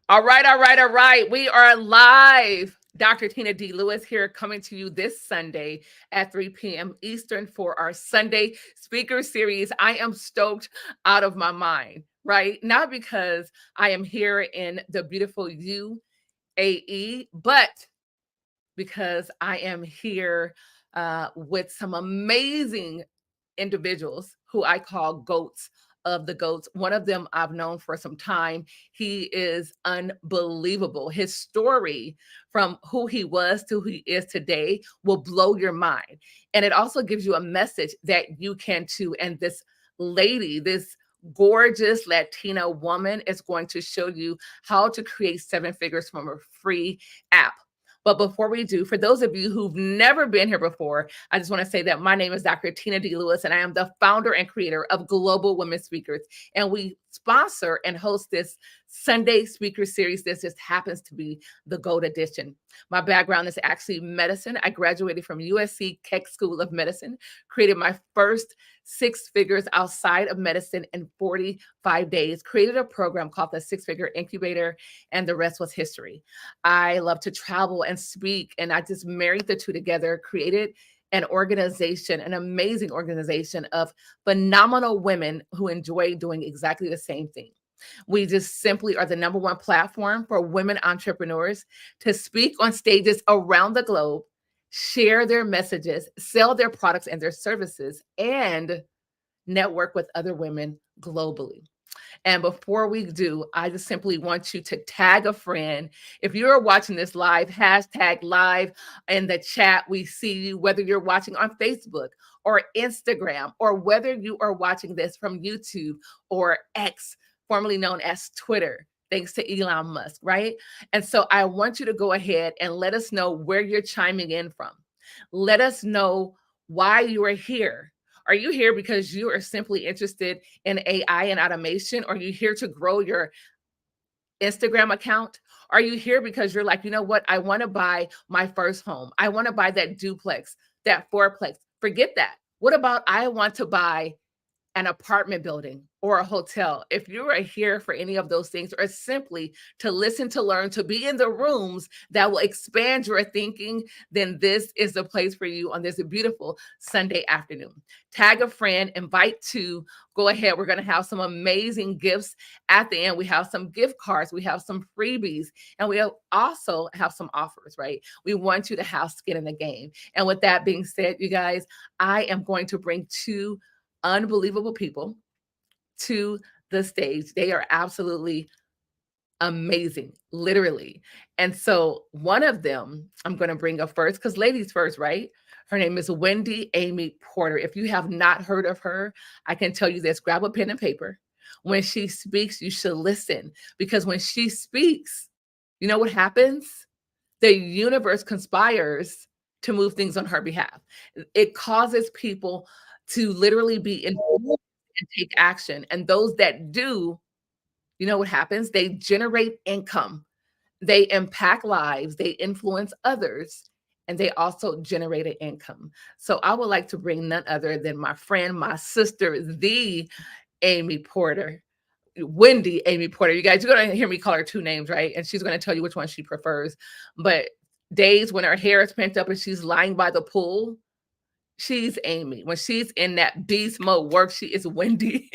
All right, all right, all right. We are live. Dr. Tina D. Lewis here coming to you this Sunday at 3 p.m. Eastern for our Sunday speaker series. I am stoked out of my mind, right? Not because I am here in the beautiful UAE, but because I am here with some amazing individuals who I call goats of the goats. One of them I've known for some time. He is unbelievable. His story from who he was to who he is today will blow your mind. And it also gives you a message that you can too. And this lady, this gorgeous Latina woman is going to show you how to create 7 figures from a free app. But before we do, for those of you who've never been here before, I just want to say that my name is Dr. Tina D. Lewis, and I am the founder and creator of Global Women Speakers. And we sponsor and host this Sunday speaker series. This just happens to be the GO.A.T edition. My background is actually medicine. I graduated from USC Keck School of Medicine, created my first 6 figures outside of medicine in 45 days, created a program called the 6 Figure Incubator, and the rest was history. I love to travel and speak, and I just married the two together, created an organization, an amazing organization of phenomenal women who enjoy doing exactly the same thing. We just simply are the #1 platform for women entrepreneurs to speak on stages around the globe, share their messages, sell their products and their services, and network with other women globally. And before we do, I just simply want you to tag a friend. If you're watching this live, hashtag live in the chat. We see you, whether you're watching on Facebook or Instagram, or whether you are watching this from YouTube or X, formerly known as Twitter, thanks to Elon Musk, right? And so I want you to go ahead and let us know where you're chiming in from. Let us know why you are here. Are you here because you are simply interested in AI and automation? Or are you here to grow your Instagram account? Are you here because you're like, you know what? I want to buy my first home. I want to buy that duplex, that fourplex. Forget that. What about I want to buy an apartment building or a hotel? If you are here for any of those things, or simply to listen, to learn, to be in the rooms that will expand your thinking, then this is the place for you on this beautiful Sunday afternoon. Tag a friend, invite two, go ahead. We're going to have some amazing gifts at the end. We have some gift cards, we have some freebies, and we also have some offers, right? We want you to have skin in the game. And with that being said, you guys, I am going to bring two unbelievable people to the stage. They are absolutely amazing, literally. And so one of them I'm going to bring up first, because ladies first, right? Her name is Wendy Amy Porter. If you have not heard of her, I can tell you this: grab a pen and paper. When she speaks, you should listen, because when she speaks, you know what happens? The universe conspires to move things on her behalf. It causes people to literally be informed and take action. And those that do, you know what happens? They generate income, they impact lives, they influence others, and they also generate an income. So I would like to bring none other than my friend, my sister, the Amy Porter. Wendy Amy Porter. You guys, you're going to hear me call her 2 names, right? And she's going to tell you which one she prefers. But days when her hair is pent up and she's lying by the pool, she's Amy. When she's in that beast mode work, she is Wendy.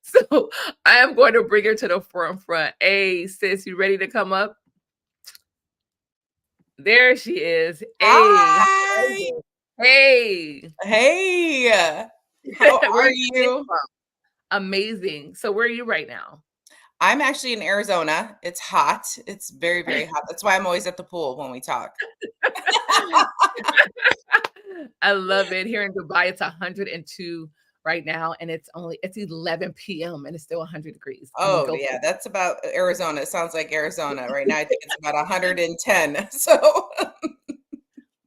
So I am going to bring her to the front. Hey, sis, you ready to come up? There she is. Hi. Hey. Hey. How are you? Amazing. So where are you right now? I'm actually in Arizona. It's hot. It's very, very hot. That's why I'm always at the pool when we talk. I love it. Here in Dubai, it's 102 right now, and it's 11 p.m. and it's still 100 degrees. Oh, yeah, that's about Arizona. It sounds like Arizona right now. I think it's about 110. So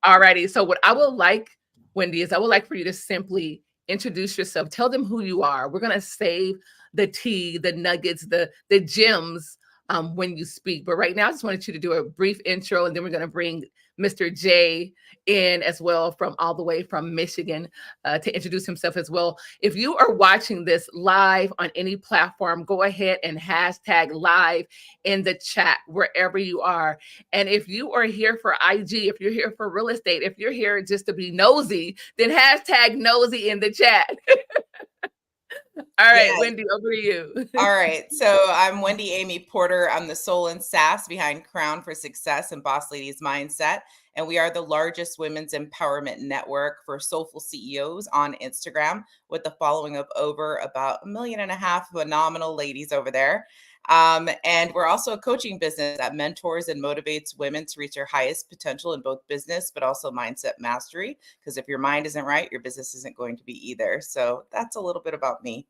alrighty. So what I would like, Wendy, is I would like for you to simply introduce yourself. Tell them who you are. We're going to save the tea, the nuggets, the gems when you speak. But right now, I just wanted you to do a brief intro, and then we're going to bring Mr. J in as well, from all the way from Michigan, to introduce himself as well. If you are watching this live on any platform, go ahead and hashtag live in the chat wherever you are. And if you are here for IG, if you're here for real estate, if you're here just to be nosy, then hashtag nosy in the chat. All right, Yes. Wendy, over to you. All right. So I'm Wendy Amy Porter. I'm the soul and sass behind Crown for Success and Boss Ladies Mindset. And we are the largest women's empowerment network for soulful CEOs on Instagram, with a following of over about 1.5 million phenomenal ladies over there. And we're also a coaching business that mentors and motivates women to reach their highest potential in both business, but also mindset mastery. Because if your mind isn't right, your business isn't going to be either. So that's a little bit about me.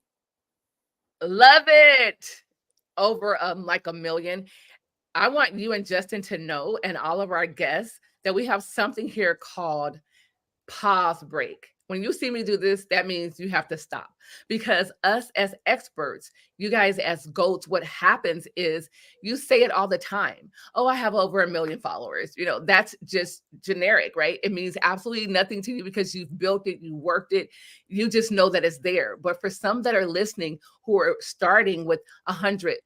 Love it. Over like 1 million. I want you and Justin to know, and all of our guests, that we have something here called pause break. When you see me do this, that means you have to stop, because us as experts, you guys as GOATs, what happens is you say it all the time. Oh, I have over 1 million followers. You know, that's just generic, right? It means absolutely nothing to you because you've built it, you worked it, you just know that it's there. But for some that are listening who are starting with 100,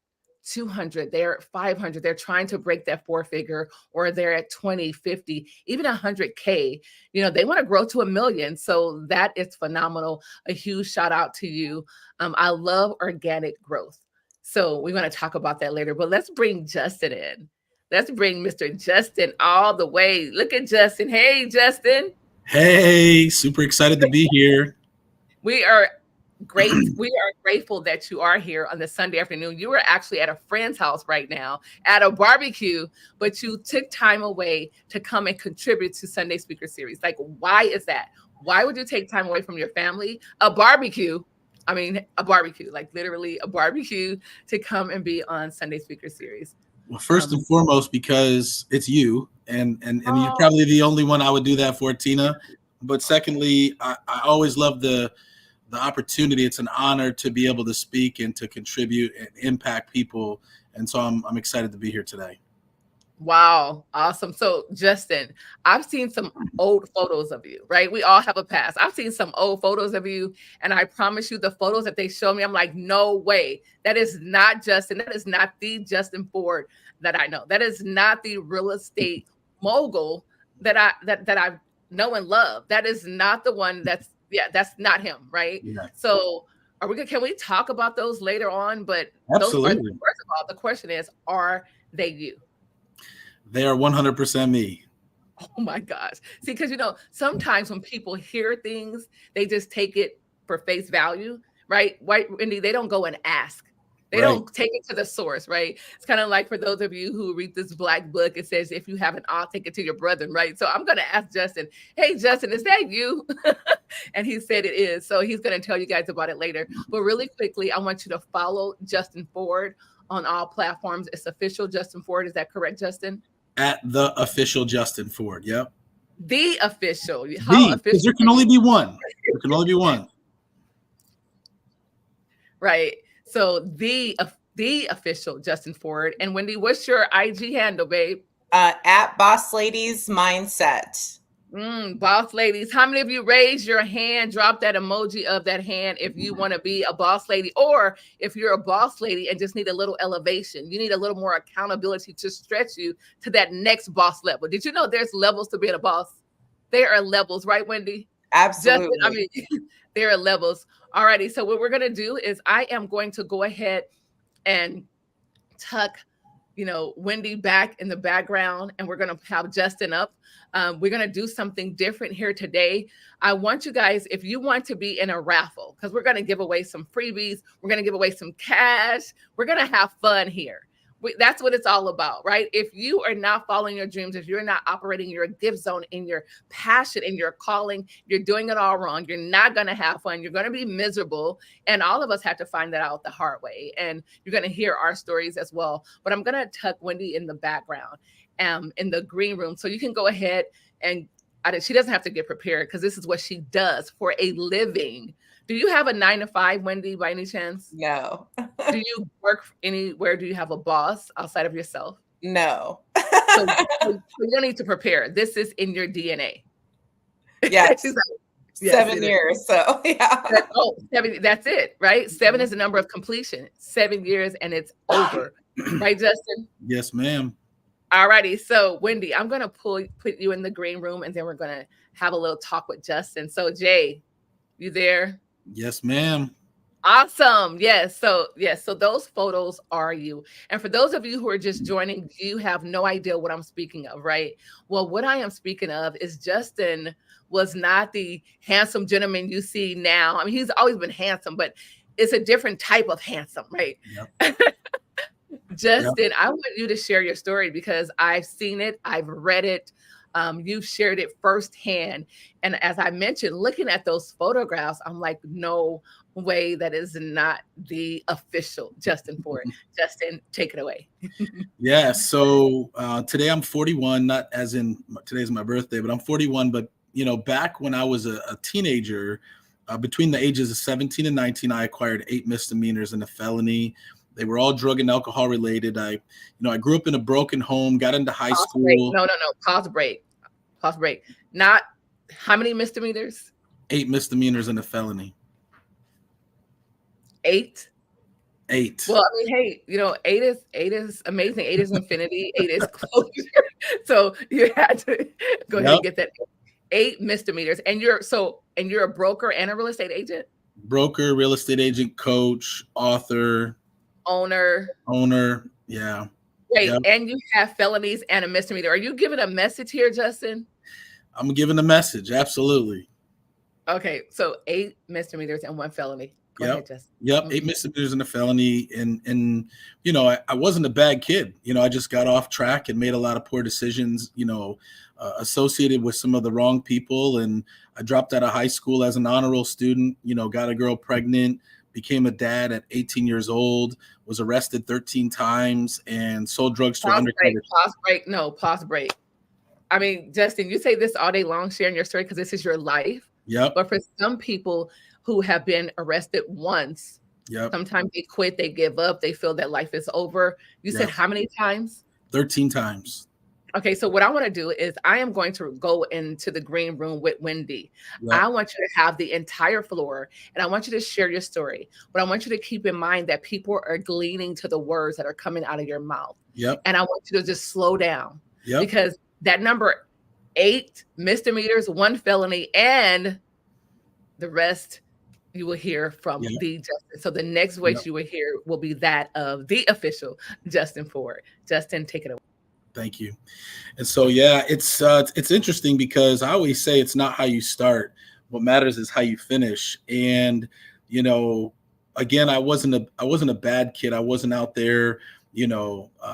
200, they're at 500, they're trying to break that 4-figure, or they're at 20, 50, even 100K, you know, they want to grow to 1 million. So that is phenomenal. A huge shout out to you. I love organic growth. So we're going to talk about that later, but let's bring Justin in. Let's bring Mr. Justin all the way. Look at Justin. Hey, Justin. Hey, super excited to be here. We are grateful that you are here on the Sunday afternoon. You are actually at a friend's house right now at a barbecue, but you took time away to come and contribute to Sunday Speaker Series. Like, why is that? Why would you take time away from your family? A barbecue, like literally a barbecue, to come and be on Sunday Speaker Series. Well, first and foremost, because it's you, and you're probably the only one I would do that for, Tina. But secondly, I always love the opportunity. It's an honor to be able to speak and to contribute and impact people. And so I'm excited to be here today. Wow. Awesome. So Justin, I've seen some old photos of you, right? We all have a past. I've seen some old photos of you, and I promise you the photos that they show me, I'm like, no way. That is not Justin. That is not the Justin Ford that I know. That is not the real estate mogul that I know and love. That is not the one that's not him, right? Yeah. So can we talk about those later on? But absolutely. First of all, the question is, are they you? They are 100% me. Oh my gosh. See, because, you know, sometimes when people hear things, they just take it for face value, right? Wendy, they don't go and ask. They don't take it to the source, right? It's kind of like for those of you who read this black book, it says, if you have an ought, take it to your brethren, right? So I'm going to ask Justin, hey, Justin, is that you? And he said it is. So he's going to tell you guys about it later. But really quickly, I want you to follow Justin Ford on all platforms. It's official Justin Ford. Is that correct, Justin? At the official Justin Ford. Yep. The official. Because there can only be one. There can only be one. Right. So the official Justin Ford. And Wendy, what's your IG handle, babe? At Boss Ladies Mindset. Boss ladies, how many of you raise your hand, drop that emoji of that hand if you want to be a boss lady, or if you're a boss lady and just need a little elevation, you need a little more accountability to stretch you to that next boss level. Did you know there's levels to being a boss? There are levels, right, Wendy? Absolutely. There are levels. Alrighty, so what we're going to do is I am going to go ahead and tuck Wendy back in the background, and we're going to have Justin up. We're going to do something different here today. I want you guys, if you want to be in a raffle, because we're going to give away some freebies, we're going to give away some cash, we're going to have fun here. That's what it's all about, right? If you are not following your dreams, if you're not operating your gift zone, in your passion, in your calling, you're doing it all wrong. You're not going to have fun. You're going to be miserable. And all of us have to find that out the hard way. And you're going to hear our stories as well. But I'm going to tuck Wendy in the background, in the green room. So you can go ahead and she doesn't have to get prepared, because this is what she does for a living. Do you have a 9-to-5, Wendy, by any chance? No. Do you work anywhere? Do you have a boss outside of yourself? No. So you don't need to prepare. This is in your DNA. Yes. She's like, yes, 7 years. So yeah. That's it, right? 7 is the number of completion. 7 years and it's over. Right, Justin? Yes, ma'am. All righty. So Wendy, I'm gonna put you in the green room and then we're gonna have a little talk with Justin. So Jay, you there? Yes, ma'am. Awesome. Yes. So those photos are you. And for those of you who are just joining, you have no idea what I'm speaking of, right? Well, what I am speaking of is Justin was not the handsome gentleman you see now. I mean, he's always been handsome, but it's a different type of handsome, right? Yep. Justin, I want you to share your story because I've seen it, I've read it. You've shared it firsthand. And as I mentioned, looking at those photographs, I'm like, no way, that is not the official Justin Ford. Justin, take it away. Yeah. So today I'm 41, not as in today's my birthday, but I'm 41. But, back when I was a teenager, between the ages of 17 and 19, I acquired 8 misdemeanors and a felony. They were all drug and alcohol related. I grew up in a broken home, got into high school. Break. No. Pause break. Not how many misdemeanors? 8 misdemeanors and a felony. 8? 8. Well, I mean, hey, 8 is amazing. 8 is infinity. 8 is closure. So you had to go ahead and get that 8 misdemeanors. And you're a broker and a real estate agent? Broker, real estate agent, coach, author, owner. Yeah. Wait, and you have felonies and a misdemeanor. Are you giving a message here, Justin? I'm giving a message. Absolutely. Okay. So 8 misdemeanors and 1 felony. Go ahead, Justin. Yep. 8 misdemeanors and a felony. And I wasn't a bad kid. I just got off track and made a lot of poor decisions, associated with some of the wrong people. And I dropped out of high school as an honor roll student, got a girl pregnant, became a dad at 18 years old, was arrested 13 times and sold drugs to undercover. Pause break. I mean, Justin, you say this all day long, sharing your story because this is your life. Yep. But for some people who have been arrested once, sometimes they quit, they give up, they feel that life is over. You said how many times? 13 times. Okay, so what I want to do is I am going to go into the green room with Wendy. Yep. I want you to have the entire floor and I want you to share your story. But I want you to keep in mind that people are gleaning to the words that are coming out of your mouth. Yep. And I want you to just slow down. Yep. Because that number 8 misdemeanors, 1 felony, and the rest you will hear from the Justin. So the next voice you will hear will be that of the official Justin Ford. Justin, take it away. Thank you. And so, it's interesting because I always say it's not how you start. What matters is how you finish. And, again, I wasn't a bad kid. I wasn't out there,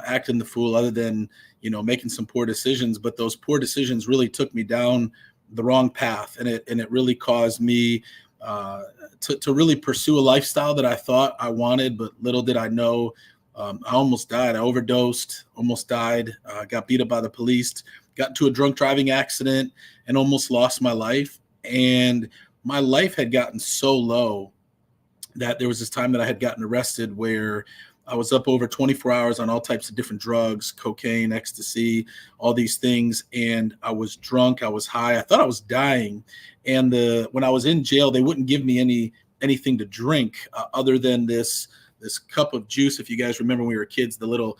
acting the fool other than, making some poor decisions. But those poor decisions really took me down the wrong path. And it really caused me to really pursue a lifestyle that I thought I wanted, but little did I know, I almost died. I overdosed, almost died, got beat up by the police, got into a drunk driving accident and almost lost my life. And my life had gotten so low that there was this time that I had gotten arrested where I was up over 24 hours on all types of different drugs, cocaine, ecstasy, all these things. And I was drunk. I was high. I thought I was dying. And when I was in jail, they wouldn't give me anything to drink other than this cup of juice. If you guys remember when we were kids, the little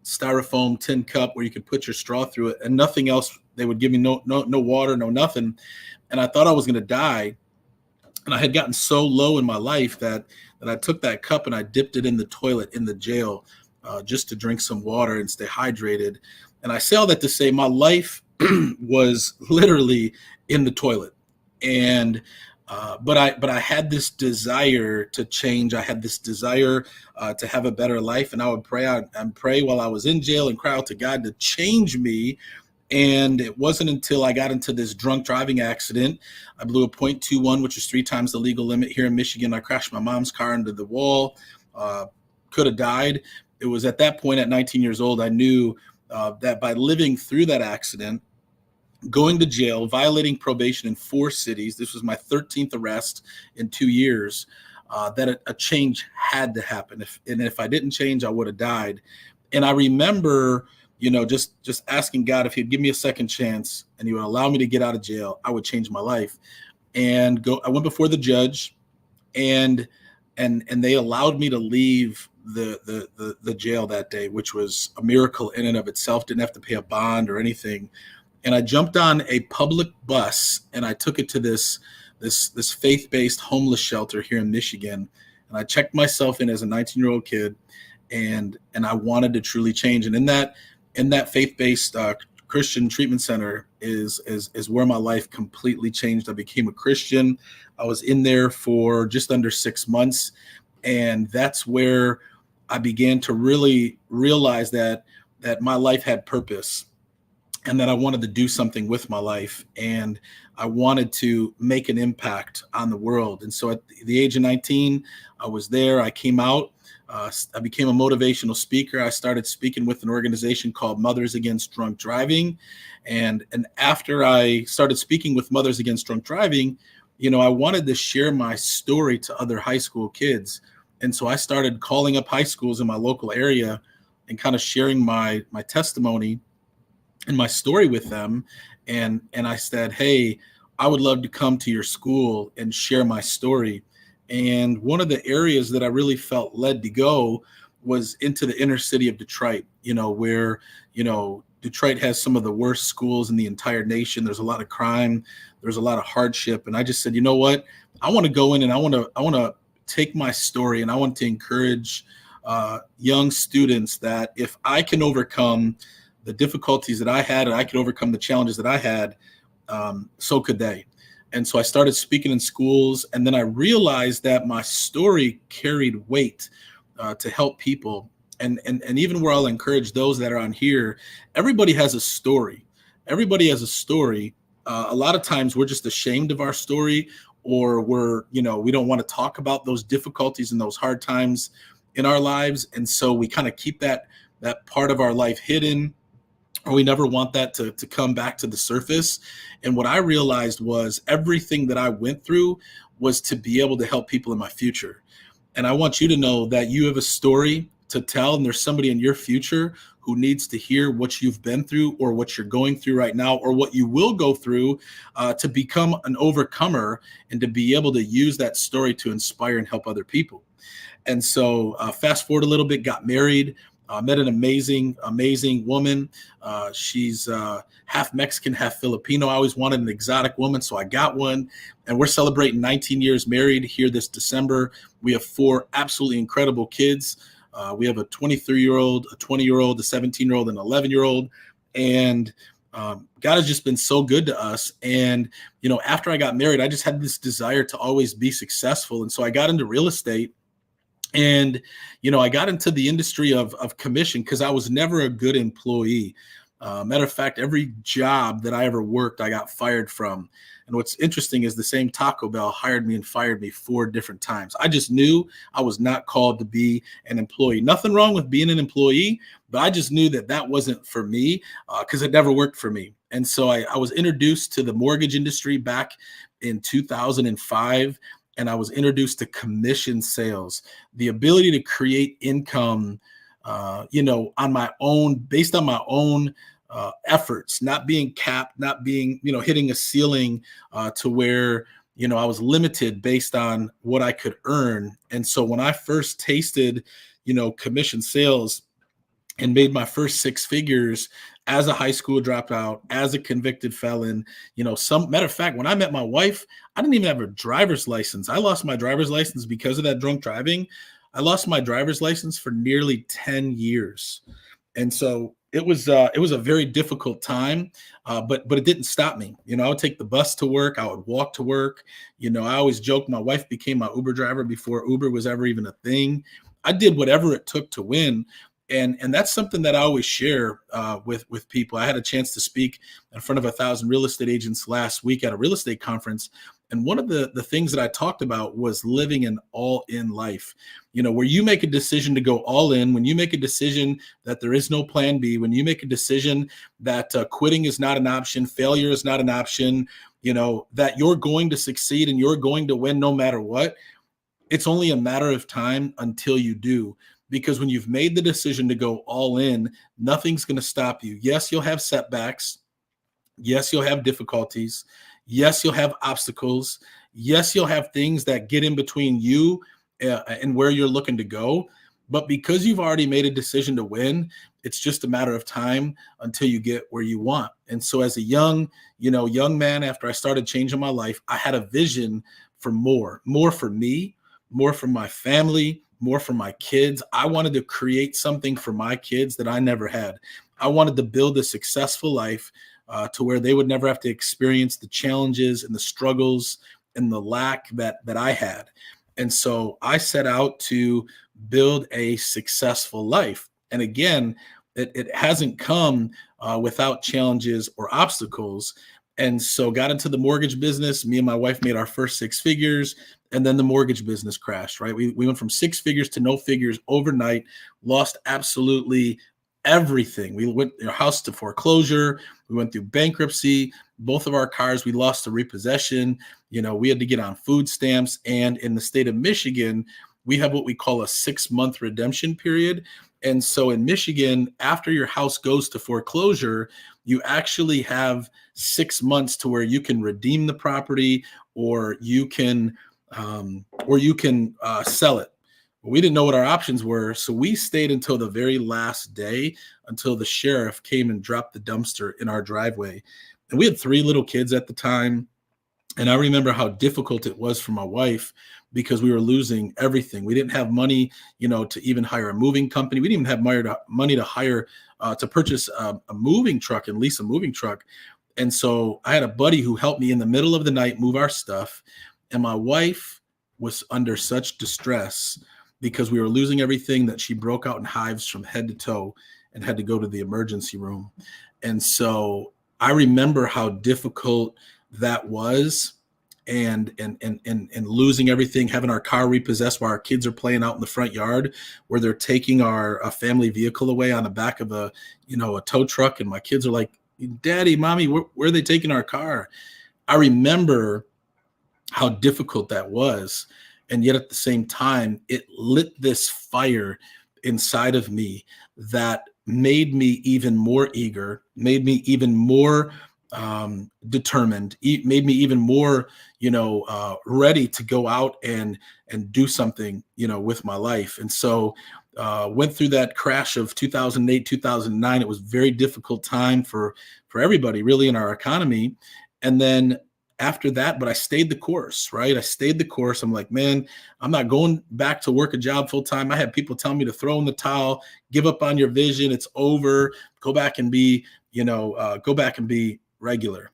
styrofoam tin cup where you could put your straw through it and nothing else. They would give me no water, no nothing. And I thought I was going to die. And I had gotten so low in my life that I took that cup and I dipped it in the toilet in the jail just to drink some water and stay hydrated. And I say all that to say my life was literally in the toilet. And but I had this desire to change. I had this desire to have a better life. And I would pray and pray while I was in jail and cry out to God to change me. And it wasn't until I got into this drunk driving accident. I blew a .21, which is 3 times the legal limit here in Michigan. I crashed my mom's car into the wall, could have died. It was at that point at 19 years old, I knew that by living through that accident, going to jail, violating probation in 4 cities, this was my 13th arrest in 2 years, that a change had to happen. If I didn't change, I would have died. And I remember, just asking God if he'd give me a second chance and he would allow me to get out of jail, I would change my life. And I went before the judge, and they allowed me to leave the jail that day, which was a miracle in and of itself. Didn't have to pay a bond or anything. And I jumped on a public bus and I took it to this faith-based homeless shelter here in Michigan. And I checked myself in as a 19-year-old kid, and I wanted to truly change. And in that faith-based Christian treatment center is where my life completely changed. I became a Christian. I was in there for just under 6 months, and that's where I began to really realize that my life had purpose, and that I wanted to do something with my life, and I wanted to make an impact on the world. And so at the age of 19, I was there. I came out. I became a motivational speaker. I started speaking with an organization called Mothers Against Drunk Driving. And after I started speaking with Mothers Against Drunk Driving, I wanted to share my story to other high school kids. And so I started calling up high schools in my local area and kind of sharing my testimony and my story with them. And I said, hey, I would love to come to your school and share my story. And one of the areas that I really felt led to go was into the inner city of Detroit, where, Detroit has some of the worst schools in the entire nation. There's a lot of crime. There's a lot of hardship. And I just said, you know what? I want to go in and I want to take my story, and I want to encourage young students that if I can overcome the difficulties that I had, and I could overcome the challenges that I had, so could they. And so I started speaking in schools, and then I realized that my story carried weight to help people. And even where I'll encourage those that are on here, everybody has a story. Everybody has a story. A lot of times we're just ashamed of our story, or we don't want to talk about those difficulties and those hard times in our lives. And so we kind of keep that part of our life hidden, or we never want that to come back to the surface. And what I realized was everything that I went through was to be able to help people in my future. And I want you to know that you have a story to tell, and there's somebody in your future who needs to hear what you've been through, or what you're going through right now, or what you will go through to become an overcomer, and to be able to use that story to inspire and help other people. And so fast forward a little bit, got married. Met an amazing woman. She's half Mexican, half Filipino. I always wanted an exotic woman, so I got one. And we're celebrating 19 years married here this December. We have 4 absolutely incredible kids. We have a 23-year-old, a 20-year-old, a 17-year-old, and an 11-year-old. And God has just been so good to us. And, after I got married, I just had this desire to always be successful. And so I got into real estate. And, I got into the industry of commission because I was never a good employee. Matter of fact, every job that I ever worked, I got fired from. And what's interesting is the same Taco Bell hired me and fired me 4 different times. I just knew I was not called to be an employee. Nothing wrong with being an employee, but I just knew that wasn't for me because it never worked for me. And so I was introduced to the mortgage industry back in 2005. And I was introduced to commission sales, the ability to create income, on my own, based on my own efforts, not being capped, not being, hitting a ceiling to where, I was limited based on what I could earn. And so when I first tasted, commission sales and made my first 6 figures as a high school dropout, as a convicted felon, some matter of fact, when I met my wife, I didn't even have a driver's license. I lost my driver's license because of that drunk driving. I lost my driver's license for nearly 10 years. And so it was a very difficult time, but it didn't stop me. I would take the bus to work. I would walk to work. I always joke my wife became my Uber driver before Uber was ever even a thing. I did whatever it took to win. And that's something that I always share with people. I had a chance to speak in front of 1,000 real estate agents last week at a real estate conference. And one of the things that I talked about was living an all-in life, where you make a decision to go all in, when you make a decision that there is no plan B, when you make a decision that quitting is not an option, failure is not an option, that you're going to succeed and you're going to win no matter what. It's only a matter of time until you do. because when you've made the decision to go all in, nothing's going to stop you. Yes, you'll have setbacks. Yes, you'll have difficulties. Yes, you'll have obstacles. Yes, you'll have things that get in between you and where you're looking to go. But because you've already made a decision to win, it's just a matter of time until you get where you want. And so as a young man, after I started changing my life, I had a vision for more for me, more for my family, more for my kids. I wanted to create something for my kids that I never had. I wanted to build a successful life to where they would never have to experience the challenges and the struggles and the lack that I had. And so I set out to build a successful life. And again, it hasn't come without challenges or obstacles. And so got into the mortgage business. Me and my wife made our first 6 figures, and then the mortgage business crashed, right? We went from 6 figures to no figures overnight, lost absolutely everything. We went our house to foreclosure. We went through bankruptcy. Both of our cars, we lost to repossession. We had to get on food stamps. And in the state of Michigan, we have what we call a 6-month redemption period. And so in Michigan, after your house goes to foreclosure, you actually have 6 months to where you can redeem the property, or you can sell it. We didn't know what our options were, so we stayed until the very last day, until the sheriff came and dropped the dumpster in our driveway. And we had 3 little kids at the time. And I remember how difficult it was for my wife, because we were losing everything. We didn't have money, to even hire a moving company. We didn't even have money to hire, to purchase a moving truck and lease a moving truck. And so I had a buddy who helped me in the middle of the night move our stuff. And my wife was under such distress because we were losing everything that she broke out in hives from head to toe and had to go to the emergency room. And so I remember how difficult that was, and losing everything, having our car repossessed while our kids are playing out in the front yard, where they're taking our family vehicle away on the back of a tow truck. And my kids are like, "Daddy, Mommy, where are they taking our car?" I remember how difficult that was. And yet at the same time, it lit this fire inside of me that made me even more eager, made me even more determined, made me even more, ready to go out and do something, with my life. And so went through that crash of 2008, 2009. It was a very difficult time for everybody really in our economy. And then after that, but I stayed the course, right? I stayed the course. I'm like, man, I'm not going back to work a job full time. I had people tell me to throw in the towel, give up on your vision. It's over. Go back and be, regular.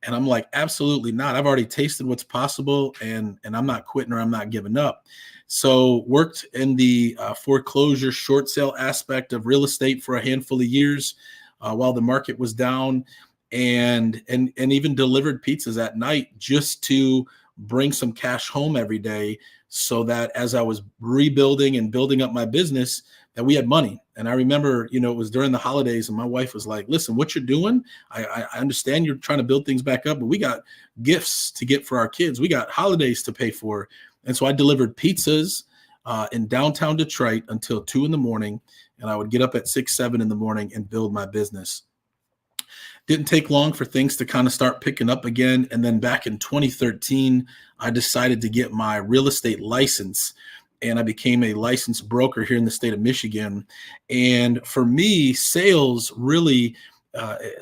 And I'm like, absolutely not. I've already tasted what's possible, and I'm not quitting, or I'm not giving up. So worked in the foreclosure short sale aspect of real estate for a handful of years while the market was down. And even delivered pizzas at night just to bring some cash home every day, so that as I was rebuilding and building up my business, that we had money. And I remember, it was during the holidays, and my wife was like, "Listen, what you're doing, I understand you're trying to build things back up, but we got gifts to get for our kids. We got holidays to pay for." And so I delivered pizzas in downtown Detroit until 2 a.m. And I would get up at 6, 7 a.m. and build my business. Didn't take long for things to kind of start picking up again. And then back in 2013, I decided to get my real estate license, and I became a licensed broker here in the state of Michigan. And for me, sales really,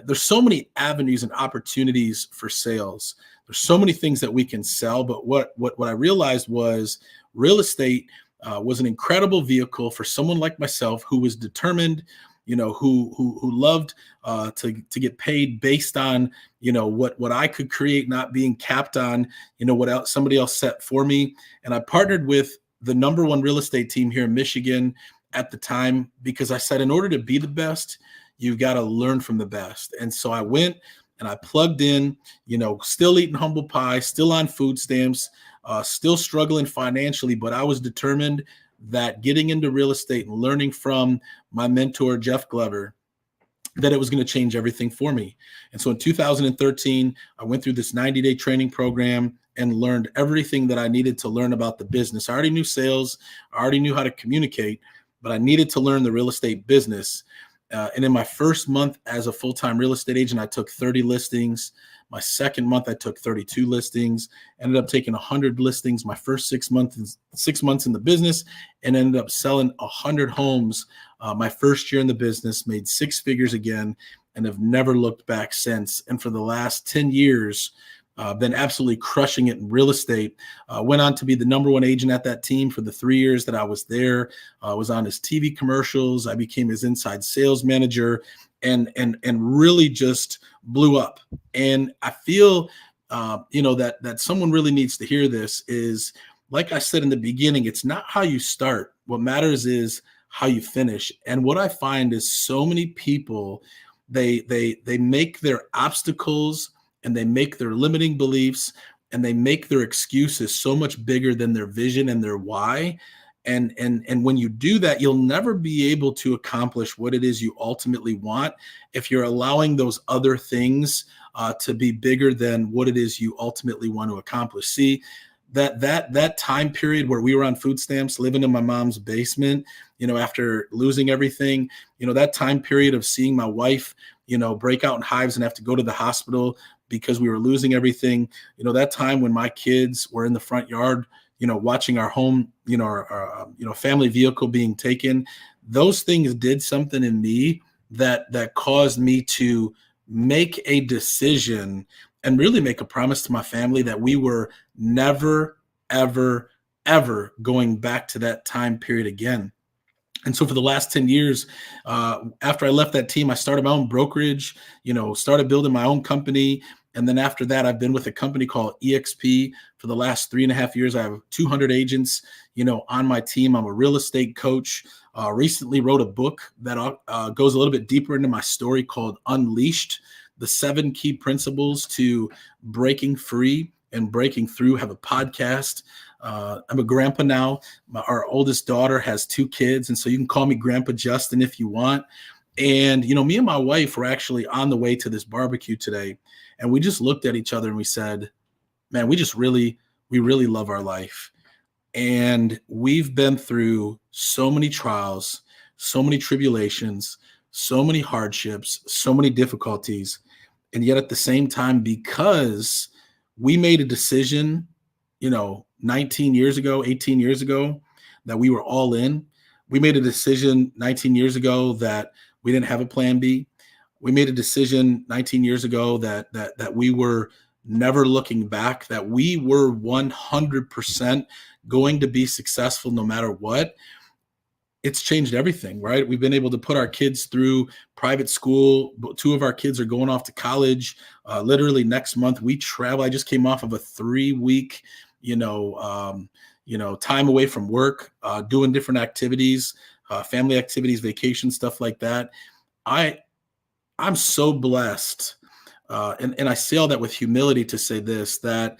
there's so many avenues and opportunities for sales. There's so many things that we can sell. But what I realized was real estate was an incredible vehicle for someone like myself who was determined, who loved to get paid based on, what I could create, not being capped on, what else somebody else set for me. And I partnered with the #1 real estate team here in Michigan at the time, because I said, in order to be the best, you've got to learn from the best. And so I went and I plugged in, still eating humble pie, still on food stamps, still struggling financially, but I was determined that getting into real estate and learning from my mentor, Jeff Glover, that it was going to change everything for me. And so in 2013, I went through this 90-day training program and learned everything that I needed to learn about the business. I already knew sales. I already knew how to communicate, but I needed to learn the real estate business. And in my first month as a full-time real estate agent, I took 30 listings. My second month, I took 32 listings, ended up taking 100 listings my first 6 months in the business, and ended up selling 100 homes my first year in the business, made six figures again, and have never looked back since. And for the last 10 years, been absolutely crushing it in real estate. Went on to be the number one agent at that team for the 3 years that I was there. Was on his TV commercials. I became his inside sales manager, and really just blew up. And I feel, that someone really needs to hear this. Is, like I said in the beginning, it's not how you start. What matters is how you finish. And what I find is so many people, they make their obstacles, and they make their limiting beliefs, and they make their excuses so much bigger than their vision and their why. And when you do that, you'll never be able to accomplish what it is you ultimately want if you're allowing those other things to be bigger than what it is you ultimately want to accomplish. See, that time period where we were on food stamps, living in my mom's basement, after losing everything, that time period of seeing my wife, break out in hives and have to go to the hospital because we were losing everything, that time when my kids were in the front yard, watching our home, our family vehicle being taken, those things did something in me that caused me to make a decision and really make a promise to my family that we were never, ever, ever going back to that time period again. And so for the last 10 years, after I left that team, I started my own brokerage, started building my own company. And then after that, I've been with a company called EXP for the last 3.5 years. I have 200 agents, on my team. I'm a real estate coach. Recently wrote a book that goes a little bit deeper into my story called Unleashed, the 7 key principles to breaking free and breaking through. Have a podcast. I'm a grandpa now. Our oldest daughter has 2 kids. And so you can call me Grandpa Justin if you want. And, me and my wife were actually on the way to this barbecue today. And we just looked at each other and we said, man, we really love our life. And we've been through so many trials, so many tribulations, so many hardships, so many difficulties. And yet at the same time, because we made a decision, 19 years ago, 18 years ago, that we were all in. We made a decision 19 years ago that we didn't have a plan B. We made a decision 19 years ago that we were never looking back, that we were 100% going to be successful no matter what. It's changed everything, right? We've been able to put our kids through private school. 2 of our kids are going off to college. Literally next month, we travel. I just came off of a 3-week, time away from work, doing different activities, family activities, vacation, stuff like that. I'm so blessed. And I say all that with humility to say this, that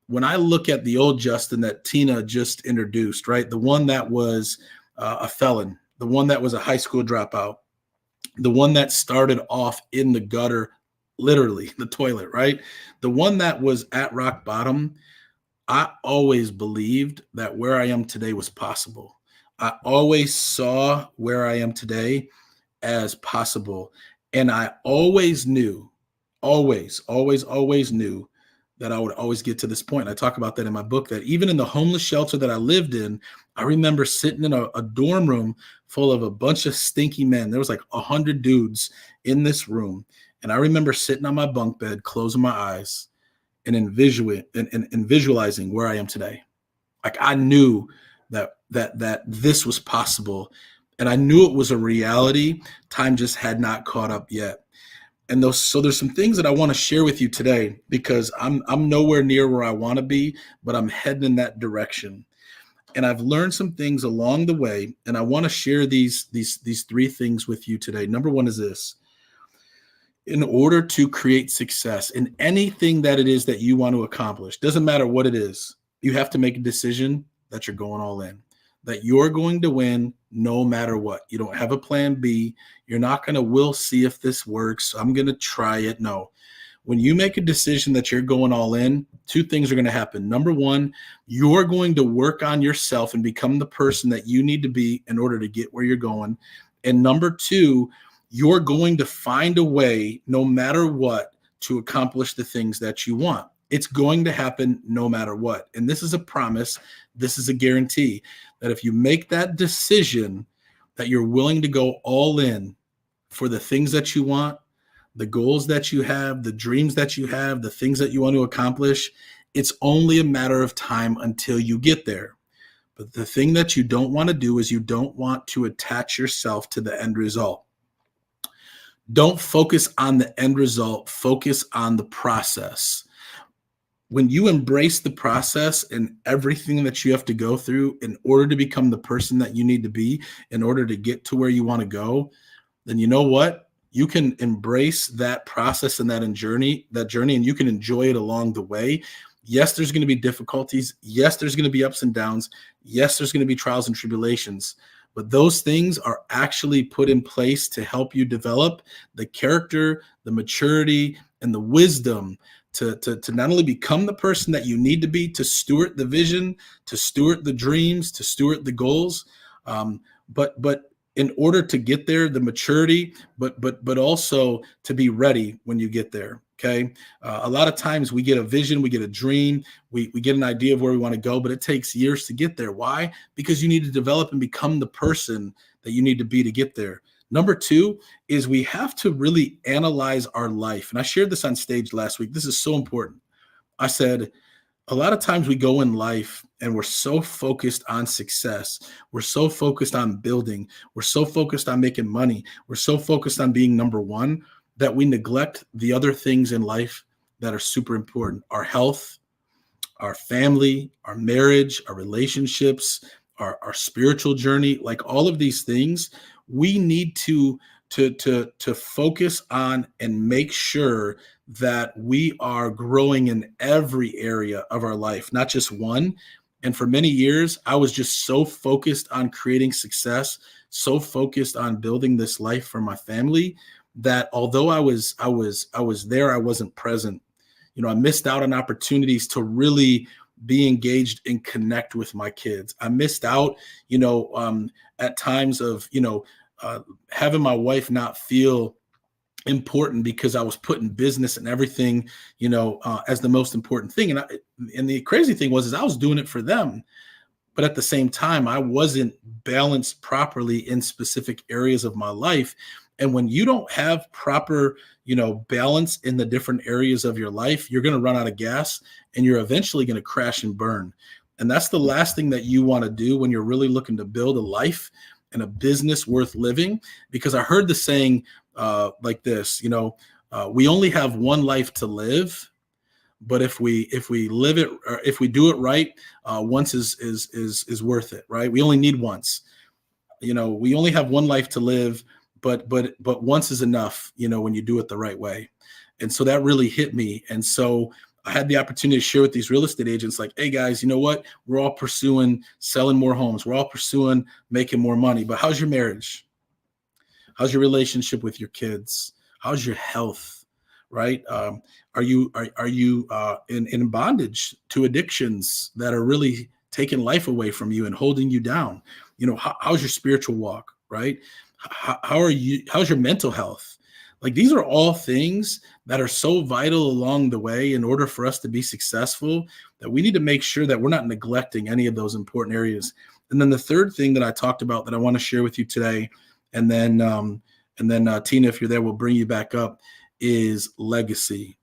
when I look at the old Justin that Tina just introduced, right? The one that was a felon, the one that was a high school dropout, the one that started off in the gutter, literally the toilet, right? The one that was at rock bottom. I always believed that where I am today was possible. I always saw where I am today as possible. And I always knew, always knew that I would always get to this point. I talk about that in my book, that even in the homeless shelter that I lived in, I remember sitting in a dorm room full of a bunch of stinky men. There was like 100 dudes in this room. And I remember sitting on my bunk bed, closing my eyes and visualizing where I am today. Like I knew that this was possible. And I knew it was a reality. Time just had not caught up yet. And so there's some things that I want to share with you today, because I'm nowhere near where I want to be, but I'm heading in that direction. And I've learned some things along the way, and I want to share these 3 things with you today. Number 1 is this: in order to create success in anything that it is that you want to accomplish, doesn't matter what it is, you have to make a decision that you're going all in, that you're going to win no matter what. You don't have a plan B. You're not going to, we'll see if this works, I'm going to try it. No. When you make a decision that you're going all in, two things are going to happen. Number one, you're going to work on yourself and become the person that you need to be in order to get where you're going. And number two, you're going to find a way, no matter what, to accomplish the things that you want. It's going to happen no matter what. And this is a promise. This is a guarantee that if you make that decision that you're willing to go all in for the things that you want, the goals that you have, the dreams that you have, the things that you want to accomplish, it's only a matter of time until you get there. But the thing that you don't want to do is you don't want to attach yourself to the end result. Don't focus on the end result. Focus on the process. When you embrace the process and everything that you have to go through in order to become the person that you need to be, in order to get to where you want to go, then you know what? You can embrace that process and that journey, and you can enjoy it along the way. Yes, there's going to be difficulties. Yes, there's going to be ups and downs. Yes, there's going to be trials and tribulations. But those things are actually put in place to help you develop the character, the maturity, and the wisdom to not only become the person that you need to be, to steward the vision, to steward the dreams, to steward the goals, but in order to get there, the maturity, but also to be ready when you get there. Okay. A lot of times we get a vision, we get a dream, we get an idea of where we want to go, but it takes years to get there. Why? Because you need to develop and become the person that you need to be to get there. Number two is we have to really analyze our life. And I shared this on stage last week. This is so important. I said, a lot of times we go in life and we're so focused on success. We're so focused on building. We're so focused on making money. We're so focused on being number one that we neglect the other things in life that are super important. Our health, our family, our marriage, our relationships, our spiritual journey, like all of these things, we need to focus on and make sure that we are growing in every area of our life, not just one. And for many years, I was just so focused on creating success, so focused on building this life for my family, that although I was there, I wasn't present. You know, I missed out on opportunities to really be engaged and connect with my kids. I missed out, at times of, having my wife not feel important because I was putting business and everything, as the most important thing. And the crazy thing was I was doing it for them. But at the same time, I wasn't balanced properly in specific areas of my life. And when you don't have proper, balance in the different areas of your life, you're going to run out of gas and you're eventually going to crash and burn. And that's the last thing that you want to do when you're really looking to build a life and a business worth living. Because I heard the saying like this, we only have one life to live. But if we live it, or if we do it right, once is worth it, right? We only need once. We only have one life to live, but once is enough, when you do it the right way. And so that really hit me. And so I had the opportunity to share with these real estate agents, like, hey guys, you know what? We're all pursuing selling more homes. We're all pursuing making more money. But how's your marriage? How's your relationship with your kids? How's your health? Right? Are you in bondage to addictions that are really taking life away from you and holding you down? How's your spiritual walk? Right? How's your mental health? Like, these are all things that are so vital along the way in order for us to be successful, that we need to make sure that we're not neglecting any of those important areas. And then the third thing that I talked about that I want to share with you today, and then Tina, if you're there, we'll bring you back up, is legacy.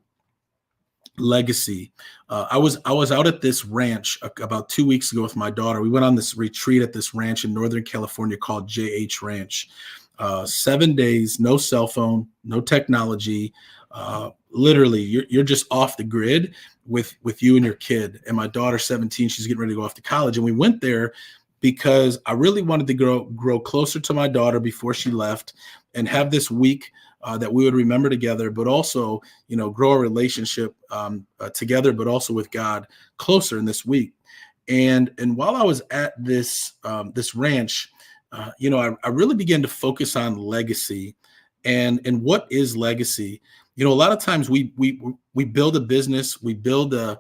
I was out at this ranch about 2 weeks ago with my daughter. We went on this retreat at this ranch in Northern California called JH Ranch. 7 days, no cell phone, no technology. Literally, you're just off the grid with you and your kid. And my daughter's 17; she's getting ready to go off to college. And we went there because I really wanted to grow closer to my daughter before she left, and have this week that we would remember together, but also, grow a relationship together, but also with God closer in this week. And while I was at this ranch, I really began to focus on legacy and what is legacy. A lot of times we build a business, we build an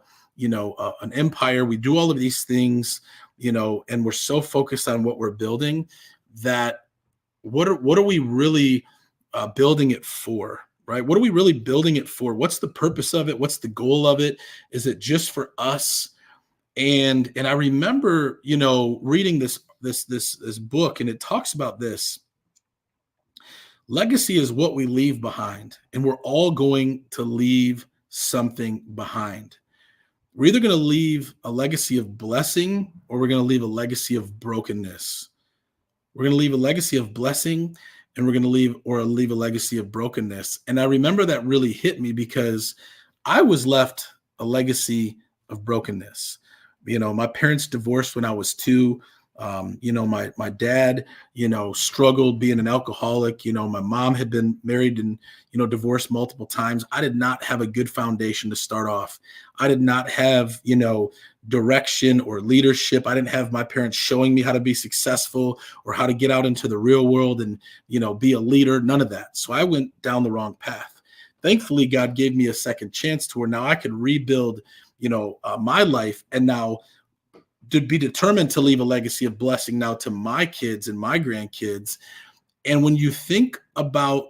empire, we do all of these things, and we're so focused on what we're building that what are we really building it for, right? What are we really building it for? What's the purpose of it? What's the goal of it? Is it just for us? And I remember, reading this book, and it talks about this. Legacy is what we leave behind, and we're all going to leave something behind. We're either going to leave a legacy of blessing, or we're going to leave a legacy of brokenness. We're going to leave a legacy of blessing, and we're going to leave a legacy of brokenness. And I remember that really hit me because I was left a legacy of brokenness. My parents divorced when I was 2. My dad, struggled being an alcoholic. My mom had been married and, divorced multiple times. I did not have a good foundation to start off. I did not have, direction or leadership. I didn't have my parents showing me how to be successful or how to get out into the real world and, be a leader, none of that. So I went down the wrong path. Thankfully, God gave me a second chance to where now I could rebuild, my life, and now to be determined to leave a legacy of blessing now to my kids and my grandkids. And when you think about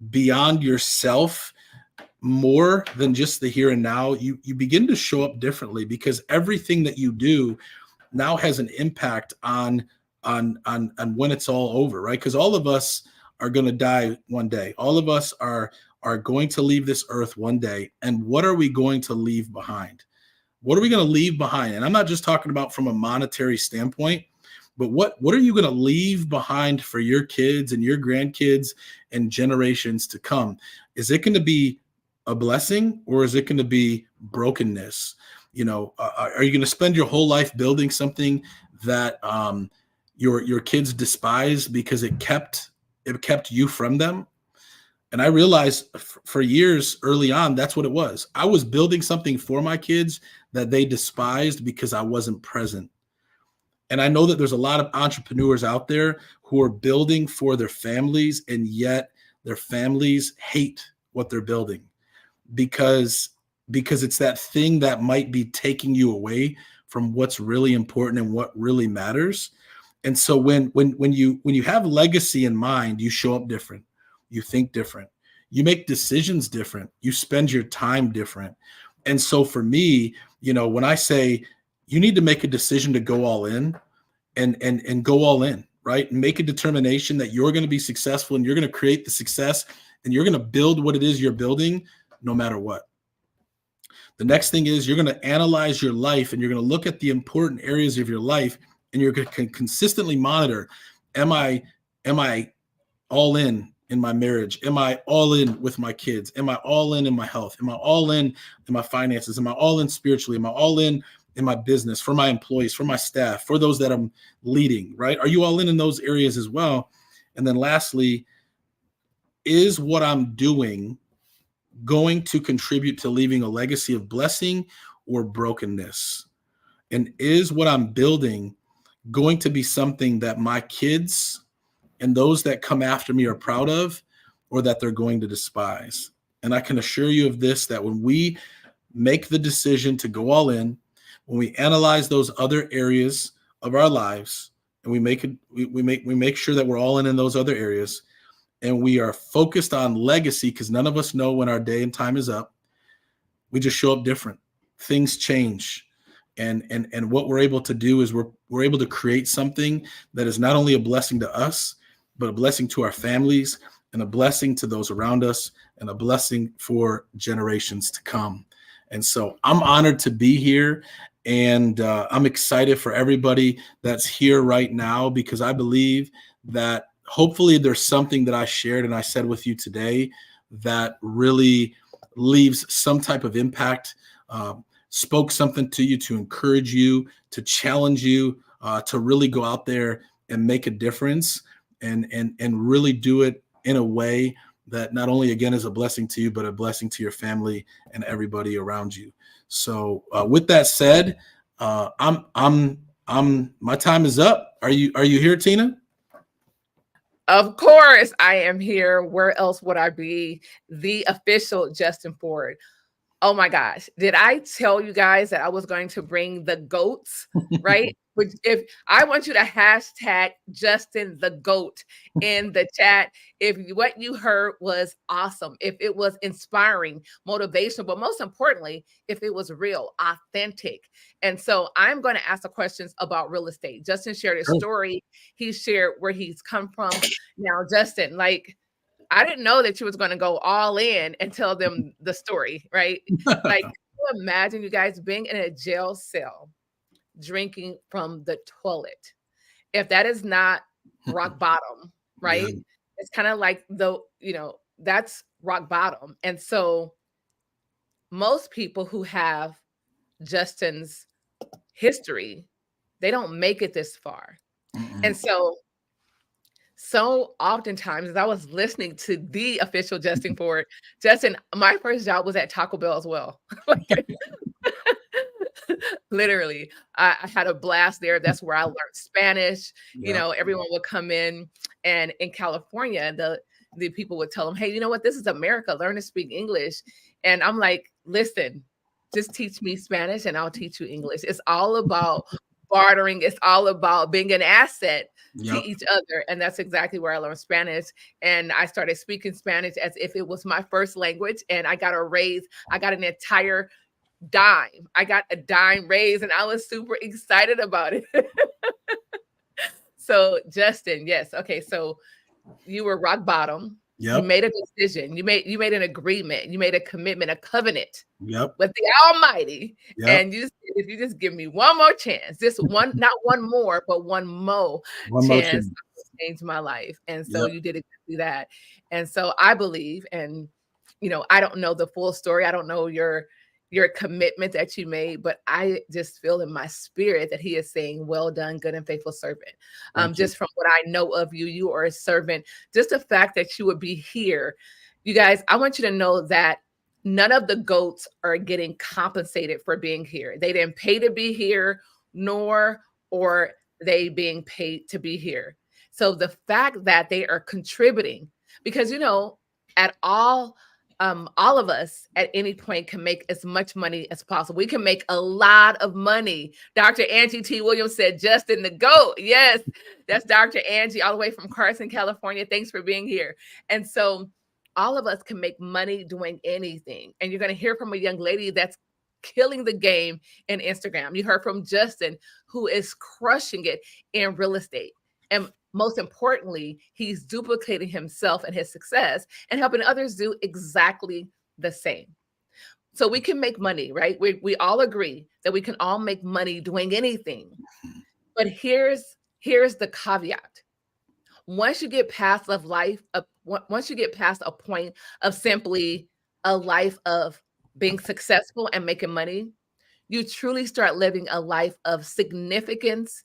beyond yourself more than just the here and now, you begin to show up differently, because everything that you do now has an impact on when it's all over, right? Because all of us are going to die one day. All of us are going to leave this earth one day. And what are we going to leave behind? What are we going to leave behind? And I'm not just talking about from a monetary standpoint, but what are you going to leave behind for your kids and your grandkids and generations to come? Is it going to be a blessing, or is it going to be brokenness? Are you going to spend your whole life building something that your kids despise because it kept you from them? And I realized for years early on, that's what it was. I was building something for my kids that they despised because I wasn't present. And I know that there's a lot of entrepreneurs out there who are building for their families, and yet their families hate what they're building because it's that thing that might be taking you away from what's really important and what really matters. And so when you have legacy in mind, you show up different. You think different. You make decisions different. You spend your time different. And so for me, when I say you need to make a decision to go all in and go all in, right? And make a determination that you're going to be successful and you're going to create the success and you're going to build what it is you're building no matter what. The next thing is you're going to analyze your life and you're going to look at the important areas of your life and you're going to consistently monitor, am I all in my marriage? Am I all in with my kids? Am I all in my health? Am I all in my finances? Am I all in spiritually? Am I all in my business, for my employees, for my staff, for those that I'm leading, right? Are you all in those areas as well? And then lastly, is what I'm doing going to contribute to leaving a legacy of blessing or brokenness? And is what I'm building going to be something that my kids and those that come after me are proud of, or that they're going to despise? And I can assure you of this, that when we make the decision to go all in, when we analyze those other areas of our lives, and we make sure that we're all in those other areas, and we are focused on legacy, because none of us know when our day and time is up, we just show up different. Things change. And what we're able to do is we're able to create something that is not only a blessing to us, but a blessing to our families, and a blessing to those around us, and a blessing for generations to come. And so I'm honored to be here, and I'm excited for everybody that's here right now, because I believe that hopefully there's something that I shared and I said with you today that really leaves some type of impact, spoke something to you to encourage you, to challenge you, to really go out there and make a difference, and really do it in a way that not only, again, is a blessing to you, but a blessing to your family and everybody around you. So with that said, my time is up. Are you here, Tina? Of course, I am here. Where else would I be? The official Justin Ford. Oh my gosh. Did I tell you guys that I was going to bring the goats, right? Which if I want you to hashtag Justin the GOAT in the chat. If what you heard was awesome, if it was inspiring, motivational, but most importantly, if it was real, authentic. And so I'm going to ask the questions about real estate. Justin shared his story. He shared where he's come from. Now, Justin, like, I didn't know that you was going to go all in and tell them the story, right? Like, can you imagine you guys being in a jail cell, drinking from the toilet? If that is not rock bottom, right? Yeah. It's kind of like that's rock bottom. And so most people who have Justin's history, they don't make it this far. And so oftentimes, as I was listening to the official Justin Ford, Justin, my first job was at Taco Bell as well. Literally, I had a blast there. That's where I learned Spanish. Yeah. Everyone would come in, and in California, the people would tell them, "Hey, you know what? This is America. Learn to speak English." And I'm like, "Listen, just teach me Spanish, and I'll teach you English." It's all about bartering. It's all about being an asset to each other. And that's exactly where I learned Spanish. And I started speaking Spanish as if it was my first language. And I got a raise. I got an entire dime. I got a dime raise, and I was super excited about it. So, Justin, yes. Okay. So you were rock bottom. You made a decision. You made an agreement. You made a commitment, a covenant with the Almighty. And you said, if you just give me one more chance, just one, not one more, but one more chance to change my life. And so you did exactly that. And so I believe, and I don't know the full story. I don't know your commitment that you made, but I just feel in my spirit that he is saying, well done, good and faithful servant. Just from what I know of you, you are a servant. Just the fact that you would be here. You guys, I want you to know that none of the GOATs are getting compensated for being here. They didn't pay to be here, nor are they being paid to be here. So the fact that they are contributing, because at all of us at any point can make as much money as possible. We can make a lot of money. Dr. Angie T. Williams said, Justin the GOAT. Yes, that's Dr. Angie all the way from Carson, California. Thanks for being here. And so all of us can make money doing anything. And you're going to hear from a young lady that's killing the game in Instagram. You heard from Justin, who is crushing it in real estate. And most importantly, he's duplicating himself and his success and helping others do exactly the same. So we can make money, right? We all agree that we can all make money doing anything. But here's the caveat. Once you get past once you get past a point of simply a life of being successful and making money, you truly start living a life of significance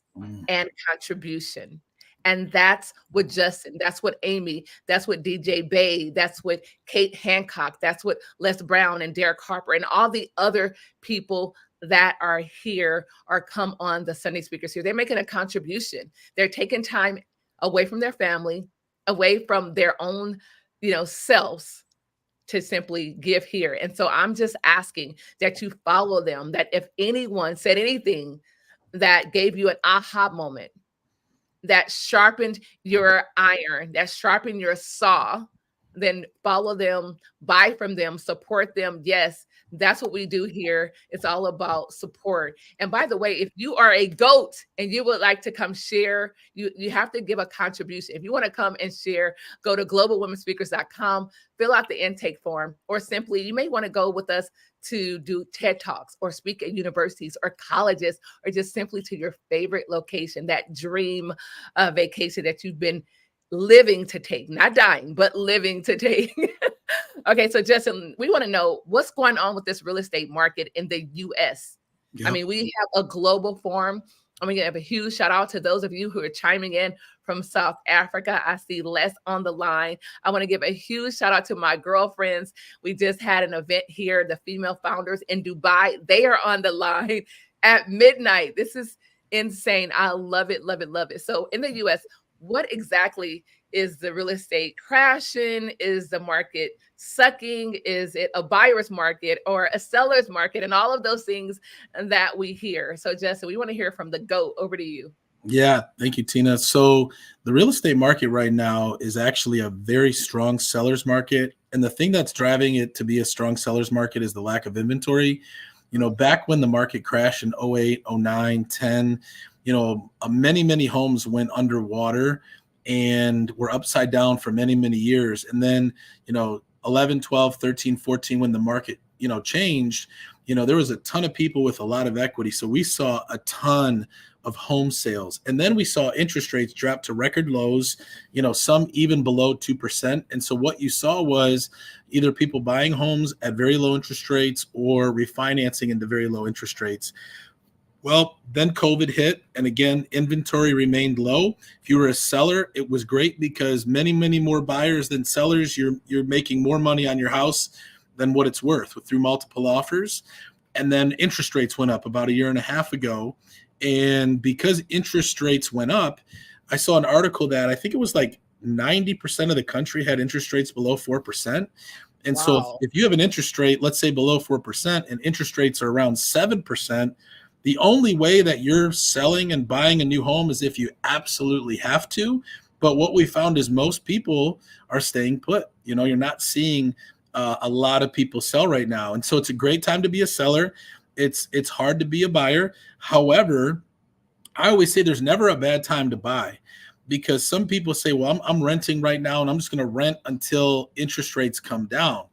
and contribution. And that's what Justin, that's what Amy, that's what DJ Bay, that's what Kate Hancock, that's what Les Brown and Derek Harper and all the other people that are here or come on the Sunday Speakers here. They're making a contribution. They're taking time away from their family, away from their own, selves to simply give here. And so I'm just asking that you follow them, that if anyone said anything that gave you an aha moment, that sharpened your iron, that sharpened your saw, then follow them, buy from them, support them. Yes, that's what we do here. It's all about support. And by the way, if you are a GOAT and you would like to come share, you have to give a contribution. If you want to come and share, go to globalwomenspeakers.com, fill out the intake form, or simply you may want to go with us to do TED Talks or speak at universities or colleges, or just simply to your favorite location, that dream vacation that you've been living to take, not dying, but living to take. Okay, so Justin, we want to know what's going on with this real estate market in the US. I mean, we have a global forum. I'm going to give a huge shout out to those of you who are chiming in from South Africa. I see Les on the line. I want to give a huge shout out to my girlfriends. We just had an event here, the female founders in Dubai. They are on the line at midnight. This is insane. I love it, love it, love it. So in the US, what exactly is the real estate crashing? Is the market sucking? Is it a buyer's market or a seller's market? And all of those things that we hear. So Justin, we want to hear from the GOAT. Over to you. Yeah, thank you, Tina. So the real estate market right now is actually a very strong seller's market. And the thing that's driving it to be a strong seller's market is the lack of inventory. Back when the market crashed in 08, 09, 10, many, many homes went underwater and were upside down for many, many years. And then, 11, 12, 13, 14, when the market, changed, there was a ton of people with a lot of equity. So we saw a ton of home sales. And then we saw interest rates drop to record lows, some even below 2%. And so what you saw was either people buying homes at very low interest rates or refinancing into very low interest rates. Well, then COVID hit, and again, inventory remained low. If you were a seller, it was great because many, many more buyers than sellers. You're making more money on your house than what it's worth through multiple offers. And then interest rates went up about a year and a half ago. And because interest rates went up, I saw an article that I think it was like 90% of the country had interest rates below 4%. And Wow. so if you have an interest rate, let's say below 4%, and interest rates are around 7%, the only way that you're selling and buying a new home is if you absolutely have to. But what we found is most people are staying put. You're not seeing a lot of people sell right now. And so it's a great time to be a seller. It's hard to be a buyer. However, I always say there's never a bad time to buy, because some people say, well, I'm renting right now and I'm just going to rent until interest rates come down.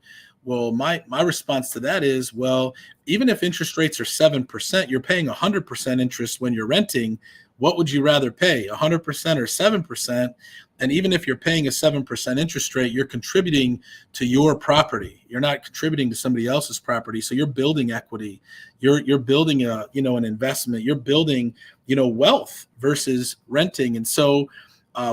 Well, my response to that is, well, even if interest rates are 7%, you're paying 100% interest when you're renting. What would you rather pay, 100% or 7%? And even if you're paying a 7% interest rate, you're contributing to your property. You're not contributing to somebody else's property. So you're building equity. You're building an investment. You're building, wealth versus renting. And so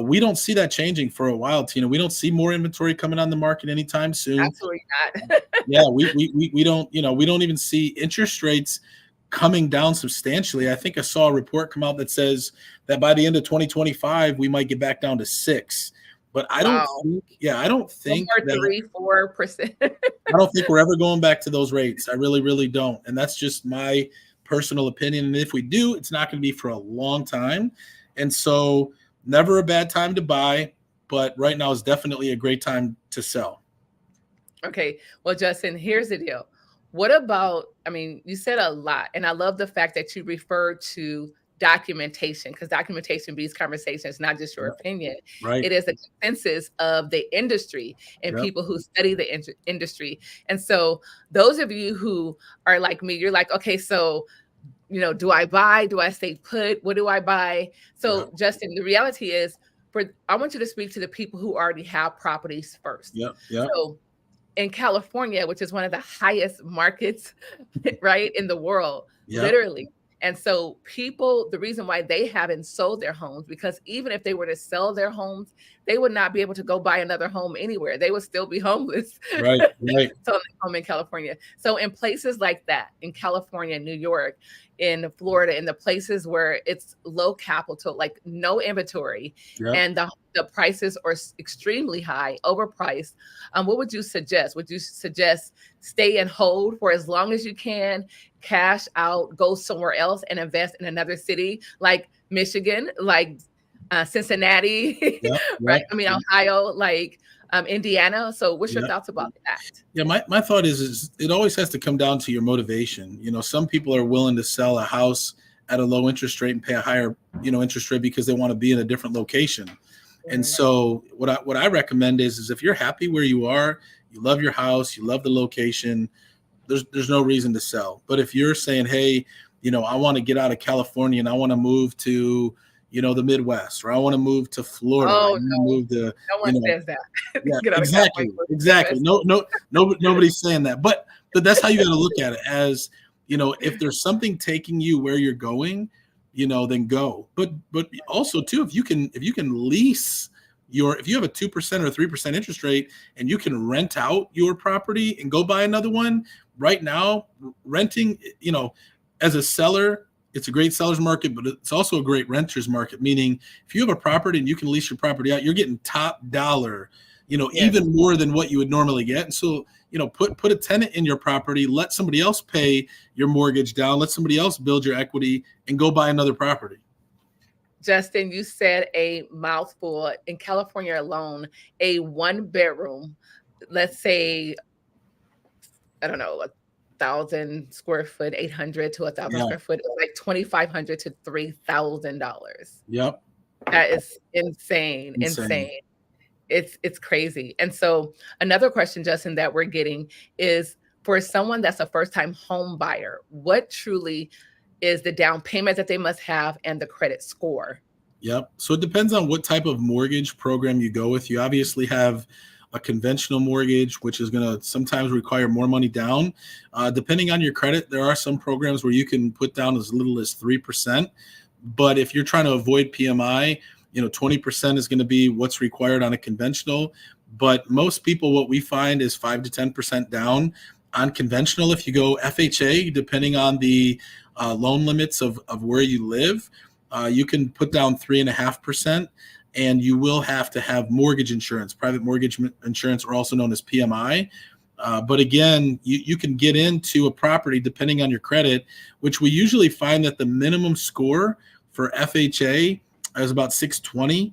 we don't see that changing for a while, Tina. We don't see more inventory coming on the market anytime soon. Absolutely not. Yeah, we don't, we don't even see interest rates coming down substantially. I think I saw a report come out that says that by the end of 2025, we might get back down to 6. But I don't think no more 3-4%. I don't think we're ever going back to those rates. I really, really don't. And that's just my personal opinion. And if we do, it's not going to be for a long time. And so never a bad time to buy, but right now is definitely a great time to sell. Okay. Well, Justin, here's the deal. What about, you said a lot, and I love the fact that you referred to documentation, because documentation beats conversation. It's not just your opinion. Right. It is a consensus of the industry and people who study the industry. And so those of you who are like me, you're like, okay, so, do I buy? Do I stay put? What do I buy? So Justin, the reality is, I want you to speak to the people who already have properties first. Yeah. So in California, which is one of the highest markets, right, in the world, literally. And so the reason why they haven't sold their homes, because even if they were to sell their homes, they would not be able to go buy another home anywhere. They would still be homeless. Right. So home in California. So in places like that, in California, New York, in Florida, in the places where it's low capital, like no inventory, and the prices are extremely high, overpriced, what would you suggest? Would you suggest stay and hold for as long as you can, cash out, go somewhere else and invest in another city like Michigan, like Cincinnati, right? Ohio, like Indiana. So what's your thoughts about that? Yeah, my thought is it always has to come down to your motivation. Some people are willing to sell a house at a low interest rate and pay a higher, interest rate because they want to be in a different location. And so what I recommend is if you're happy where you are, you love your house, you love the location, there's no reason to sell. But if you're saying, hey, I want to get out of California and I want to move to, the Midwest, or I want to move to Florida. Oh, no one says that. Exactly. Nobody's saying that. But that's how you got to look at it as, if there's something taking you where you're going, then go. But also too, if you can lease if you have a 2% or 3% interest rate and you can rent out your property and go buy another one right now, renting, as a seller It's a great seller's market, but it's also a great renter's market, meaning if you have a property and you can lease your property out, you're getting top dollar, Yes. even more than what you would normally get. And so, put a tenant in your property, let somebody else pay your mortgage down, let somebody else build your equity, and go buy another property. Justin, you said a mouthful. In California alone, a 1-bedroom, let's say, I don't know, 1,000 square foot, 800 to 1,000 Yeah. square foot, is like $2,500 to $3,000. Yep. That is insane. Insane. It's crazy. And so another question, Justin, that we're getting is, for someone that's a first-time home buyer, what truly is the down payment that they must have and the credit score? Yep. So it depends on what type of mortgage program you go with. You obviously have a conventional mortgage, which is going to sometimes require more money down. Depending on your credit, there are some programs where you can put down as little as 3%. But if you're trying to avoid PMI, 20% is going to be what's required on a conventional. But most people, what we find is 5 to 10% down on conventional. If you go FHA, depending on the loan limits of where you live, you can put down 3.5%, and you will have to have mortgage insurance, private mortgage insurance, or also known as PMI. But again, you can get into a property depending on your credit, which we usually find that the minimum score for FHA is about 620,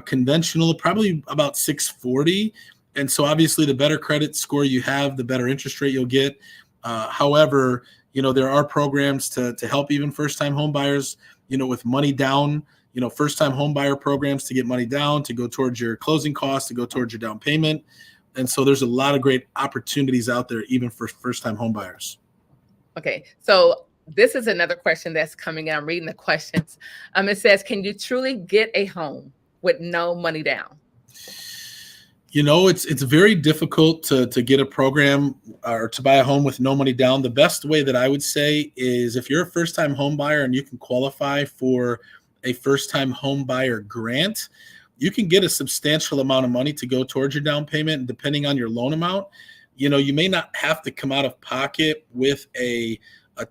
conventional probably about 640. And so obviously the better credit score you have, the better interest rate you'll get. However, there are programs to help even first-time home buyers, with money down, first-time home buyer programs to get money down, to go towards your closing costs, to go towards your down payment. And so there's a lot of great opportunities out there, even for first-time home buyers. Okay, so this is another question that's coming in. I'm reading the questions. It says, can you truly get a home with no money down? It's very difficult to get a program or to buy a home with no money down. The best way that I would say is, if you're a first-time home buyer and you can qualify for a first-time home buyer grant, you can get a substantial amount of money to go towards your down payment. And depending on your loan amount, you may not have to come out of pocket with a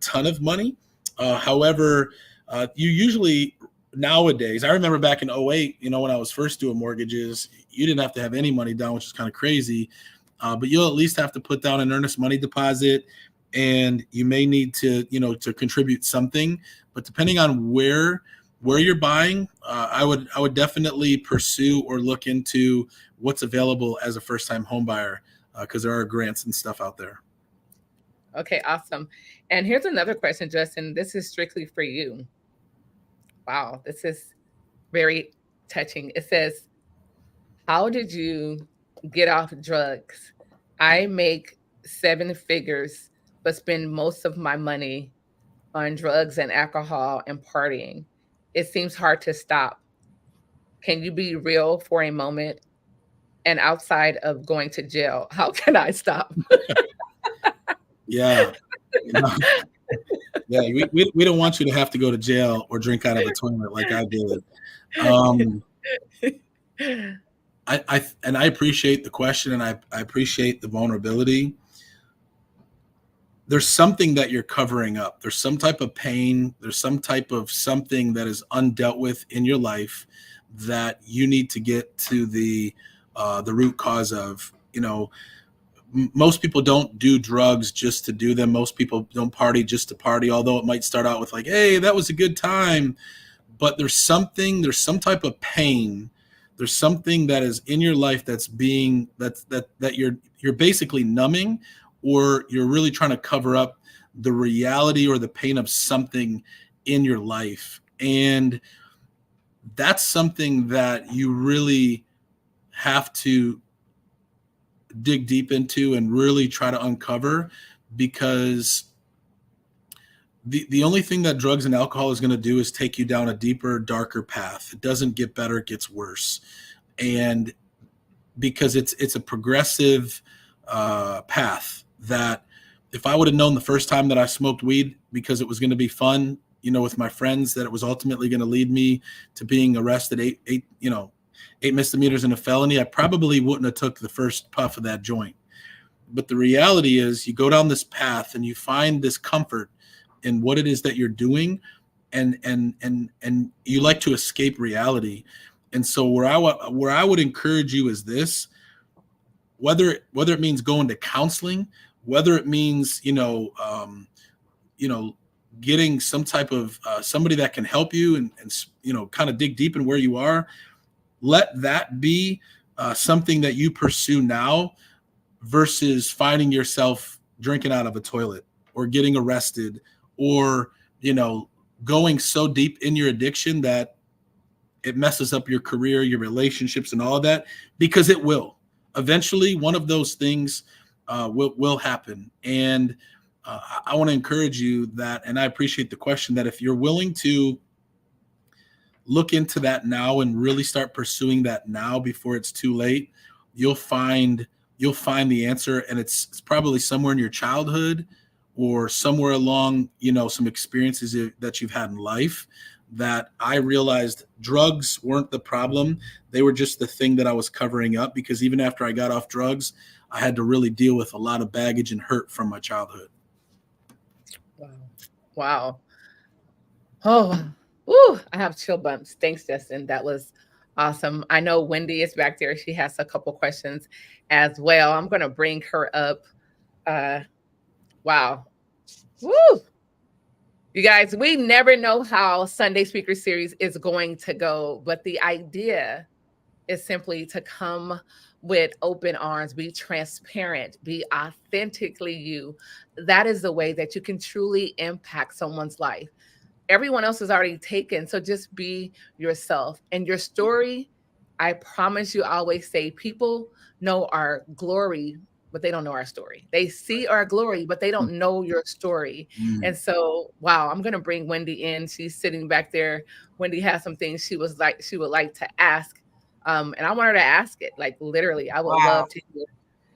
ton of money. However, you usually nowadays, I remember back in 2008, when I was first doing mortgages, you didn't have to have any money down, which is kind of crazy. But you'll at least have to put down an earnest money deposit, and you may need to, to contribute something. But depending on where you're buying, I would definitely pursue or look into what's available as a first-time home buyer, because there are grants and stuff out there. Okay, awesome. And here's another question, Justin. This is strictly for you. Wow, this is very touching. It says, how did you get off drugs? I make 7 figures, but spend most of my money on drugs and alcohol and partying. It seems hard to stop. Can you be real for a moment? And outside of going to jail, how can I stop? Yeah. Yeah, we don't want you to have to go to jail or drink out of a toilet like I did. I appreciate the question, and I appreciate the vulnerability. There's something that you're covering up. There's some type of pain. There's some type of something that is undealt with in your life that you need to get to the root cause of. Most people don't do drugs just to do them. Most people don't party just to party, although it might start out with like, hey, that was a good time. But there's some type of pain. There's something that is in your life that you're basically numbing, or you're really trying to cover up the reality or the pain of something in your life. And that's something that you really have to dig deep into and really try to uncover, because the only thing that drugs and alcohol is going to do is take you down a deeper, darker path. It doesn't get better, it gets worse. And because it's a progressive path, that if I would have known the first time that I smoked weed because it was going to be fun, with my friends, that it was ultimately going to lead me to being arrested, eight misdemeanors and a felony, I probably wouldn't have took the first puff of that joint. But the reality is, you go down this path and you find this comfort in what it is that you're doing, and you like to escape reality. And so where I would encourage you is this: whether it means going to counseling, whether it means getting some type of somebody that can help you and kind of dig deep in where you are, let that be something that you pursue now versus finding yourself drinking out of a toilet or getting arrested or going so deep in your addiction that it messes up your career, your relationships, and all of that, because it will. Eventually, one of those things will happen. And I want to encourage you that, and I appreciate the question, that if you're willing to look into that now and really start pursuing that now before it's too late, you'll find the answer. And it's probably somewhere in your childhood or somewhere along, some experiences that you've had in life, that I realized drugs weren't the problem. They were just the thing that I was covering up, because even after I got off drugs, I had to really deal with a lot of baggage and hurt from my childhood. Wow. Oh, woo, I have chill bumps. Thanks, Justin. That was awesome. I know Wendy is back there. She has a couple questions as well. I'm going to bring her up. Wow. Woo. You guys, we never know how Sunday Speaker Series is going to go, but the idea is simply to come with open arms, be transparent, be authentically you. That is the way that you can truly impact someone's life. Everyone else is already taken, so just be yourself. And your story, I promise you, I always say, people know our glory, but they don't know our story. They see our glory, but they don't know your story. And so, wow, I'm going to bring Wendy in. She's sitting back there. Wendy has some things she would like to ask. And I want her to ask it, like, literally. I would love to hear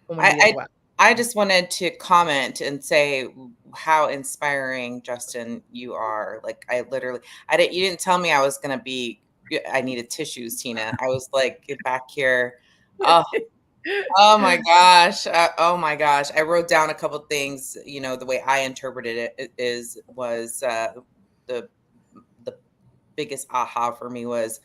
from Wendy as well. I just wanted to comment and say how inspiring, Justin, you are. Like, you didn't tell me I needed tissues, Tina. I was like, get back here. Oh my gosh. Oh my gosh. I wrote down a couple of things. The way I interpreted it was the biggest aha for me was,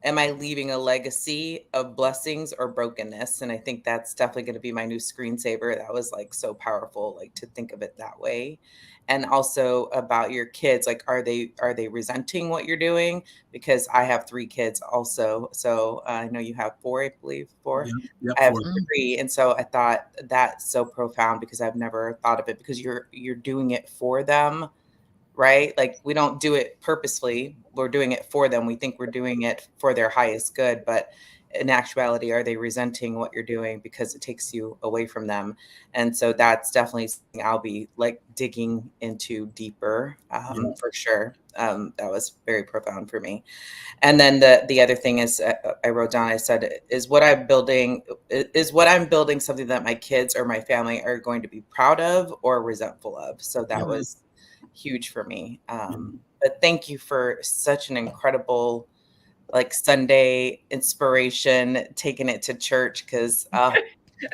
am I leaving a legacy of blessings or brokenness? And I think that's definitely going to be my new screensaver. That was like so powerful, like to think of it that way. And also about your kids, like, are they resenting what you're doing? Because I have 3 kids also. So I know you have 4, I believe 4. Yep, I have 4. 3. And so I thought that's so profound, because I've never thought of it, because you're doing it for them. Right? Like, we don't do it purposefully. We're doing it for them. We think we're doing it for their highest good, but in actuality, are they resenting what you're doing because it takes you away from them? And so that's definitely something I'll be like digging into deeper, for sure. That was very profound for me. And then the other thing is, I wrote down, I said, is what I'm building something that my kids or my family are going to be proud of or resentful of? So that was huge for me. But thank you for such an incredible, like, Sunday inspiration, taking it to church, because I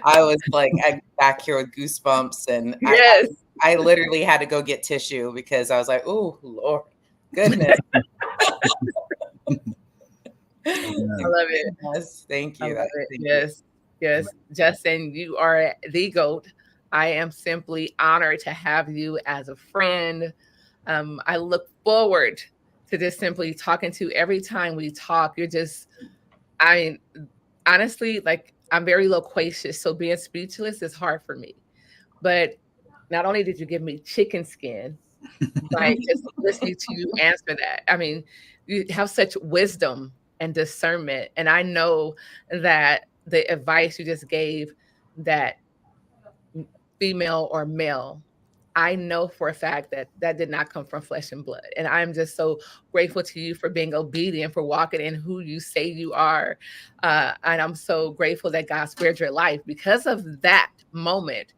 was like, I back here with goosebumps, and Yes. I literally had to go get tissue, because I was like, oh Lord, goodness. I love it. Yes, thank you. I love it. Yes. Justin, you are the GOAT. I am simply honored to have you as a friend. I look forward to just simply talking to you every time we talk. Honestly, like, I'm very loquacious, so being speechless is hard for me. But not only did you give me chicken skin, right, just listening to you answer that. I mean, you have such wisdom and discernment. And I know that the advice you just gave, that female or male, I know for a fact that that did not come from flesh and blood. And I'm just so grateful to you for being obedient, for walking in who you say you are. And I'm so grateful that God spared your life. Because of that moment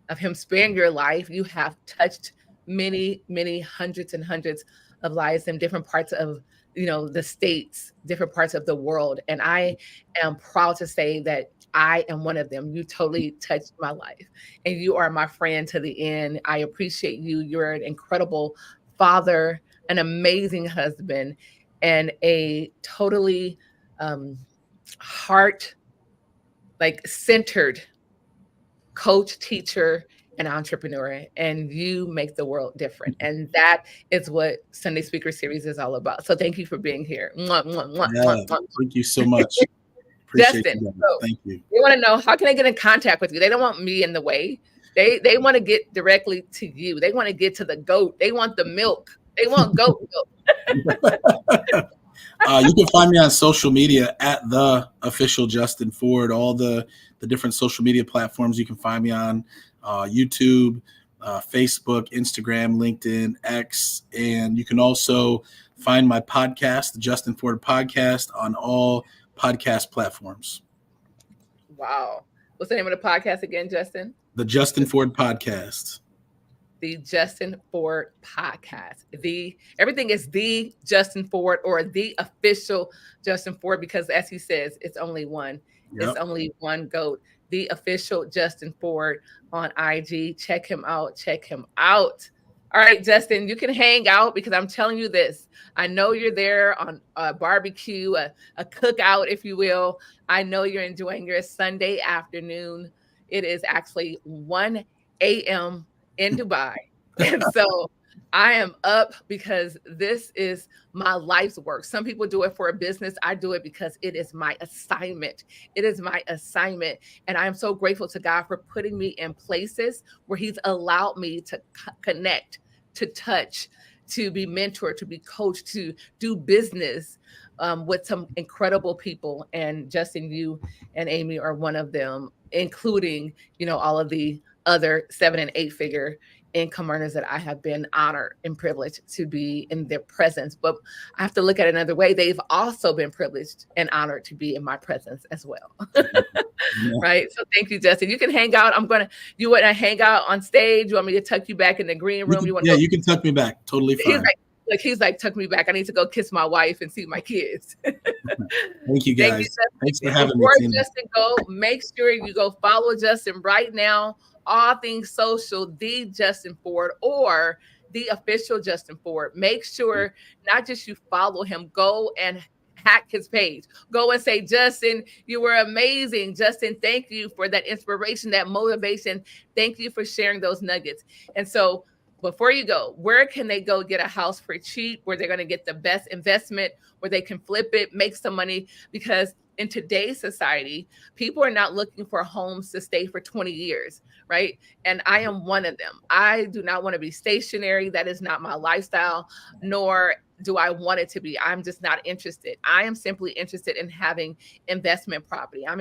of him sparing your life, you have touched many, many hundreds and hundreds of lives in different parts of the states, different parts of the world. And I am proud to say that I am one of them. You totally touched my life, and you are my friend to the end. I appreciate you. You're an incredible father. an amazing husband, and a totally heart centered coach, teacher, and entrepreneur, and you make the world different. And that is what Sunday Speaker Series is all about. So thank you for being here. Mwah, mwah, mwah, Yeah, mwah, mwah. thank you so much. Appreciate Justin, you. so Thank you. they want to know, how can I get in contact with you? They don't want me in the way. They want to get directly to you. They want to get to the goat. They want the milk. They want goat milk. You can find me on social media at the official Justin Ford. All the different social media platforms you can find me on: YouTube, Facebook, Instagram, LinkedIn, X, and you can also find my podcast, the Justin Ford Podcast, on all podcast platforms. Wow. What's the name of the podcast again, Justin? The Justin Ford Podcast. The Justin Ford Podcast. Everything is the Justin Ford, or the official Justin Ford, because as he says, it's only one. Yep. It's only one GOAT. The official Justin Ford on IG. Check him out. Check him out. All right, Justin, you can hang out, because I'm telling you this. I know you're there on a barbecue, a cookout, if you will. I know you're enjoying your Sunday afternoon. It is actually 1 a.m. in Dubai. And so I am up because this is my life's work. Some people do it for a business. I do it because it is my assignment. It is my assignment. And I am so grateful to God for putting me in places where he's allowed me to connect, to touch, to be mentored, to be coached, to do business with some incredible people. And Justin, you and Amy are one of them, including, all of the other 7- and 8-figure income earners that I have been honored and privileged to be in their presence. But I have to look at it another way. They've also been privileged and honored to be in my presence as well. Right. So thank you, Justin. You can hang out. You want to hang out on stage? You want me to tuck you back in the green room? You can tuck me back. Totally fine. He's like, tuck me back. I need to go kiss my wife and see my kids. Thank you, guys. Thanks for having me. Before Justin go, make sure you go follow Justin right now. All things social, the Justin Ford, or the official Justin Ford. Make sure not just you follow him, go and hack his page. Go and say, Justin, you were amazing. Justin, thank you for that inspiration, that motivation. Thank you for sharing those nuggets. And so before you go, where can they go get a house for cheap, where they're going to get the best investment, where they can flip it, make some money? Because in today's society, people are not looking for homes to stay for 20 years, right? And I am one of them. I do not want to be stationary. That is not my lifestyle, nor do I want it to be. I'm just not interested. I am simply interested in having investment property. I'm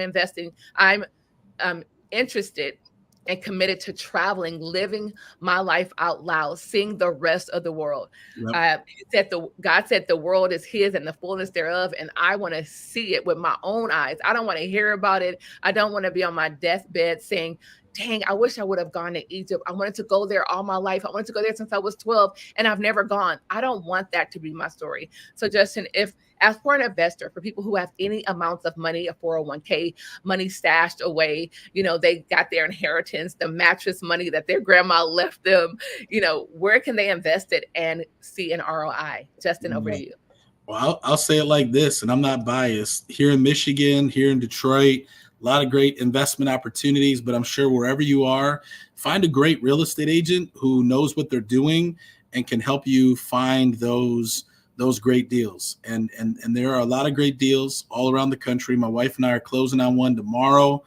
interested and committed to traveling, living my life out loud, seeing the rest of the world. Yep. God said the world is his and the fullness thereof, and I want to see it with my own eyes. I don't want to hear about it. I don't want to be on my deathbed saying, dang, I wish I would have gone to Egypt. I wanted to go there all my life. I wanted to go there since I was 12, and I've never gone. I don't want that to be my story. So Justin, as for an investor, for people who have any amounts of money, a 401k, money stashed away, they got their inheritance, the mattress money that their grandma left them, where can they invest it and see an ROI? Justin, over to you. Well, I'll say it like this, and I'm not biased. Here in Michigan, here in Detroit, a lot of great investment opportunities, but I'm sure wherever you are, find a great real estate agent who knows what they're doing and can help you find those great deals. And there are a lot of great deals all around the country. My wife and I are closing on one tomorrow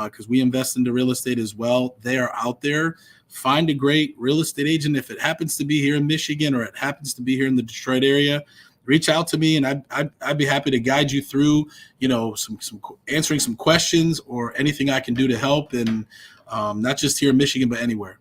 because we invest into real estate as well. They are out there. Find a great real estate agent. If it happens to be here in Michigan or it happens to be here in the Detroit area, reach out to me, and I'd be happy to guide you through, some answering some questions or anything I can do to help, and not just here in Michigan, but anywhere.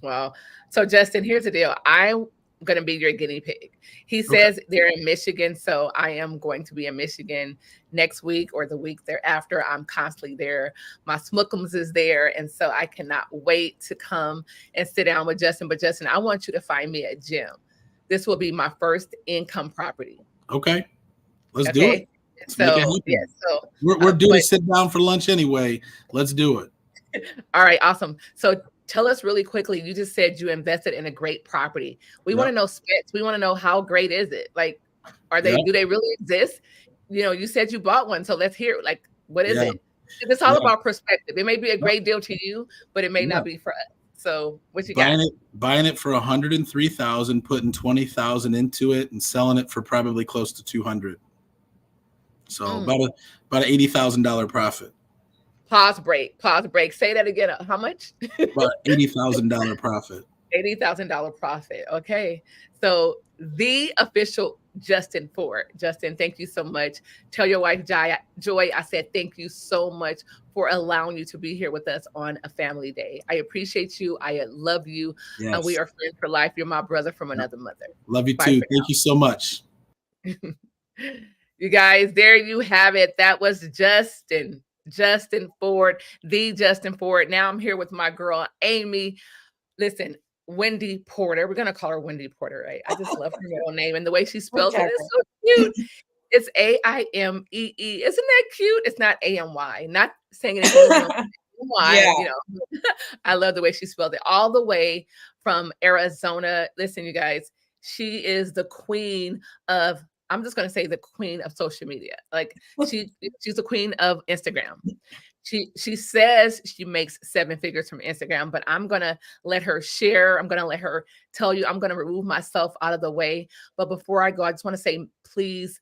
Wow. So Justin, here's the deal. I'm going to be your guinea pig. He says they're in Michigan, so I am going to be in Michigan next week or the week thereafter. I'm constantly there. My Smookums is there, and so I cannot wait to come and sit down with Justin. But Justin, I want you to find me a gym. This will be my first income property. Okay. Let's do it. Let's make it happen. Yeah, we're due to sit down for lunch anyway. Let's do it. All right. Awesome. So tell us really quickly. You just said you invested in a great property. We want to Yep. know specs. We want to know how great is it? Like, Yep. do they really exist? You said you bought one, so let's hear, like, what is Yeah. it? It's all Yeah. about perspective. It may be a great deal to you, but it may Yeah. not be for us. So what you got? Buying it for 103,000, putting 20,000 into it, and selling it for probably close to 200. So about an $80,000 profit. Pause break. Say that again. How much? About $80,000 profit. $80,000 profit. Okay. So the official Justin Ford. Justin, thank you so much. Tell your wife, Joy, I said thank you so much for allowing you to be here with us on a family day. I appreciate you. I love you. Yes. We are friends for life. You're my brother from another mother. Love you too. Thank you so much. You guys, there you have it. That was Justin Ford, the Justin Ford. Now I'm here with my girl, Amy. Listen, Wendy Porter. We're going to call her Wendy Porter, right? I just love her middle name. And the way she spells it is so cute. It's A-I-M-E-E. Isn't that cute? It's not A-M-Y. Not saying anything wrong. Yeah. I love the way she spelled it. All the way from Arizona. Listen, you guys, she is the queen of, I'm just going to say the queen of social media. Like she's the queen of Instagram. She says she makes 7 figures from Instagram, but I'm going to let her share. I'm going to let her tell you. I'm going to remove myself out of the way. But before I go, I just want to say, please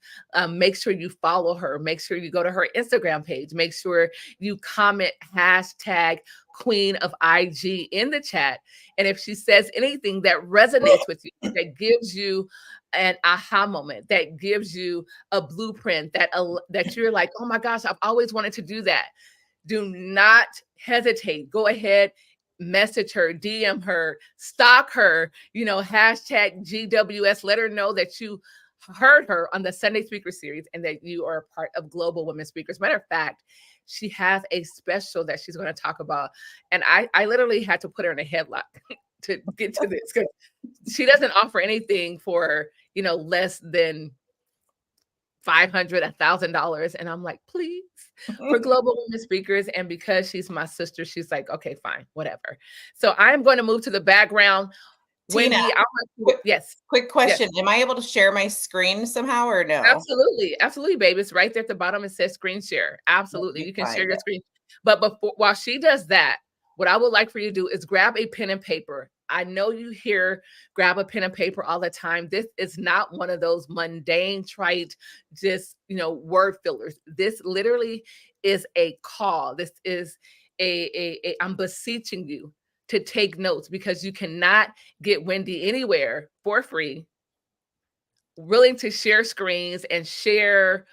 make sure you follow her. Make sure you go to her Instagram page. Make sure you comment hashtag Queen of IG in the chat. And if she says anything that resonates with you, that gives you an aha moment, that gives you a blueprint, that you're like, oh my gosh, I've always wanted to do that. Do not hesitate. Go ahead, message her, DM her, stalk her, hashtag GWS. Let her know that you heard her on the Sunday Speaker Series and that you are a part of Global Women Speakers. Matter of fact, she has a special that she's going to talk about. And I literally had to put her in a headlock to get to this because she doesn't offer anything for, less than $500, $1,000. And I'm like, please, for Global Women Speakers. And because she's my sister, she's like, okay, fine, whatever. So I'm going to move to the background. Tina, Wendy, yes. Quick question. Yes. Am I able to share my screen somehow or no? Absolutely, baby. It's right there at the bottom. It says screen share. Absolutely. You can share your screen. But while she does that, what I would like for you to do is grab a pen and paper. I know you hear grab a pen and paper all the time. This is not one of those mundane, trite, just, word fillers. This literally is a call. This is I'm beseeching you to take notes because you cannot get Wendy anywhere for free, willing to share screens and share.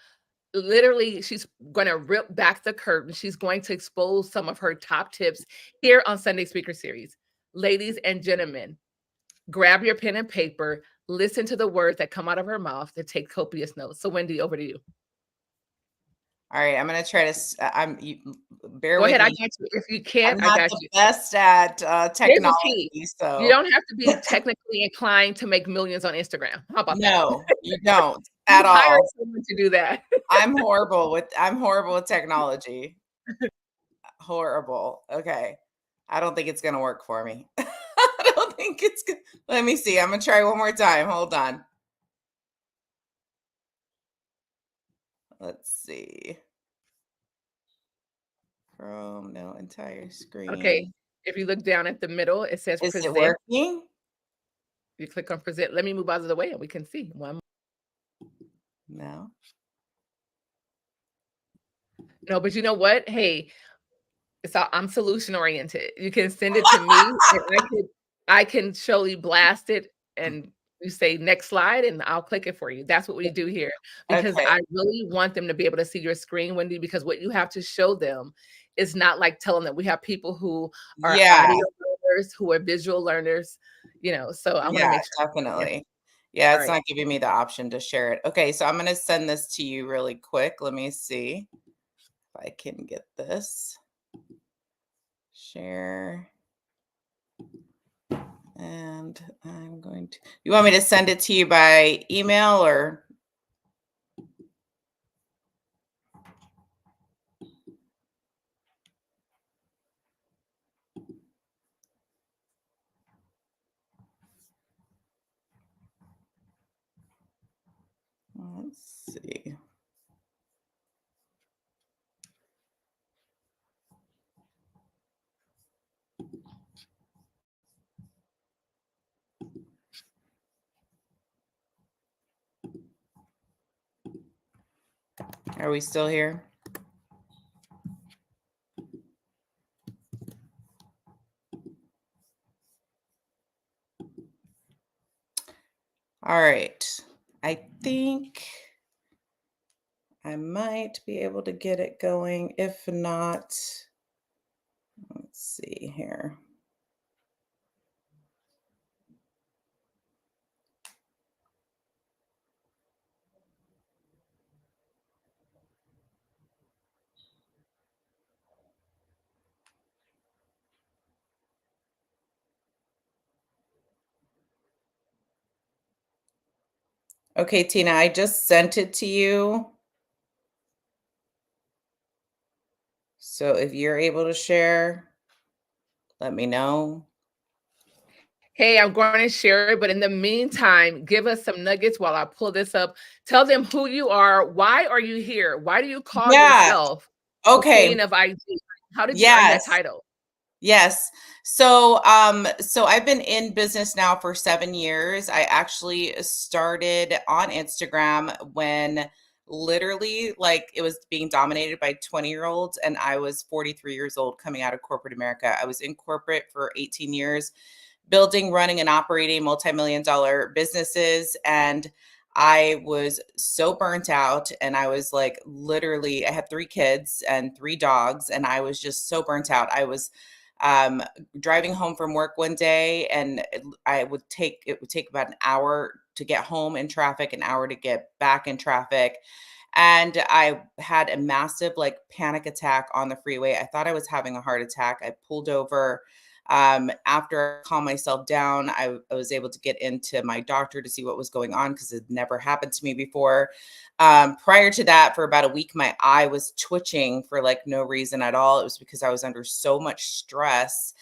Literally, she's going to rip back the curtain. She's going to expose some of her top tips here on Sunday Speaker Series. Ladies and gentlemen, grab your pen and paper, listen to the words that come out of her mouth, and take copious notes. So Wendy, over to you. All right, I'm going to try to, bear Go with ahead, me. I got you. If you can't, I'm not I got the you. best at technology, so. You don't have to be technically inclined to make millions on Instagram. How about that? No, you don't at all. Hire someone to do that. I'm horrible with technology. Horrible. Okay. I don't think it's going to work for me. I don't think it's good. Let me see. I'm going to try one more time. Hold on. Let's see. Chrome, no, entire screen. Okay. If you look down at the middle, it says Is present. it working? You click on present. Let me move out of the way and we can see. No. No, but you know what? Hey, I'm solution oriented. You can send it to me and I can surely blast it and you say next slide and I'll click it for you. That's what we do here because Okay. I really want them to be able to see your screen, Wendy, because what you have to show them is not like telling them. We have people who are audio learners, who are visual learners, so I want to make sure. Definitely. Yeah, it's All right. not giving me the option to share it. Okay, so I'm going to send this to you really quick. Let me see if I can get this. Share. And I'm going to, you want me to send it to you by email or? Let's see. Are we still here? All right. I think I might be able to get it going. If not, let's see here. Okay, Tina, I just sent it to you. So if you're able to share, let me know. Hey, I'm going to share it, but in the meantime, give us some nuggets while I pull this up. Tell them who you are. Why are you here? Why do you call Yeah. yourself the Okay. Queen of IG? How did you earn that Yes. title? Yes. So I've been in business now for 7 years. I actually started on Instagram when literally like it was being dominated by 20-year-olds, and I was 43 years old coming out of corporate America. I was in corporate for 18 years, building, running, and operating multi-million-dollar businesses. And I was so burnt out. And I was like, literally, I had 3 kids and 3 dogs. And I was just so burnt out. I was driving home from work one day, and it would take about an hour to get home in traffic, an hour to get back in traffic. And I had a massive like panic attack on the freeway. I thought I was having a heart attack. I pulled over. After I calmed myself down, I was able to get into my doctor to see what was going on because it never happened to me before. Prior to that, for about a week, my eye was twitching for like no reason at all. It was because I was under so much stress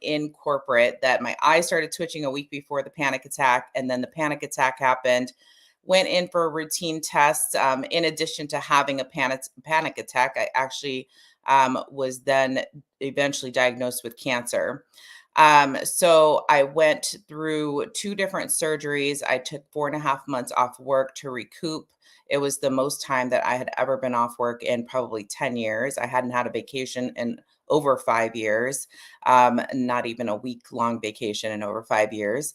in corporate that my eye started twitching a week before the panic attack. And then the panic attack happened. Went in for a routine test. In addition to having a panic attack, I actually was then eventually diagnosed with cancer. So I went through 2 different surgeries. I took 4.5 months off work to recoup. It was the most time that I had ever been off work in probably 10 years. I hadn't had a vacation in over 5 years, not even a week-long vacation in over 5 years.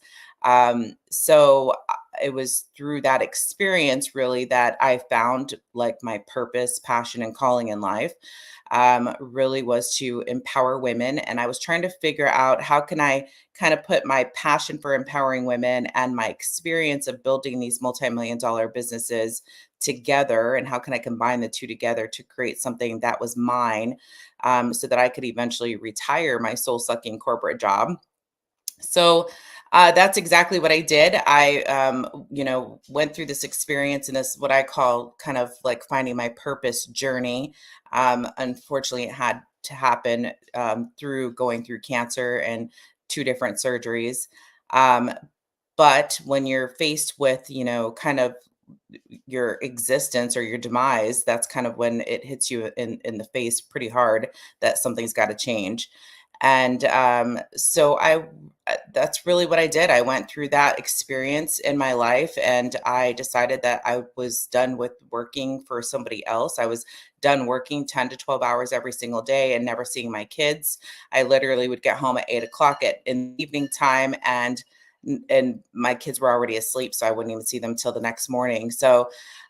It was through that experience really that I found like my purpose, passion, and calling in life. Really was to empower women. And I was trying to figure out how can I kind of put my passion for empowering women and my experience of building these multi-million-dollar businesses together, and how can I combine the two together to create something that was mine, so that I could eventually retire my soul-sucking corporate job. So that's exactly what I did. I, went through this experience and this, what I call kind of like finding my purpose journey. Unfortunately, it had to happen through going through cancer and 2 different surgeries. Um, but when you're faced with, kind of your existence or your demise, that's kind of when it hits you in the face pretty hard that something's got to change. And that's really what I did. I went through that experience in my life, and I decided that I was done with working for somebody else. I was done working 10 to 12 hours every single day and never seeing my kids. I literally would get home at 8 o'clock in the evening time, and my kids were already asleep, so I wouldn't even see them till the next morning. So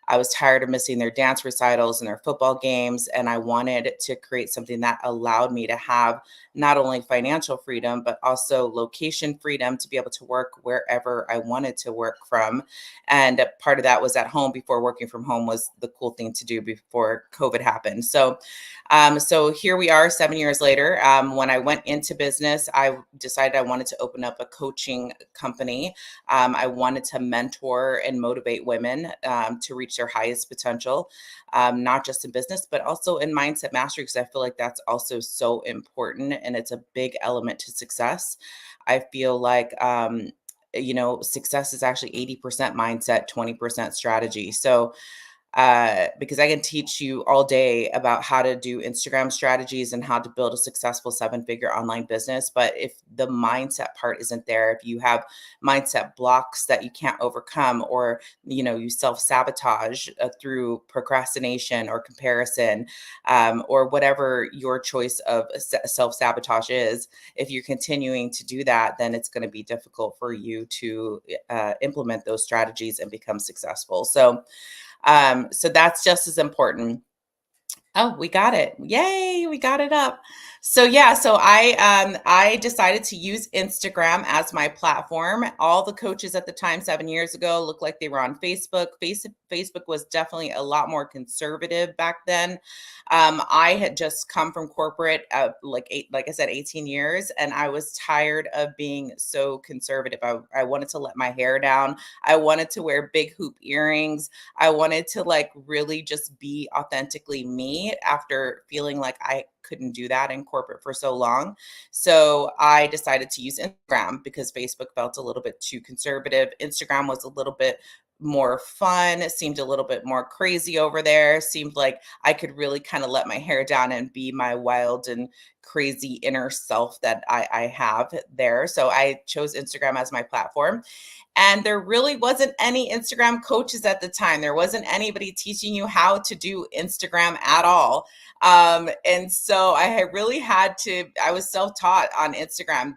I was tired of missing their dance recitals and their football games, and I wanted to create something that allowed me to have not only financial freedom, but also location freedom to be able to work wherever I wanted to work from. And part of that was at home. Before, working from home was the cool thing to do before COVID happened. So here we are 7 years later. When I went into business, I decided I wanted to open up a coaching company. I wanted to mentor and motivate women to reach their highest potential, not just in business, but also in mindset mastery, because I feel like that's also so important and it's a big element to success. I feel like success is actually 80% mindset, 20% strategy. So because I can teach you all day about how to do Instagram strategies and how to build a successful 7-figure online business. But if the mindset part isn't there, if you have mindset blocks that you can't overcome, or, you self-sabotage through procrastination or comparison, or whatever your choice of self-sabotage is, if you're continuing to do that, then it's going to be difficult for you to implement those strategies and become successful. So that's just as important. Oh, we got it. Yay, we got it up. So yeah, so I decided to use Instagram as my platform. All the coaches at the time 7 years ago looked like they were on Facebook. Facebook was definitely a lot more conservative back then. I had just come from corporate, like I said, 18 years, and I was tired of being so conservative. I wanted to let my hair down. I wanted to wear big hoop earrings. I wanted to really just be authentically me after feeling like I couldn't do that in corporate for so long. So I decided to use Instagram because Facebook felt a little bit too conservative. Instagram was a little bit more fun. It seemed a little bit more crazy over there. Seemed like I could really kind of let my hair down and be my wild and crazy inner self that I have there. So I chose Instagram as my platform. And there really wasn't any Instagram coaches at the time. There wasn't anybody teaching you how to do Instagram at all. And so I was self-taught on Instagram.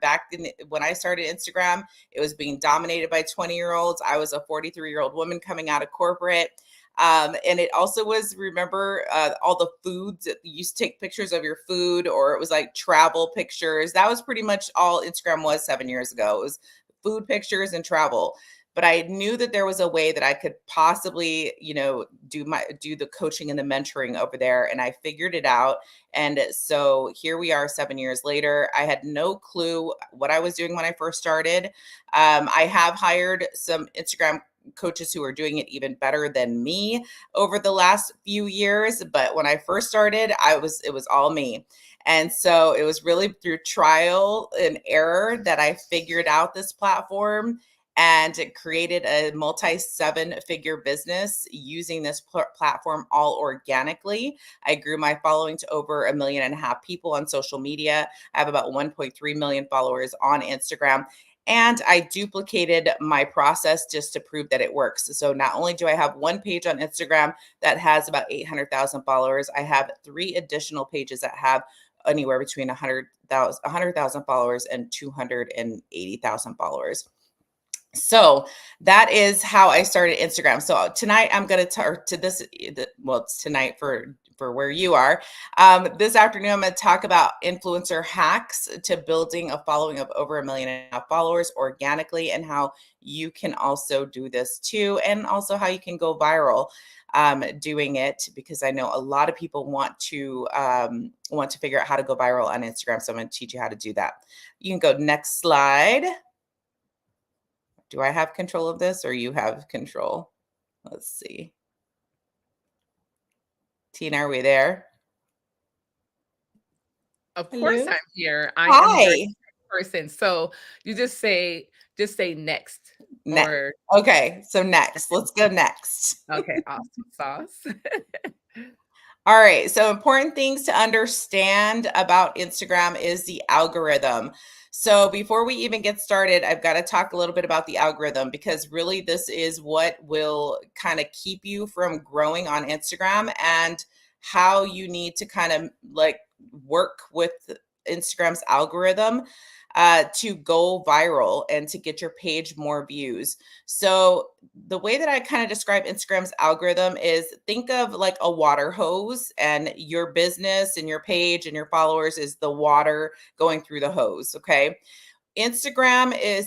When I started Instagram, it was being dominated by 20-year-olds. I was a 43-year-old woman coming out of corporate. And it also was, remember, all the foods that you used to take pictures of your food, or it was like travel pictures. That was pretty much all Instagram was 7 years ago. It was food pictures and travel. But I knew that there was a way that I could possibly, do the coaching and the mentoring over there. And I figured it out. And so here we are 7 years later. I had no clue what I was doing when I first started. I have hired some Instagram coaches who are doing it even better than me over the last few years. But when I first started, it was all me. And so it was really through trial and error that I figured out this platform, and it created a multi-7-figure business using this platform all organically. I grew my following to over 1.5 million people on social media. I have about 1.3 million followers on Instagram. And I duplicated my process just to prove that it works. So not only do I have one page on Instagram that has about 800,000 followers, I have 3 additional pages that have anywhere between 100,000 followers and 280,000 followers. So that is how I started Instagram. So tonight I'm going to it's tonight for where you are. This afternoon, I'm going to talk about influencer hacks to building a following of over 1.5 million followers organically, and how you can also do this too, and also how you can go viral doing it, because I know a lot of people want to figure out how to go viral on Instagram. So I'm going to teach you how to do that. You can go next slide. Do I have control of this, or you have control? Let's see. Tina, are we there? Of course, I'm here. I Hi. am a very person. So you just say next. Or okay, so next. Let's go next. Okay, awesome sauce. All right. So important things to understand about Instagram is the algorithm. So before we even get started, I've got to talk a little bit about the algorithm, because really this is what will kind of keep you from growing on Instagram, and how you need to kind of work with Instagram's algorithm to go viral and to get your page more views. So the way that I kind of describe Instagram's algorithm is, think of like a water hose, and your business and your page and your followers is the water going through the hose. Okay. Instagram's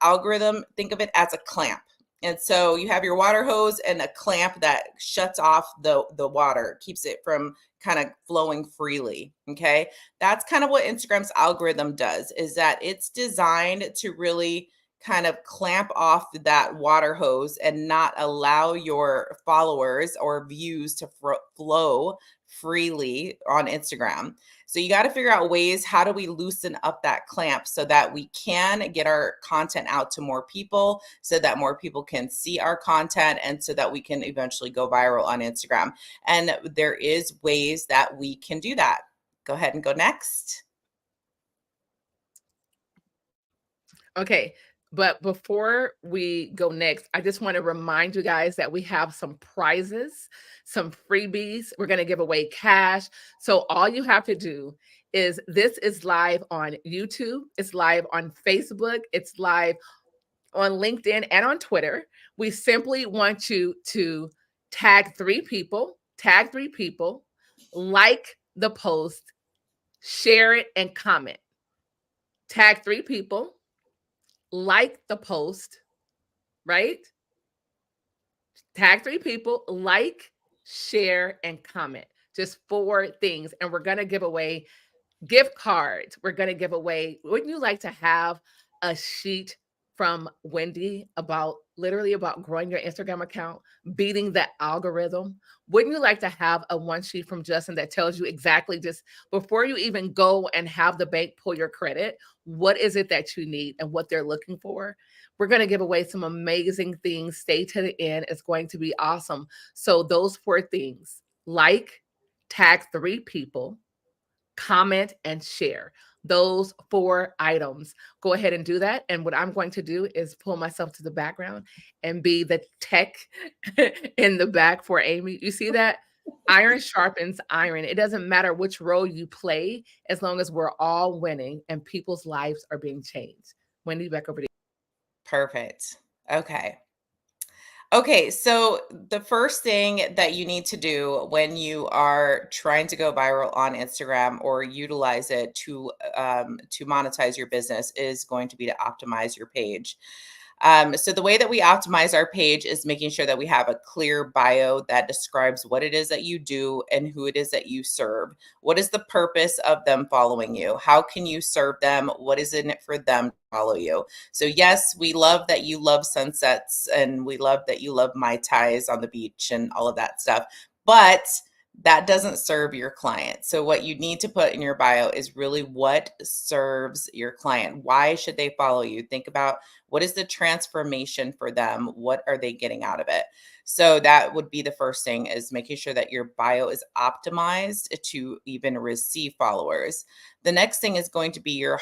algorithm, think of it as a clamp. And so you have your water hose and a clamp that shuts off the water, keeps it from kind of flowing freely. Okay. That's kind of what Instagram's algorithm does, is that it's designed to really kind of clamp off that water hose and not allow your followers or views to flow freely on Instagram. So you got to figure out ways, how do we loosen up that clamp so that we can get our content out to more people, so that more people can see our content, and so that we can eventually go viral on Instagram. And there is ways that we can do that. Go ahead and go next. Okay, but before we go next, I just want to remind you guys that we have some prizes, some freebies. We're going to give away cash. So all you have to do is, this is live on YouTube, it's live on Facebook, it's live on LinkedIn and on Twitter. We simply want you to tag three people, like the post, share it, and comment. Tag three people, like the post, right? Tag three people, like, share, and comment. Just 4 things. And we're going to give away gift cards. We're going to give away, wouldn't you like to have a sheet from Wendy about growing your Instagram account, beating the algorithm? Wouldn't you like to have a one sheet from Justin that tells you exactly, just before you even go and have the bank pull your credit, what is it that you need and what they're looking for? We're going to give away some amazing things. Stay to the end. It's going to be awesome. So those 4 things: like, tag 3 people, comment, and share. Those 4 items. Go ahead and do that. And what I'm going to do is pull myself to the background and be the tech in the back for Amy. You see that? Iron sharpens iron. It doesn't matter which role you play, as long as we're all winning and people's lives are being changed. Wendy, back over to you. Perfect. Okay. Okay, so the first thing that you need to do when you are trying to go viral on Instagram or utilize it to monetize your business is going to be to optimize your page. So the way that we optimize our page is making sure that we have a clear bio that describes what it is that you do and who it is that you serve. What is the purpose of them following you? How can you serve them? What is in it for them to follow you? So yes, we love that you love sunsets, and we love that you love Mai Tais on the beach and all of that stuff, but that doesn't serve your client. So what you need to put in your bio is really what serves your client. Why should they follow you? Think about, what is the transformation for them? What are they getting out of it? So that would be the first thing, is making sure that your bio is optimized to even receive followers. The next thing is going to be your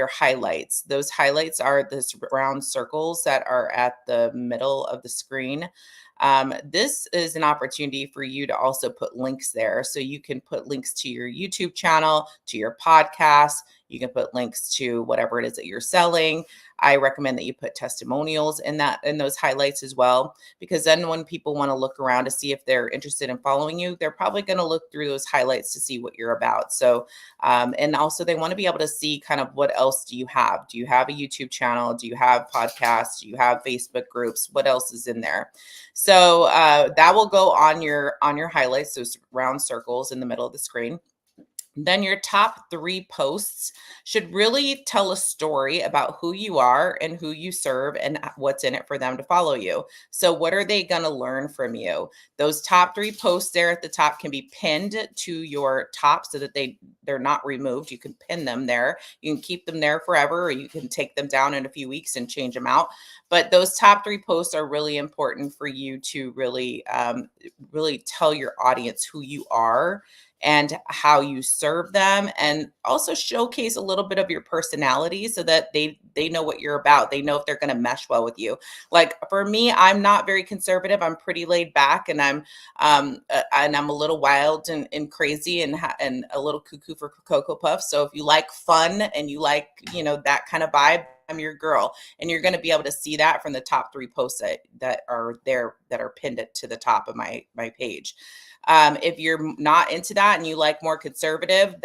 highlights. Those highlights are this round circles that are at the middle of the screen. This is an opportunity for you to also put links there. So you can put links to your YouTube channel, to your podcast. You can put links to whatever it is that you're selling. I recommend that you put testimonials in those highlights as well, because then when people want to look around to see if they're interested in following you, they're probably going to look through those highlights to see what you're about. So, and also they want to be able to see kind of what else do you have? Do you have a YouTube channel? Do you have podcasts? Do you have Facebook groups? What else is in there? So that will go on your highlights, those round circles in the middle of the screen. Then your top 3 posts should really tell a story about who you are and who you serve and what's in it for them to follow you. So what are they going to learn from you? Those top 3 posts there at the top can be pinned to your top so that they're not removed. You can pin them there. You can keep them there forever, or you can take them down in a few weeks and change them out. But those top 3 posts are really important for you to really tell your audience who you are and how you serve them, and also showcase a little bit of your personality so that they know what you're about. They know if they're going to mesh well with you. Like for me, I'm not very conservative. I'm pretty laid back, and I'm a little wild and crazy and a little cuckoo for Cocoa Puffs. So if you like fun and you like, that kind of vibe, I'm your girl. And you're going to be able to see that from the top 3 posts that are there, that are pinned to the top of my page. If you're not into that and you like more conservative,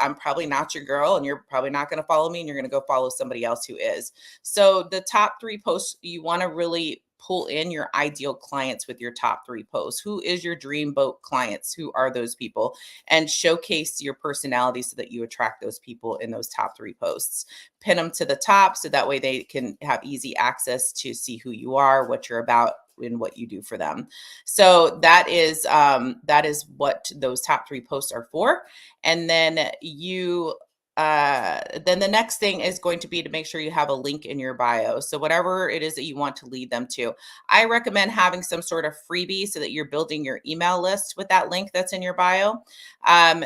I'm probably not your girl, and you're probably not going to follow me, and you're going to go follow somebody else who is. So the top 3 posts, you want to really pull in your ideal clients with your top 3 posts. Who is your dream boat clients? Who are those people? And showcase your personality so that you attract those people in those top 3 posts. Pin them to the top so that way they can have easy access to see who you are, what you're about, and what you do for them. So that is what those top 3 posts are for. And then then the next thing is going to be to make sure you have a link in your bio. So whatever it is that you want to lead them to, I recommend having some sort of freebie so that you're building your email list with that link that's in your bio.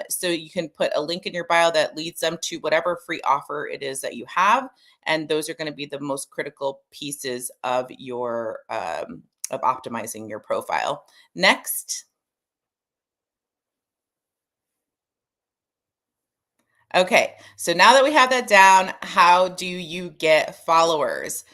So you can put a link in your bio that leads them to whatever free offer it is that you have. And those are going to be the most critical pieces of your, of optimizing your profile. Next. Okay, so now that we have that down, how do you get followers?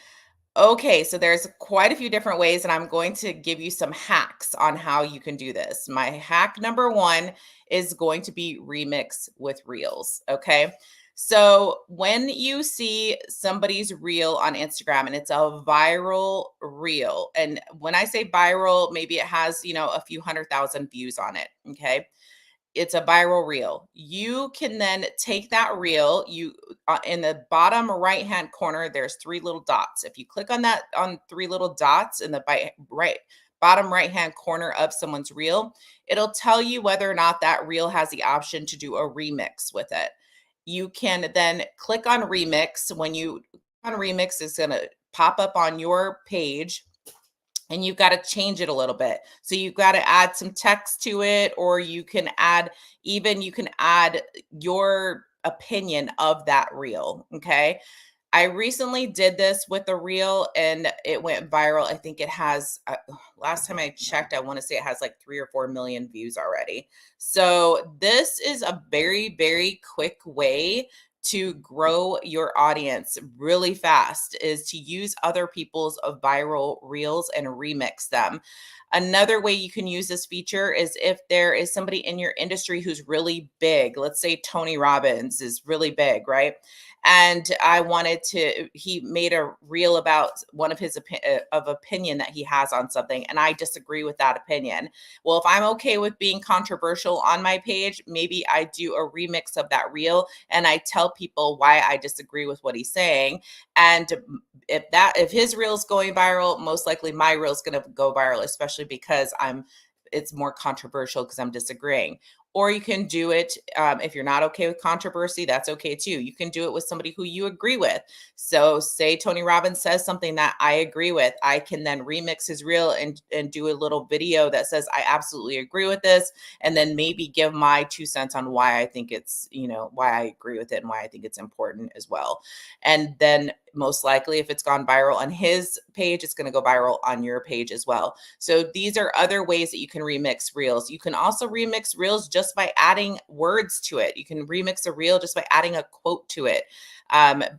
Okay, so there's quite a few different ways, and I'm going to give you some hacks on how you can do this. My hack number 1 is going to be remix with reels. Okay, so when you see somebody's reel on Instagram and it's a viral reel, and when I say viral, maybe it has, a few 100,000 views on it. Okay, it's a viral reel. You can then take that reel, in the bottom right hand corner, there's 3 little dots. If you click on 3 little dots in the bottom right hand corner of someone's reel, it'll tell you whether or not that reel has the option to do a remix with it. You can then click on remix. When you click on remix, it's going to pop up on your page. And you've got to change it a little bit. So you've got to add some text to it, or you can add your opinion of that reel. Okay. I recently did this with a reel and it went viral. I think it has, last time I checked, I want to say it has like 3 or 4 million views already. So this is a very, very quick way to grow your audience really fast, is to use other people's viral reels and remix them. Another way you can use this feature is if there is somebody in your industry who's really big. Let's say Tony Robbins is really big, right? And he made a reel about one of his opinion that he has on something, and I disagree with that opinion. Well, if I'm okay with being controversial on my page, maybe I do a remix of that reel and I tell people why I disagree with what he's saying. And if his reel is going viral, most likely my reel is going to go viral, especially because it's more controversial because I'm disagreeing. Or you can do it, if you're not okay with controversy, that's okay too. You can do it with somebody who you agree with. So say Tony Robbins says something that I agree with, I can then remix his reel and do a little video that says, I absolutely agree with this. And then maybe give my 2 cents on why I think it's, why I agree with it and why I think it's important as well. And then most likely if it's gone viral on his page, it's going to go viral on your page as well. So these are other ways that you can remix reels. You can also remix reels just by adding words to it. You can remix a reel just by adding a quote to it.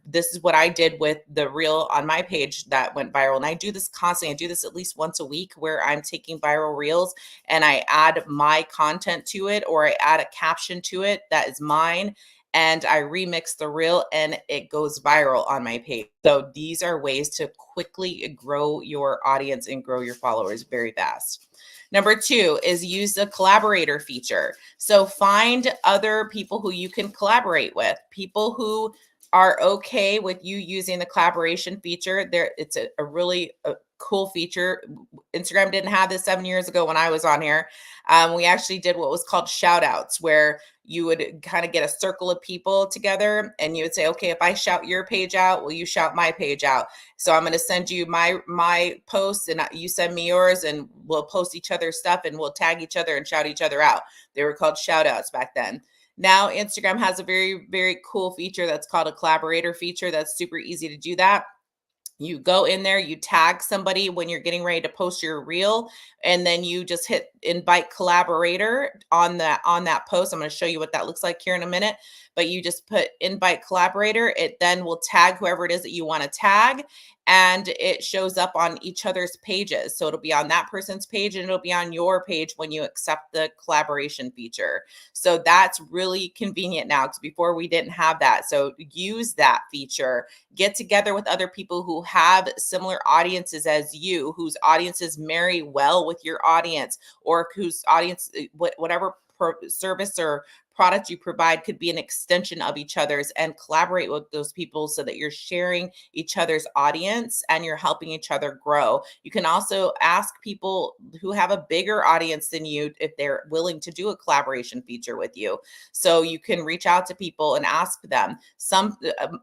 This is what I did with the reel on my page that went viral. And I do this constantly. I do this at least once a week where I'm taking viral reels and I add my content to it, or I add a caption to it that is mine, and I remix the reel and it goes viral on my page. So these are ways to quickly grow your audience and grow your followers very fast. Number 2 is use the collaborator feature. So find other people who you can collaborate with, people who are okay with you using the collaboration feature. It's a really cool feature. Instagram didn't have this 7 years ago when I was on here. We actually did what was called shout outs, where you would kind of get a circle of people together and you would say, okay, if I shout your page out, will you shout my page out? So I'm going to send you my posts and you send me yours, and we'll post each other's stuff and we'll tag each other and shout each other out. They were called shout outs back then. Now Instagram has a very, very cool feature that's called a collaborator feature. That's super easy to do that. You go in there, you tag somebody when you're getting ready to post your reel, and then you just hit invite collaborator on that post. I'm going to show you what that looks like here in a minute, but you just put invite collaborator. It then will tag whoever it is that you want to tag, and it shows up on each other's pages. So it'll be on that person's page and it'll be on your page when you accept the collaboration feature. So that's really convenient now, because before we didn't have that. So use that feature. Get together with other people who have similar audiences as you, whose audiences marry well with your audience, or whose audience, whatever service or product you provide could be an extension of each other's, and collaborate with those people so that you're sharing each other's audience and you're helping each other grow. You can also ask people who have a bigger audience than you if they're willing to do a collaboration feature with you. So you can reach out to people and ask them.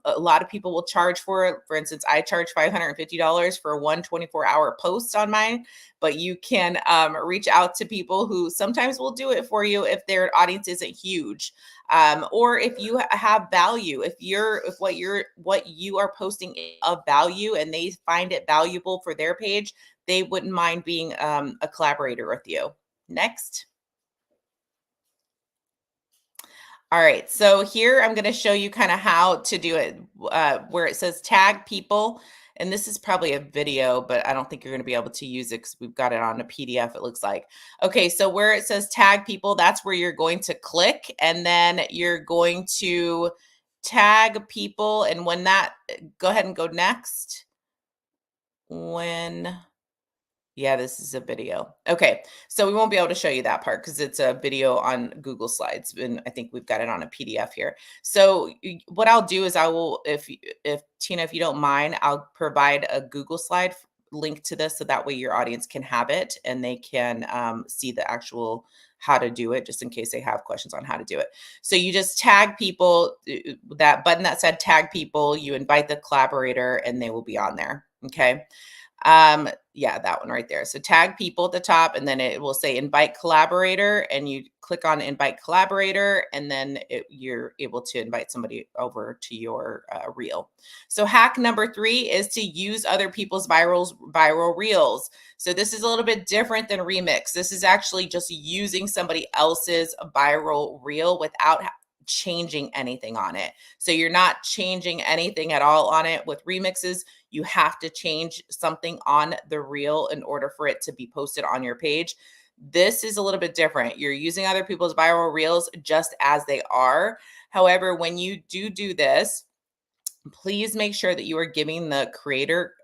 A lot of people will charge for it. For instance, I charge $550 for one 24-hour post on mine, but you can reach out to people who sometimes will do it for you if their audience isn't huge. Or if you have value, if what you are posting is of value and they find it valuable for their page, they wouldn't mind being a collaborator with you. Next. All right, so here I'm going to show you kind of how to do it, where it says tag people. And this is probably a video, but I don't think you're going to be able to use it because we've got it on a PDF, it looks like. Okay, so where it says tag people, that's where you're going to click, and then you're going to tag people. And when that, go ahead and go next. Yeah, this is a video. Okay, so we won't be able to show you that part because it's a video on Google Slides, and I think we've got it on a PDF here. So what I'll do is I will, if Tina, if you don't mind, I'll provide a Google Slide link to this so that way your audience can have it and they can see the actual how to do it, just in case they have questions on how to do it. So you just tag people, that button that said tag people, you invite the collaborator and they will be on there. Okay. Yeah, that one right there. So tag people at the top, and then it will say invite collaborator, and you click on invite collaborator, and then you're able to invite somebody over to your reel. So hack number 3 is to use other people's viral reels. So this is a little bit different than remix. This is actually just using somebody else's viral reel without changing anything on it. So you're not changing anything at all on it. With remixes, you have to change something on the reel in order for it to be posted on your page. This is a little bit different. You're using other people's viral reels just as they are. However, when you do this, please make sure that you are giving the creator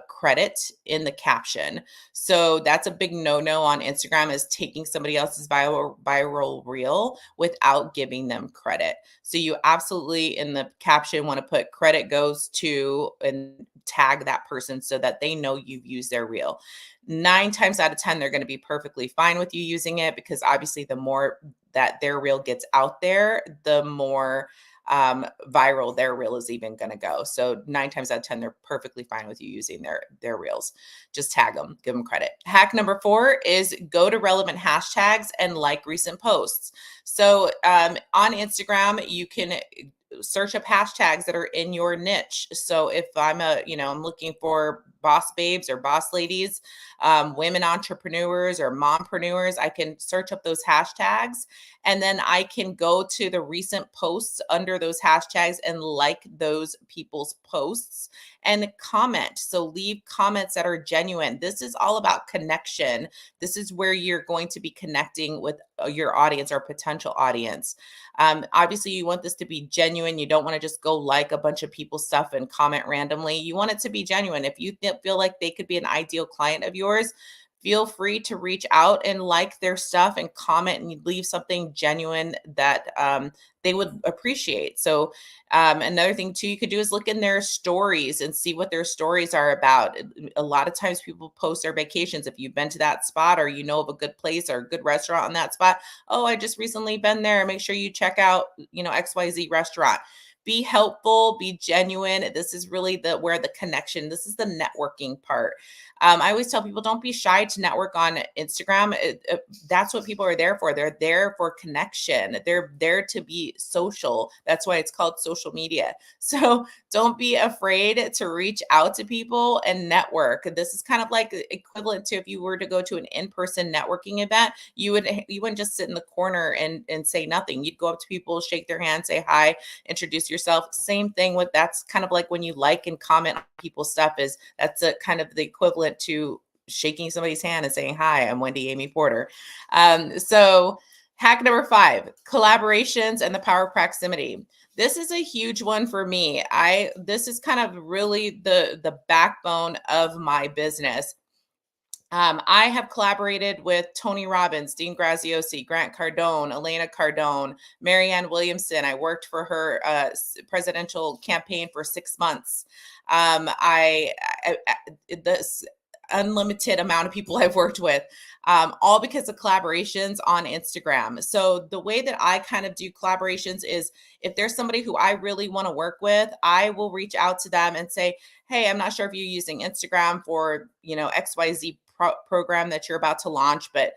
credit in the caption. So that's a big no-no on Instagram, is taking somebody else's viral reel without giving them credit. So you absolutely in the caption want to put credit goes to, and tag that person so that they know you've used their reel. 9 times out of 10, they're going to be perfectly fine with you using it, because obviously the more that their reel gets out there, the more viral their reel is even going to go. So 9 times out of 10, they're perfectly fine with you using their reels. Just tag them, give them credit. Hack number 4 is go to relevant hashtags and like recent posts. So on Instagram, you can search up hashtags that are in your niche. So if I'm I'm looking for boss babes or boss ladies, women entrepreneurs or mompreneurs, I can search up those hashtags, and then I can go to the recent posts under those hashtags and like those people's posts and comment. So leave comments that are genuine. This is all about connection. This is where you're going to be connecting with your audience or potential audience. Obviously, you want this to be genuine. You don't want to just go like a bunch of people's stuff and comment randomly. You want it to be genuine. If you feel like they could be an ideal client of yours, feel free to reach out and like their stuff and comment and leave something genuine that they would appreciate. So another thing too you could do is look in their stories and see what their stories are about. A lot of times people post their vacations. If you've been to that spot, or you know of a good place or a good restaurant on that spot, oh, I just recently been there, make sure you check out, XYZ restaurant. Be helpful, be genuine. This is really where the connection, this is the networking part. I always tell people, don't be shy to network on Instagram. That's what people are there for. They're there for connection. They're there to be social. That's why it's called social media. So don't be afraid to reach out to people and network. This is kind of like equivalent to if you were to go to an in-person networking event, you wouldn't just sit in the corner and say nothing. You'd go up to people, shake their hand, say hi, introduce yourself. Same thing with, that's kind of like when you like and comment on people's stuff, is that's a kind of the equivalent to shaking somebody's hand and saying, hi, I'm Wendy Amy Porter. So hack number 5, collaborations and the power of proximity. This is a huge one for me. This is kind of really the backbone of my business. I have collaborated with Tony Robbins, Dean Graziosi, Grant Cardone, Elena Cardone, Marianne Williamson. I worked for her presidential campaign for 6 months. This unlimited amount of people I've worked with, all because of collaborations on Instagram. So the way that I kind of do collaborations is, if there's somebody who I really want to work with, I will reach out to them and say, hey, I'm not sure if you're using Instagram for, XYZ program that you're about to launch, but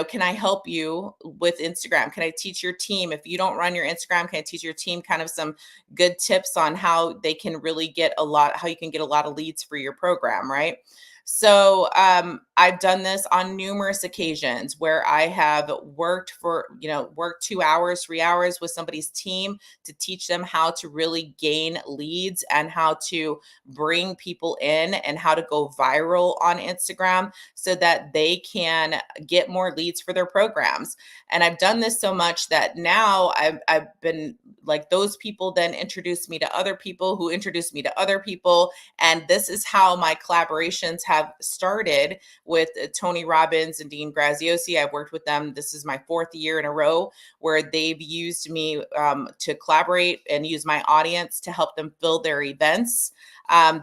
can I help you with Instagram? Can I teach your team? If you don't run your Instagram, can I teach your team kind of some good tips on how they can really how you can get a lot of leads for your program, right? So I've done this on numerous occasions where I have worked 2 hours, 3 hours with somebody's team to teach them how to really gain leads and how to bring people in and how to go viral on Instagram so that they can get more leads for their programs. And I've done this so much that now I've been like, those people then introduced me to other people who introduced me to other people. And this is how my collaborations have started with Tony Robbins and Dean Graziosi. I've worked with them. This is my 4th year in a row where they've used me to collaborate and use my audience to help them fill their events,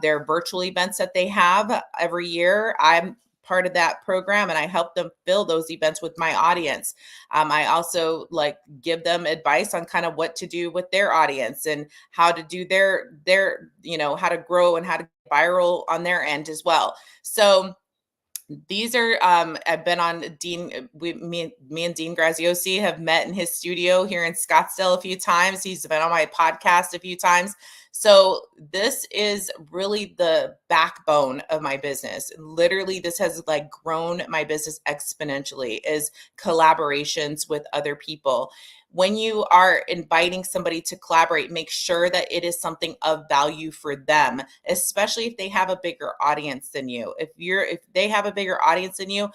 their virtual events that they have every year. I'm part of that program and I help them fill those events with my audience. I also give them advice on kind of what to do with their audience and how to do their how to grow and how to get viral on their end as well. So these are, I've been on me and Dean Graziosi have met in his studio here in Scottsdale a few times. He's been on my podcast a few times. So this is really the backbone of my business. Literally, this has grown my business exponentially, is collaborations with other people. When you are inviting somebody to collaborate, make sure that it is something of value for them, especially if they have a bigger audience than you. If they have a bigger audience than you,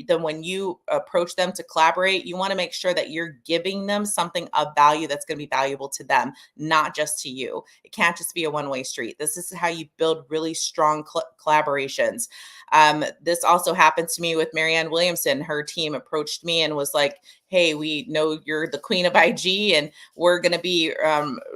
then when you approach them to collaborate, you want to make sure that you're giving them something of value that's going to be valuable to them, not just to you. It can't just be a one-way street. This is how you build really strong collaborations. This also happened to me with Marianne Williamson. Her team approached me and was like, hey, we know you're the queen of IG and we're going to be,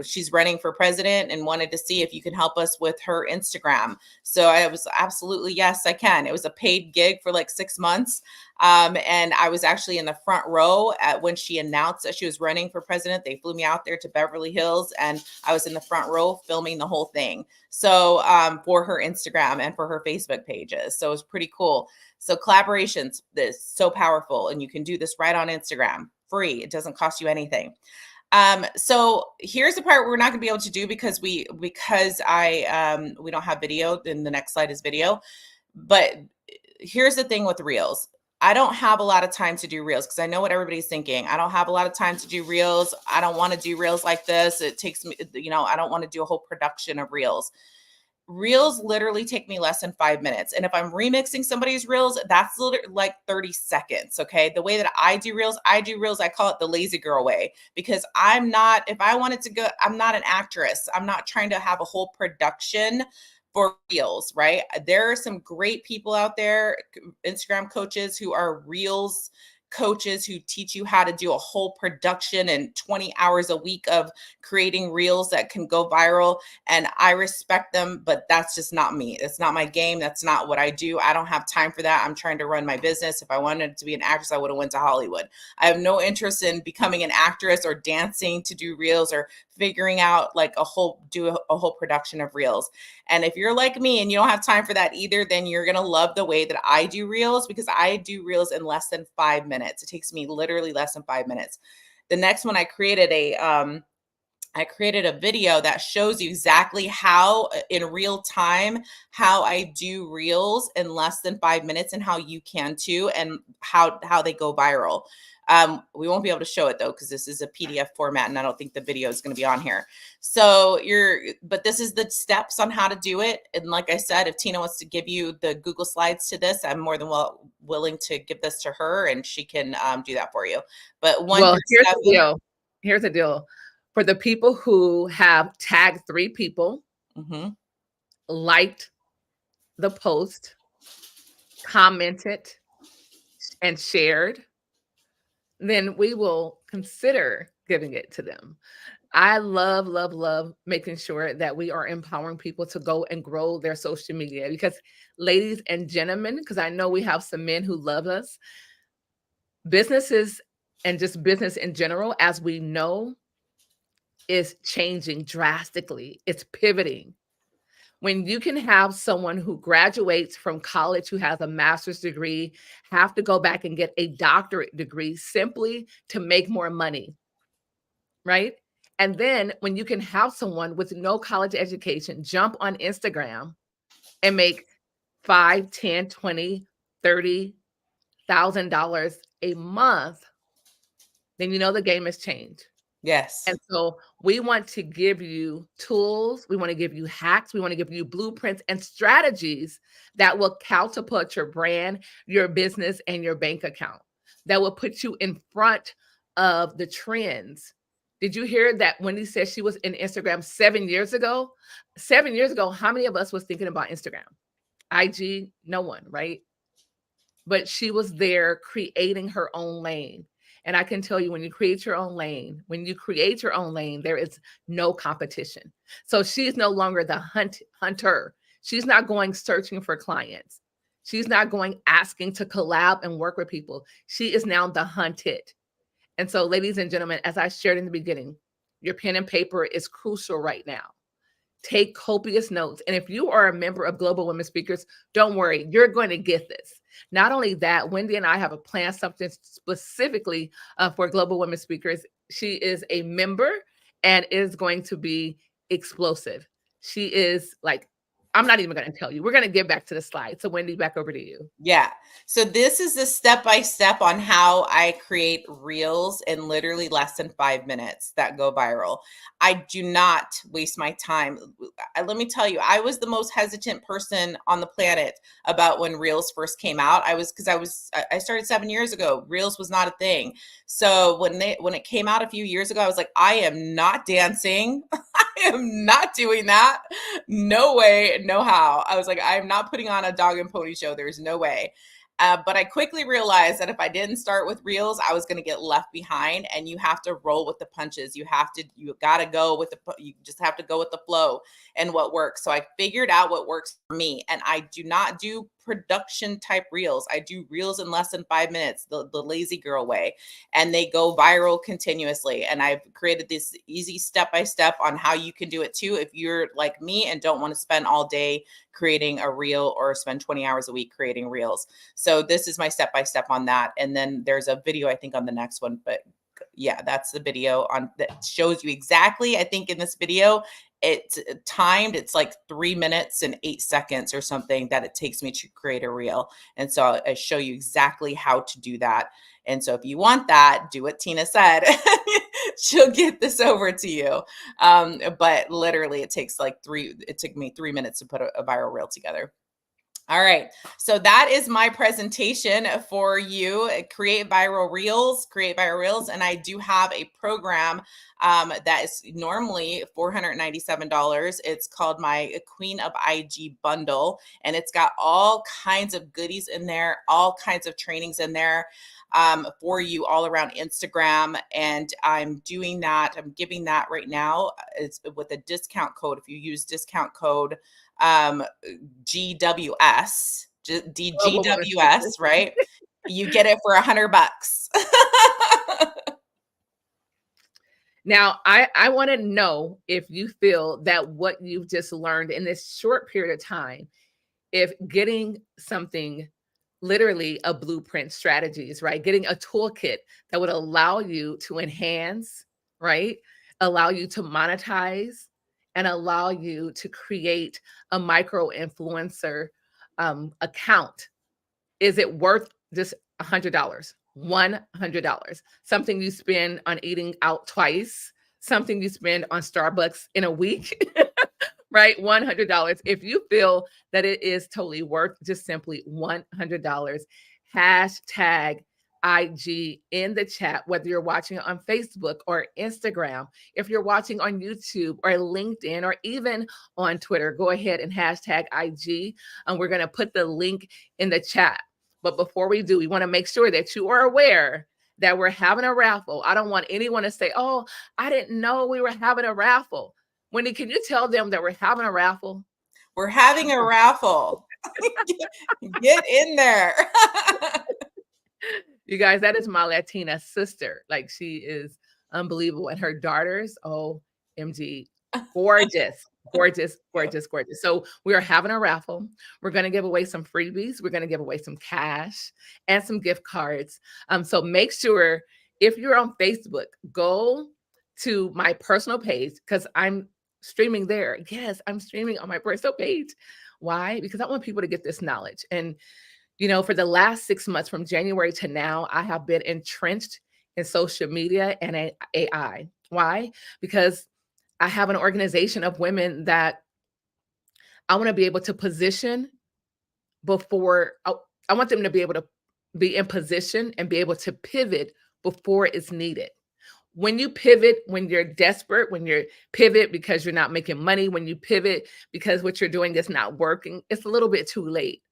she's running for president and wanted to see if you can help us with her Instagram. So I was absolutely, yes, I can. It was a paid gig for 6 months. And I was actually in the front row when she announced that she was running for president. They flew me out there to Beverly Hills and I was in the front row filming the whole thing. So for her Instagram and for her Facebook pages. So it was pretty cool. So collaborations, this is so powerful. And you can do this right on Instagram, free. It doesn't cost you anything. So here's the part we're not gonna be able to do because we don't have video. Then the next slide is video. But here's the thing with Reels. I don't have a lot of time to do Reels because I know what everybody's thinking. I don't have a lot of time to do Reels. I don't want to do Reels like this. It takes me, I don't want to do a whole production of Reels. Reels literally take me less than 5 minutes. And if I'm remixing somebody's Reels, that's literally 30 seconds. Okay. The way that I do Reels, I call it the lazy girl way, because I'm not an actress. I'm not trying to have a whole production for Reels, right? There are some great people out there, Instagram coaches who are Reels coaches who teach you how to do a whole production and 20 hours a week of creating Reels that can go viral. And I respect them, but that's just not me. It's not my game. That's not what I do. I don't have time for that. I'm trying to run my business. If I wanted to be an actress, I would have went to Hollywood. I have no interest in becoming an actress or dancing to do Reels or figuring out a whole production of Reels. And if you're like me and you don't have time for that either, then you're going to love the way that I do Reels, because I do Reels in less than 5 minutes. It takes me literally less than 5 minutes. The next one, I created I created a video that shows you exactly how in real time, how I do reels in less than 5 minutes and how you can too, and how they go viral. We won't be able to show it though, because this is a PDF format and I don't think the video is going to be on here. So but this is the steps on how to do it. And like I said, if Tina wants to give you the Google Slides to this, I'm more than willing to give this to her and she can do that for you. But well, here's the deal. Here's the deal. For the people who have tagged 3 people, liked the post, commented, and shared, then we will consider giving it to them. I love, love, love making sure that we are empowering people to go and grow their social media, because ladies and gentlemen, because I know we have some men who love us, businesses and just business in general, as we know, is changing drastically. It's pivoting. When you can have someone who graduates from college who has a master's degree have to go back and get a doctorate degree simply to make more money, right? And then when you can have someone with no college education jump on Instagram and make $5, $10, $20, $30,000 a month, then you know the game has changed. Yes. And so we want to give you tools, we want to give you hacks, we want to give you blueprints and strategies that will catapult your brand, your business, and your bank account, that will put you in front of the trends. Did you hear that Wendy said she was in Instagram 7 years ago? 7 years ago, how many of us was thinking about Instagram? IG, no one, right? But she was there creating her own lane. And I can tell you, when you create your own lane, there is no competition. So she's no longer the hunter. She's not going searching for clients. She's not going asking to collab and work with people. She is now the hunted. And so, ladies and gentlemen, as I shared in the beginning, your pen and paper is crucial right now. Take copious notes. And if you are a member of Global Women Speakers, don't worry, you're going to get this. Not only that, Wendy and I have a plan, something specifically for Global Women Speakers. She is a member and is going to be explosive. She is like, I'm not even going to tell you. We're going to get back to the slide. So Wendy, back over to you. Yeah. So this is the step-by-step on how I create reels in literally less than 5 minutes that go viral. I do not waste my time. Let me tell you, I was the most hesitant person on the planet about when reels first came out. I started 7 years ago. Reels was not a thing. So when it came out a few years ago, I was like, I am not dancing. I am not doing that. No way, no how. I was like, I'm not putting on a dog and pony show. There's no way. But I quickly realized that if I didn't start with reels, I was going to get left behind, and you have to roll with the punches. You got to go with you just have to go with the flow and what works. So I figured out what works for me, and I do not do production type reels. I do reels in less than 5 minutes, the lazy girl way, and they go viral continuously. And I've created this easy step-by-step on how you can do it too, if you're like me and don't want to spend all day creating a reel or spend 20 hours a week creating reels. So this is my step-by-step on that. And then there's a video, I think, on the next one, but yeah, that's the video that shows you exactly. I think in this video, it's timed. It's like 3 minutes and 8 seconds or something that it takes me to create a reel. And so I show you exactly how to do that. And so if you want that, do what Tina said. She'll get this over to you. But literally it took me 3 minutes to put a viral reel together. All right. So that is my presentation for you. Create viral reels. And I do have a program that is normally $497. It's called my Queen of IG bundle. And it's got all kinds of goodies in there, all kinds of trainings in there for you all around Instagram. And I'm doing that. I'm giving that right now. It's with a discount code. If you use discount code GWS, right? You get it for $100. Now, I want to know if you feel that what you've just learned in this short period of time, if getting something, literally a blueprint, strategies, right? Getting a toolkit that would allow you to enhance, right? allow you to monetize and allow you to create a micro influencer account? Is it worth just $100? $100. Something you spend on eating out twice, something you spend on Starbucks in a week, right? $100. If you feel that it is totally worth just simply $100, hashtag IG in the chat, whether you're watching on Facebook or Instagram, if you're watching on YouTube or LinkedIn or even on Twitter, go ahead and hashtag IG. And we're going to put the link in the chat. But before we do, we want to make sure that you are aware that we're having a raffle. I don't want anyone to say, oh, I didn't know we were having a raffle. Wendy, can you tell them that we're having a raffle? We're having a raffle. Get in there. You guys, that is my Latina sister. Like, she is unbelievable. And her daughters, OMG, gorgeous, gorgeous, gorgeous, gorgeous. So we are having a raffle. We're going to give away some freebies. We're going to give away some cash and some gift cards. So make sure, if you're on Facebook, go to my personal page, because I'm streaming there. Yes, I'm streaming on my personal page. Why? Because I want people to get this knowledge. And you know, for the last 6 months, from January to now, I have been entrenched in social media and AI. Why? Because I have an organization of women that I want to be able to position before, I want them to be able to be in position and be able to pivot before it's needed. When you pivot, when you're desperate, when you pivot because you're not making money, when you pivot because what you're doing is not working, it's a little bit too late.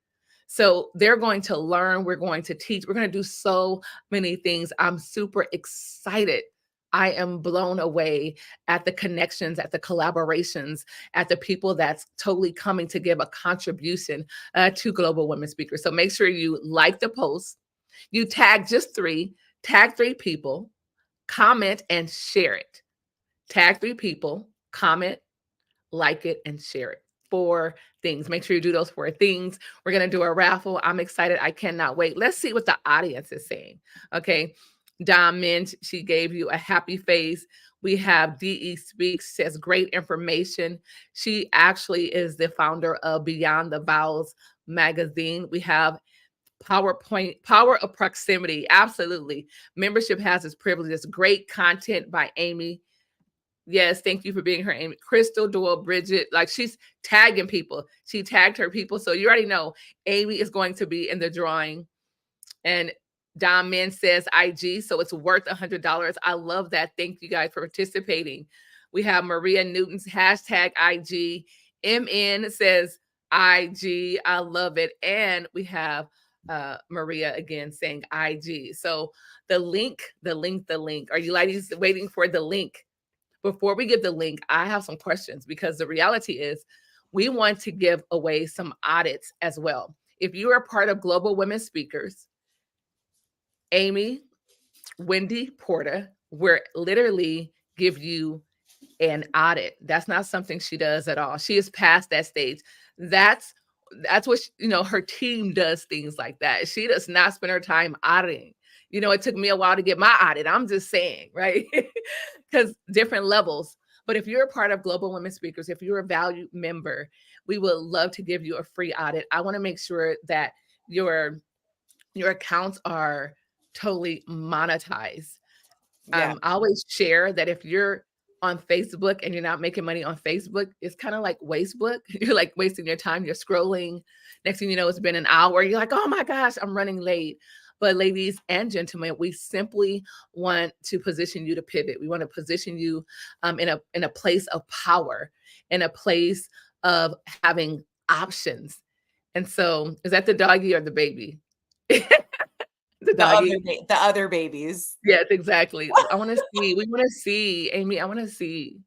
So they're going to learn, we're going to teach, we're going to do so many things. I'm super excited. I am blown away at the connections, at the collaborations, at the people that's totally coming to give a contribution to Global Women Speakers. So make sure you like the post, you tag tag 3 people, comment and share it. Tag 3 people, comment, like it, and share it. 4 things. Make sure you do those 4 things. We're going to do a raffle. I'm excited. I cannot wait. Let's see what the audience is saying. Okay. Dom Minch, she gave you a happy face. We have DE Speaks, says great information. She actually is the founder of Beyond the Vowels magazine. We have Power of Proximity. Absolutely. Membership has its privileges. Great content by Amy. Yes, thank you for being here, Amy. Crystal, Doyle, Bridget, like, she's tagging people. She tagged her people. So you already know Amy is going to be in the drawing. And Don Min says IG, so it's worth $100. I love that. Thank you guys for participating. We have Maria Newton's hashtag IG. MN says IG. I love it. And we have Maria again saying IG. So the link. Are you ladies waiting for the link? Before we give the link, I have some questions, because the reality is we want to give away some audits as well. If you are a part of Global Women Speakers, Amy, Wendy Porter, we're literally give you an audit. That's not something she does at all. She is past that stage. That's what her team does, things like that. She does not spend her time auditing. It took me a while to get my audit. I'm just saying, right? Because different levels. But if you're a part of Global Women Speakers, if you're a valued member, we would love to give you a free audit. I want to make sure that your accounts are totally monetized. Yeah. I always share that if you're on Facebook and you're not making money on Facebook, it's kind of like wastebook. You're like wasting your time. You're scrolling. Next thing you know, it's been an hour. You're like, oh my gosh, I'm running late. But ladies and gentlemen, we simply want to position you to pivot. We want to position you in a place of power, in a place of having options. And so, is that the doggy or the baby? The doggy. The other babies. Yes, exactly. I want to see. We want to see, Amy. I want to see.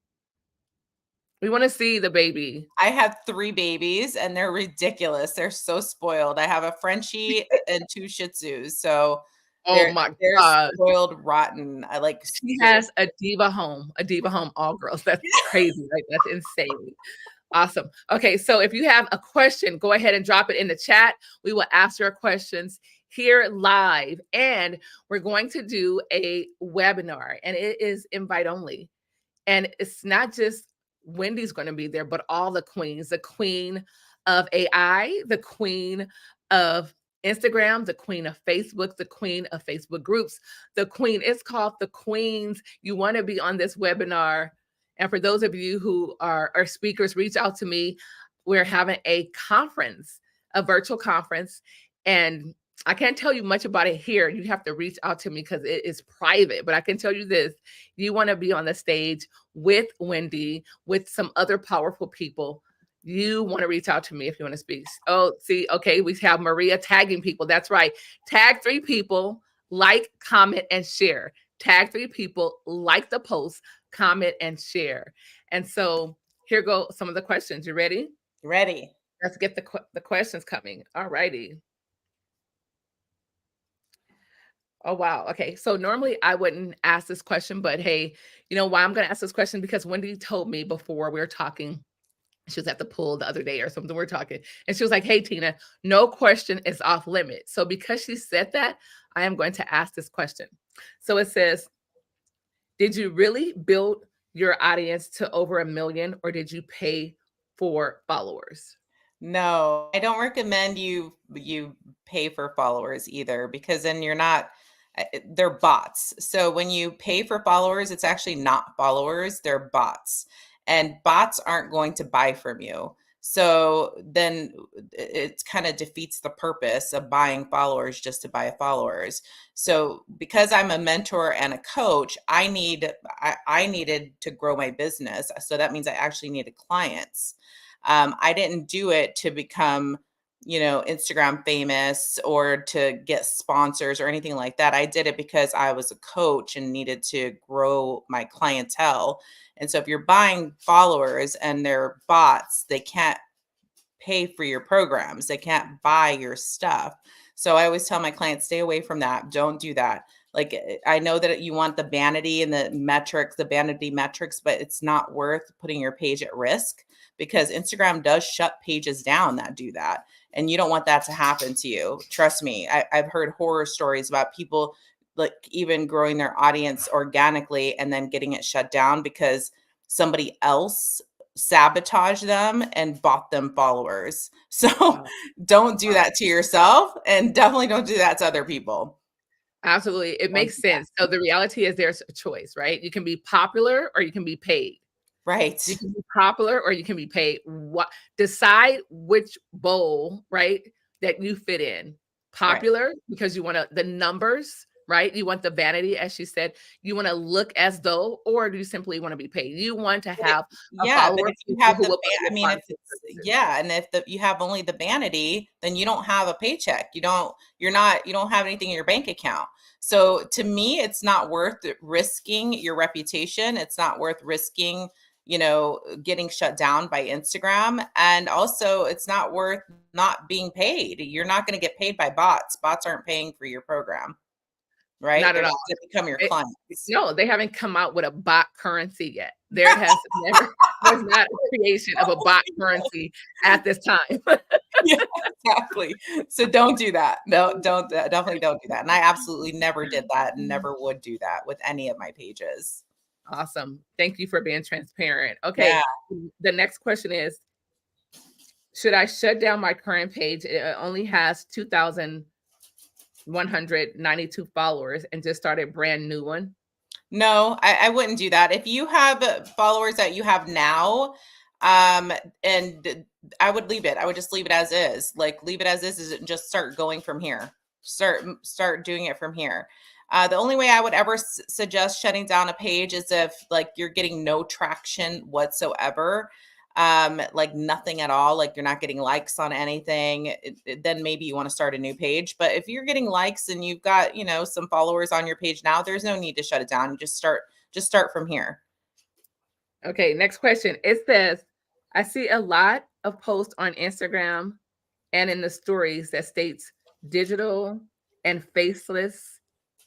We want to see the baby. I have 3 babies and they're ridiculous. They're so spoiled. I have a Frenchie and 2 Shih Tzus. So Oh my God. Spoiled rotten. She has a diva home, all girls. That's crazy. Like, that's insane. Awesome. Okay. So if you have a question, go ahead and drop it in the chat. We will ask your questions here live. And we're going to do a webinar, and it is invite only. And it's not just Wendy's going to be there, but all the queens, the queen of AI, the queen of Instagram, the queen of Facebook, the queen of Facebook groups, the queen. It's called the Queens. You want to be on this webinar. And for those of you who are speakers, reach out to me. We're having a conference, a virtual conference. And I can't tell you much about it here. You have to reach out to me because it is private. But I can tell you this. You want to be on the stage with Wendy, with some other powerful people. You want to reach out to me if you want to speak. Oh, see, okay, we have Maria tagging people. That's right. Tag 3 people, like, comment, and share. Tag 3 people, like the post, comment, and share. And so here go some of the questions. You ready? Ready. Let's get the questions coming. All righty. Oh, wow. Okay. So normally I wouldn't ask this question, but hey, you know why I'm going to ask this question? Because Wendy told me before we were talking, she was at the pool the other day or something, we're talking, and she was like, hey, Tina, no question is off limit. So because she said that, I am going to ask this question. So it says, did you really build your audience to over 1 million, or did you pay for followers? No, I don't recommend you pay for followers either, because then you're not, they're bots. So when you pay for followers, it's actually not followers, they're bots. And bots aren't going to buy from you. So then it kind of defeats the purpose of buying followers just to buy followers. So because I'm a mentor and a coach, I needed to grow my business. So that means I actually needed clients. I didn't do it to become, Instagram famous or to get sponsors or anything like that. I did it because I was a coach and needed to grow my clientele. And so if you're buying followers and they're bots, they can't pay for your programs. They can't buy your stuff. So I always tell my clients, stay away from that. Don't do that. Like, I know that you want the vanity and the metrics, the vanity metrics, but it's not worth putting your page at risk, because Instagram does shut pages down that do that. And you don't want that to happen to you. Trust me. I've heard horror stories about people like even growing their audience organically and then getting it shut down because somebody else sabotaged them and bought them followers. So don't do that to yourself, and definitely don't do that to other people. Absolutely. It makes sense. So the reality is there's a choice, right? You can be popular or you can be paid. Right. You can be popular or you can be paid. What decide which bowl, right, that you fit in. Popular because you want the numbers, right? You want the vanity, as she said. You want to look as though, or do you simply want to be paid? You want to have a follower. But if you have the, and if you have only the vanity, then you don't have a paycheck. You don't have anything in your bank account. So to me, it's not worth risking your reputation. It's not worth risking, getting shut down by Instagram. And also it's not worth not being paid. You're not going to get paid by bots. Bots aren't paying for your program. Right? Not at all. To become your clients. No, they haven't come out with a bot currency yet. There's not a creation of a bot currency at this time. Yeah, exactly. So don't do that. No, definitely don't do that. And I absolutely never did that and never would do that with any of my pages. Awesome. Thank you for being transparent. Okay. Yeah. The next question is, should I shut down my current page? It only has 2,192 followers and just start a brand new one. No, I wouldn't do that. If you have followers that you have now, and I would leave it. I would just leave it as is. Like, leave it as is and just start going from here. Start doing it from here. The only way I would ever suggest shutting down a page is if like you're getting no traction whatsoever, like nothing at all, like you're not getting likes on anything, then maybe you want to start a new page. But if you're getting likes and you've got, some followers on your page now, there's no need to shut it down. You just start from here. Okay, next question. It says, I see a lot of posts on Instagram and in the stories that states digital and faceless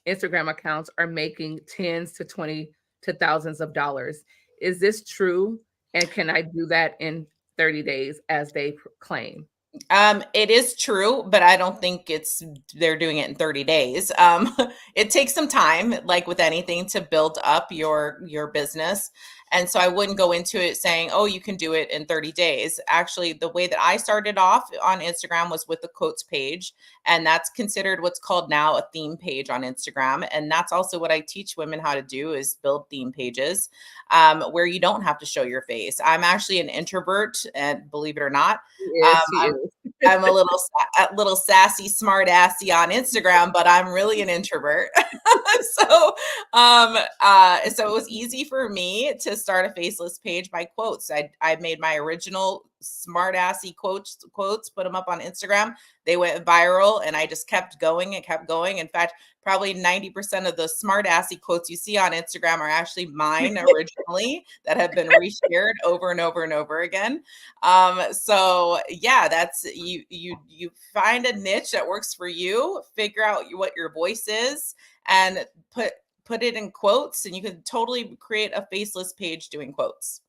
Instagram accounts are making tens to 20 to thousands of dollars. Is this true? And can I do that in 30 days as they claim? It is true, but I don't think they're doing it in 30 days. It takes some time, like with anything, to build up your business. And so I wouldn't go into it saying, oh, you can do it in 30 days. Actually, the way that I started off on Instagram was with the quotes page. And that's considered what's called now a theme page on Instagram. And that's also what I teach women how to do, is build theme pages where you don't have to show your face. I'm actually an introvert, and believe it or not, Yes, she I'm is. I'm a little sassy, smart assy on Instagram, but I'm really an introvert. so, so it was easy for me to start a faceless page by quotes. I made my original smart assy quotes, put them up on Instagram. They went viral, and I just kept going and kept going. In fact, probably 90% of the smart assy quotes you see on Instagram are actually mine originally that have been reshared over and over and over again. So yeah, that's you find a niche that works for you, figure out what your voice is, and put it in quotes, and you can totally create a faceless page doing quotes.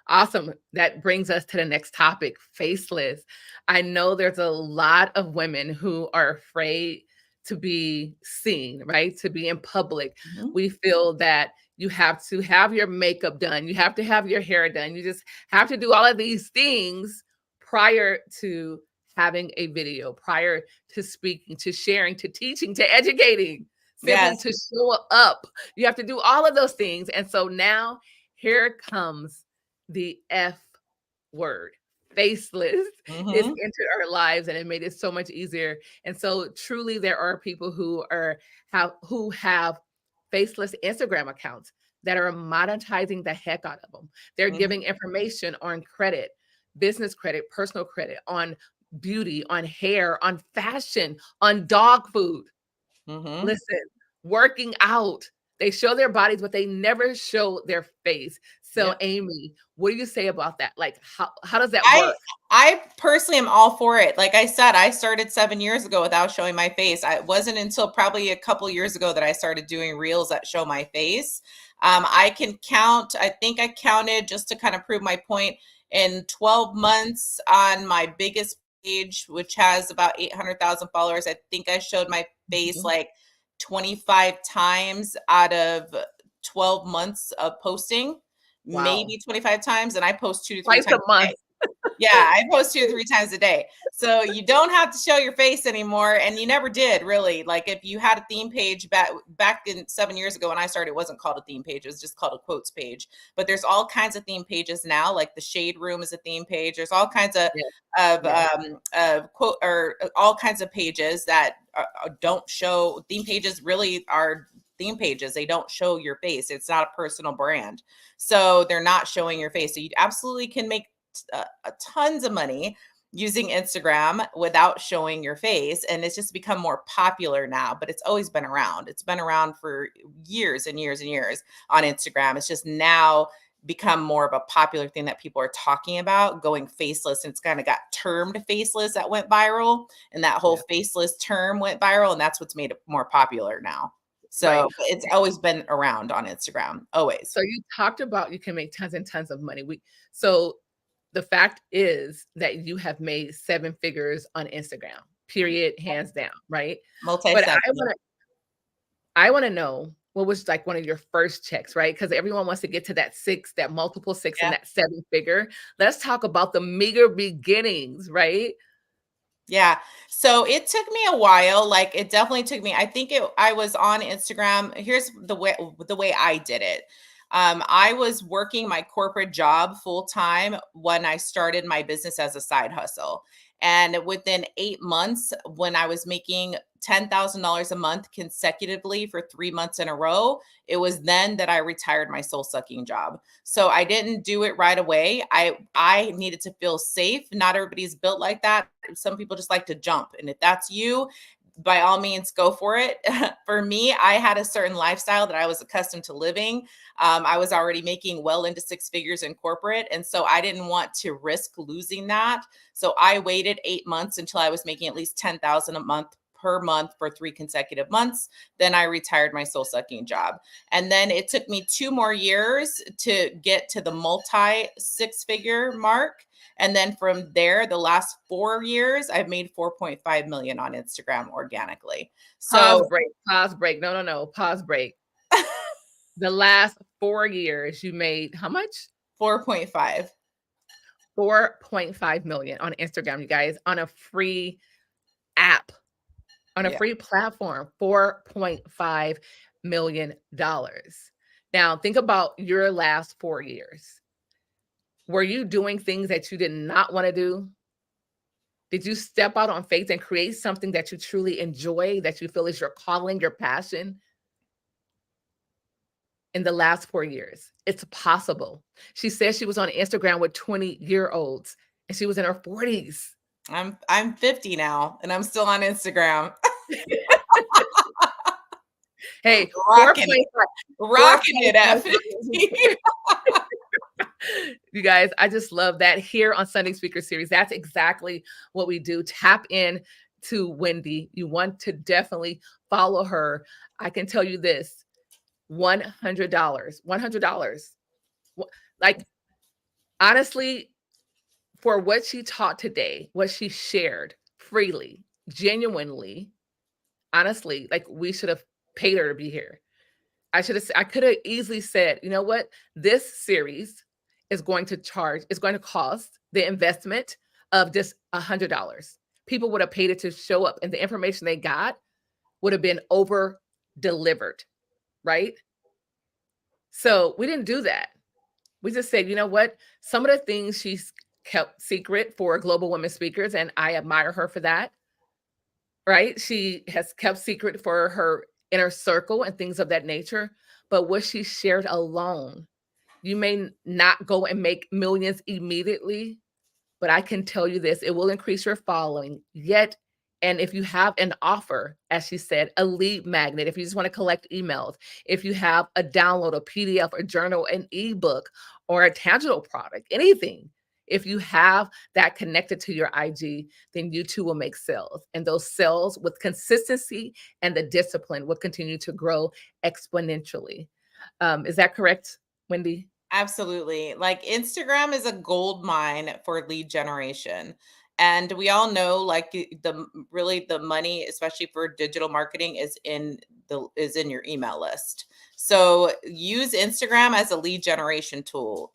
Awesome. That brings us to the next topic, faceless. I know there's a lot of women who are afraid to be seen, right? To be in public. Mhm. We feel that you have to have your makeup done, you have to have your hair done, you just have to do all of these things prior to having a video, prior to speaking, to sharing, to teaching, to educating, simply Yes. to show up. You have to do all of those things. And so now here comes the F word. Faceless is Mhm. entered our lives, and it made it so much easier. And so truly there are people who have faceless Instagram accounts that are monetizing the heck out of them. They're Mhm. giving information on credit, business credit, personal credit, on beauty, on hair, on fashion, on dog food. Mhm. Listen, working out. They show their bodies, but they never show their face. So, Yep. Amy, what do you say about that? Like, how does that I work? I personally am all for it. Like I said, I started 7 years ago without showing my face. It wasn't until probably a couple years ago that I started doing reels that show my face. I can count, I think I counted, just to kind of prove my point, in 12 months on my biggest page, which has about 800,000 followers. I think I showed my face Mhm. like 25 times out of 12 months of posting, Wow. maybe 25 times. And I post 2 to 3 Twice a times a month. day. Yeah, I post 2 to 3 times a day. So you don't have to show your face anymore, and you never did, really. Like, if you had a theme page back in 7 years ago when I started, it wasn't called a theme page, it was just called a quotes page. But there's all kinds of theme pages now, like the Shade Room is a theme page. There's all kinds Yes, yes, of quote, or all kinds of pages that don't show. Theme pages really are theme pages. They don't show your face. It's not a personal brand. So they're not showing your face. So you absolutely can make tons of money using Instagram without showing your face. And it's just become more popular now, but it's always been around. It's been around for years and years and years on Instagram. It's just now become more of a popular thing that people are talking about, going faceless. And it's kind of got termed faceless that went viral. And that whole yeah. faceless term went viral. And that's what's made it more popular now. Right. So but it's always been around on Instagram, always. So you talked about you can make tons and tons of money. So the fact is that you have made seven figures on Instagram, period, hands down, right? But Multi-seven. I want to know what was like one of your first checks, right? Because everyone wants to get to that six, that multiple six, and Yeah. that seven figure. Let's talk about the meager beginnings, right? Yeah. So it took me a while. Like it definitely took me. I was on Instagram. Here's the way I did it. I was working my corporate job full time when I started my business as a side hustle. And within 8 months, when I was making $10,000 a month consecutively for 3 months in a row, it was then that I retired my soul sucking job. So I didn't do it right away. I needed to feel safe. Not everybody's built like that. Some people just like to jump. And if that's you, by all means, go for it. For me, I had a certain lifestyle that I was accustomed to living. I was already making well into six figures in corporate. And so I didn't want to risk losing that. So I waited 8 months until I was making at least 10,000 a month per month for 3 consecutive months. Then I retired my soul sucking job. And then it took me 2 more years to get to the multi 6-figure mark. And then from there, the last 4 years, I've made 4.5 million on Instagram organically. Pause So break. No. Pause break. The last 4 years, you made how much? 4.5. 4.5 million on Instagram, you guys, on a free app, on a free platform, $4.5 million. Now, think about your last 4 years. Were you doing things that you did not want to do? Did you step out on faith and create something that you truly enjoy, that you feel is your calling, your passion? In the last 4 years, it's possible. She says she was on Instagram with 20-year-olds and she was in her 40s. I'm 50 now and I'm still on Instagram. Hey, rocking it at 50. You guys, I just love that here on Sunday Speaker Series. That's exactly what we do. Tap in to Wendy. You want to definitely follow her. I can tell you this, $100. Like, honestly, for what she taught today, what she shared freely, genuinely, honestly, like, we should have paid her to be here. I could have easily said, you know what? This series is going to cost the investment of just $100. People would have paid it to show up and the information they got would have been over delivered, right? So we didn't do that. We just said, you know what? Some of the things she's kept secret for global women speakers, and I admire her for that, right? She has kept secret for her inner circle and things of that nature. But what she shared alone, you may not go and make millions immediately, but I can tell you this, it will increase your following. Yet, and if you have an offer, as she said, a lead magnet, if you just want to collect emails, if you have a download, a PDF, a journal, an ebook, or a tangible product, anything, if you have that connected to your IG, then you too will make sales. And those sales with consistency and the discipline will continue to grow exponentially. Is that correct, Wendy? Absolutely. Like, Instagram is a gold mine for lead generation. And we all know, like, the money, especially for digital marketing, is in your email list. So use Instagram as a lead generation tool.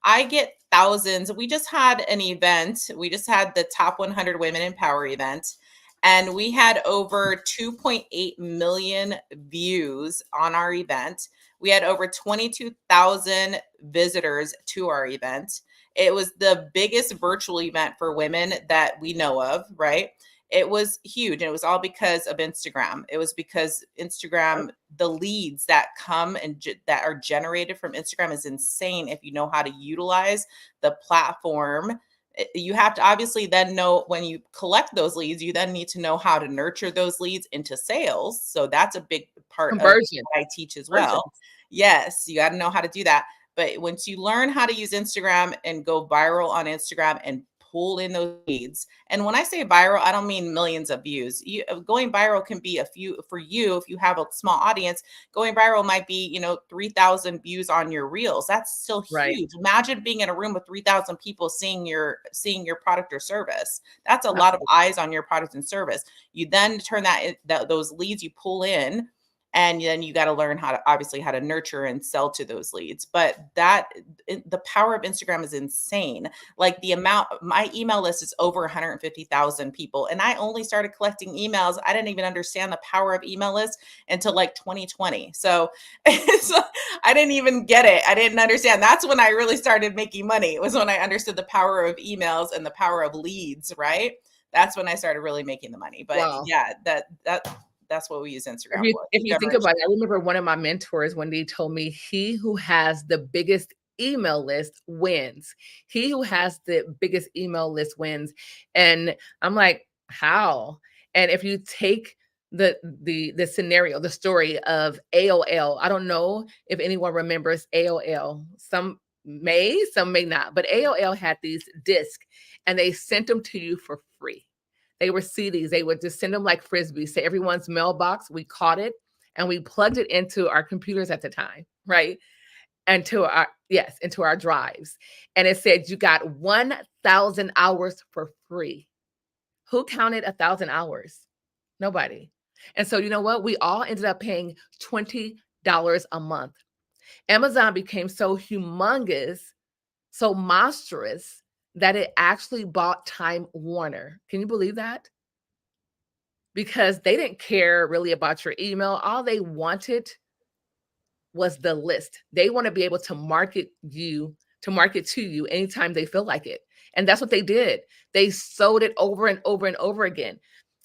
I get thousands. We just had an event. We just had the top 100 women in power event. And we had over 2.8 million views on our event. We had over 22,000 visitors to our event. It was the biggest virtual event for women that we know of, right? It was huge. And it was all because of Instagram. It was because Instagram, the leads that come and that are generated from Instagram is insane if you know how to utilize the platform. You have to obviously then know, when you collect those leads, you then need to know how to nurture those leads into sales. So that's a big part of what I teach as well. Yes, you got to know how to do that. But once you learn how to use Instagram and go viral on Instagram and pull in those leads. And when I say viral, I don't mean millions of views. Going viral can be a few for you. If you have a small audience, going viral might be, 3,000 views on your reels. That's still huge. Right. Imagine being in a room with 3,000 people seeing your product or service. That's a lot of eyes on your product and service. You then turn those leads you pull in, and then you got to learn how to nurture and sell to those leads. But the power of Instagram is insane. Like, my email list is over 150,000 people. And I only started collecting emails. I didn't even understand the power of email lists until like 2020. So I didn't even get it. I didn't understand. That's when I really started making money. It was when I understood the power of emails and the power of leads, right? That's when I started really making the money. But wow. Yeah, that's what we use Instagram for. If you think about it, I remember one of my mentors one day told me, he who has the biggest email list wins. He who has the biggest email list wins. And I'm like, how? And if you take the scenario, the story of AOL, I don't know if anyone remembers AOL. Some may not, but AOL had these discs and they sent them to you for free. They were CDs. They would just send them like frisbees to everyone's mailbox. We caught it and we plugged it into our computers at the time, right? Into our drives. And it said you got 1,000 hours for free. Who counted 1,000 hours? Nobody. And so you know what? We all ended up paying $20 a month. Amazon became so humongous, so monstrous, that it actually bought Time Warner. Can you believe that? Because they didn't care really about your email. All they wanted was the list. They want to be able to market to you anytime they feel like it. And that's what they did. They sold it over and over and over again.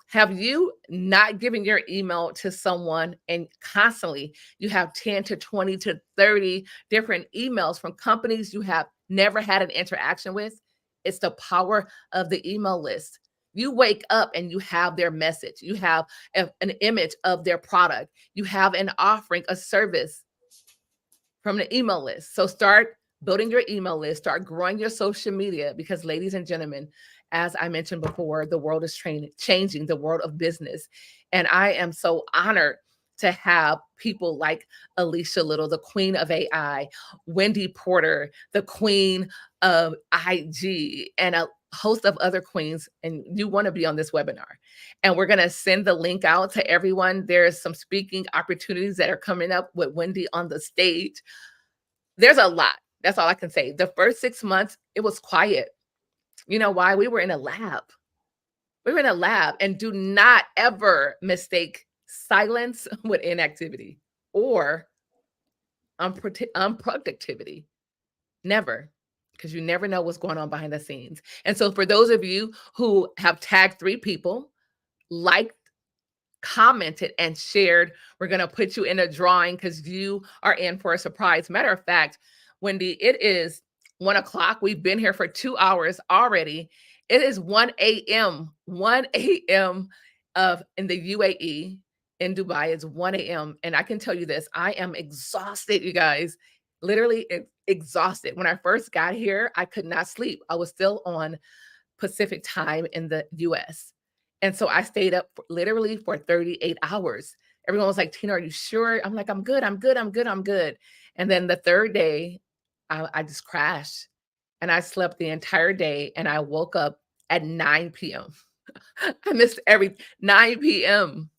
Have you not given your email to someone and constantly you have 10 to 20 to 30 different emails from companies you have never had an interaction with? It's the power of the email list. You wake up and you have their message. You have an image of their product. You have an offering, a service from the email list. So start building your email list, start growing your social media, because ladies and gentlemen, as I mentioned before, the world is changing, the world of business. And I am so honored to have people like Alicia Little, the queen of AI, Wendy Porter, the queen of IG, and a host of other queens. And you want to be on this webinar. And we're going to send the link out to everyone. There's some speaking opportunities that are coming up with Wendy on the stage. There's a lot. That's all I can say. The first 6 months, it was quiet. You know why? We were in a lab. We were in a lab. And do not ever mistake silence with inactivity or unproductivity. Never. Because you never know what's going on behind the scenes. And so for those of you who have tagged 3 people, liked, commented, and shared, we're going to put you in a drawing because you are in for a surprise. Matter of fact, Wendy, it is 1 o'clock. We've been here for 2 hours already. It is 1 a.m. 1 a.m. in the UAE, in Dubai. It's 1 a.m. And I can tell you this, I am exhausted, you guys. Literally exhausted. When I first got here, I could not sleep. I was still on Pacific time in the US. And so I stayed up literally for 38 hours. Everyone was like, Tina, are you sure? I'm like, I'm good. I'm good. I'm good. I'm good. And then the third day, I just crashed and I slept the entire day and I woke up at 9 p.m. I missed 9 p.m.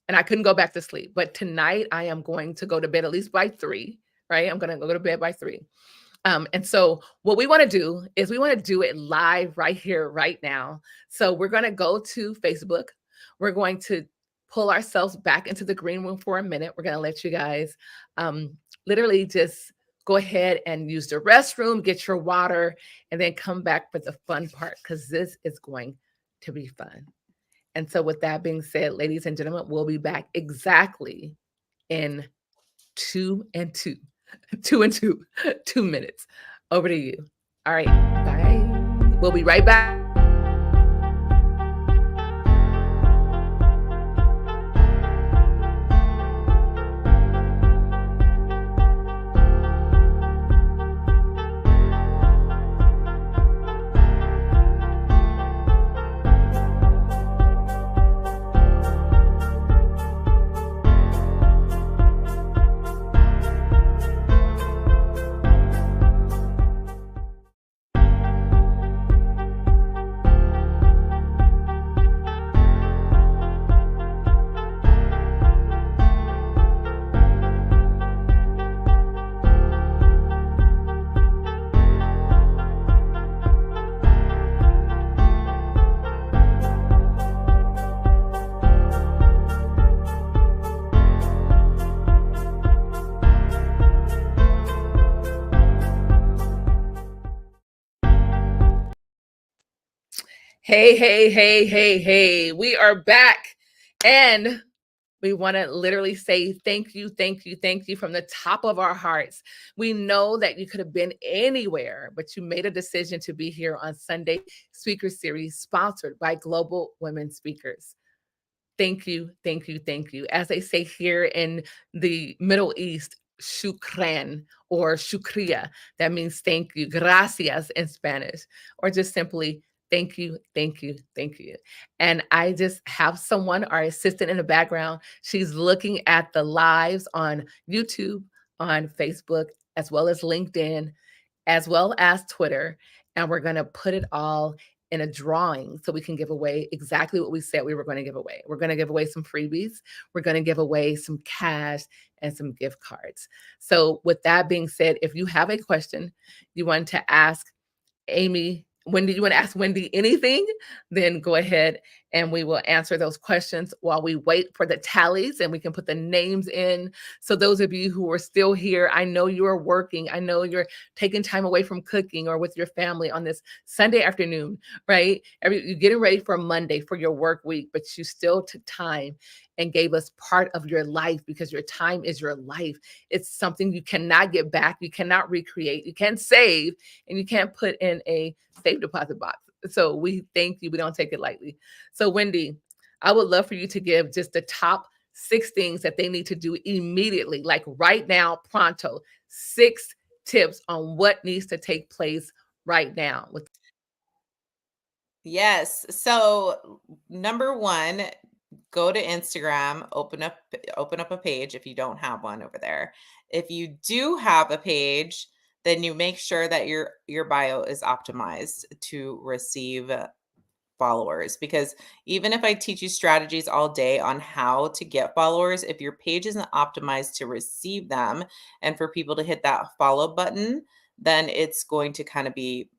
and I couldn't go back to sleep. But tonight I am going to go to bed at least by 3, right? I'm going to go to bed by 3. And so what we want to do is we want to do it live right here, right now. So we're going to go to Facebook. We're going to pull ourselves back into the green room for a minute. We're going to let you guys literally just go ahead and use the restroom, get your water, and then come back for the fun part, because this is going to be fun. And so with that being said, ladies and gentlemen, we'll be back exactly in 2 minutes. Over to you. All right, bye. We'll be right back. Hey. We are back. And we want to literally say thank you from the top of our hearts. We know that you could have been anywhere, but you made a decision to be here on Sunday Speaker Series, sponsored by Global Women Speakers. Thank you. As they say here in the Middle East, shukran or shukriya. That means thank you, gracias in Spanish, or just simply Thank you, thank you, thank you. And I just have someone, our assistant in the background. She's looking at the lives on YouTube, on Facebook, as well as LinkedIn, as well as Twitter. And we're going to put it all in a drawing so we can give away exactly what we said we were going to give away. We're going to give away some freebies. We're going to give away some cash and some gift cards. So, with that being said, if you have a question you want to ask Amy, Wendy, you want to ask Wendy anything? Then go ahead and we will answer those questions while we wait for the tallies and we can put the names in. So, those of you who are still here, I know you are working. I know you're taking time away from cooking or with your family on this Sunday afternoon, right? You're getting ready for Monday for your work week, but you still took time and gave us part of your life because your time is your life. It's something you cannot get back, you cannot recreate, you can't save, and you can't put in a safe deposit box. So we thank you. We don't take it lightly. So, Wendy, I would love for you to give just the top 6 things that they need to do immediately, like right now, pronto. 6 tips on what needs to take place right now. Yes. So number one, go to Instagram, open up a page if you don't have one over there. If you do have a page, then you make sure that your bio is optimized to receive followers, because even if I teach you strategies all day on how to get followers, if your page isn't optimized to receive them and for people to hit that follow button, then it's going to kind of be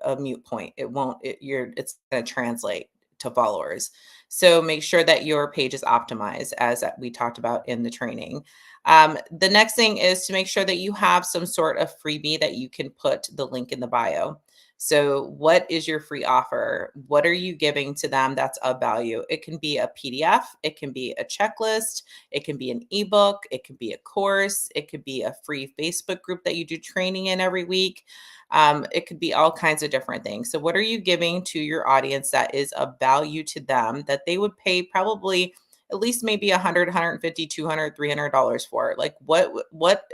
a mute point. It won't, it's going to translate to followers. So make sure that your page is optimized, as we talked about in the training. The next thing is to make sure that you have some sort of freebie that you can put the link in the bio. So what is your free offer? What are you giving to them that's of value? It can be a PDF, it can be a checklist, it can be an ebook, it can be a course, it could be a free Facebook group that you do training in every week. It could be all kinds of different things. So what are you giving to your audience that is of value to them that they would pay probably at least maybe $100, $150, $200, $300 for? Like what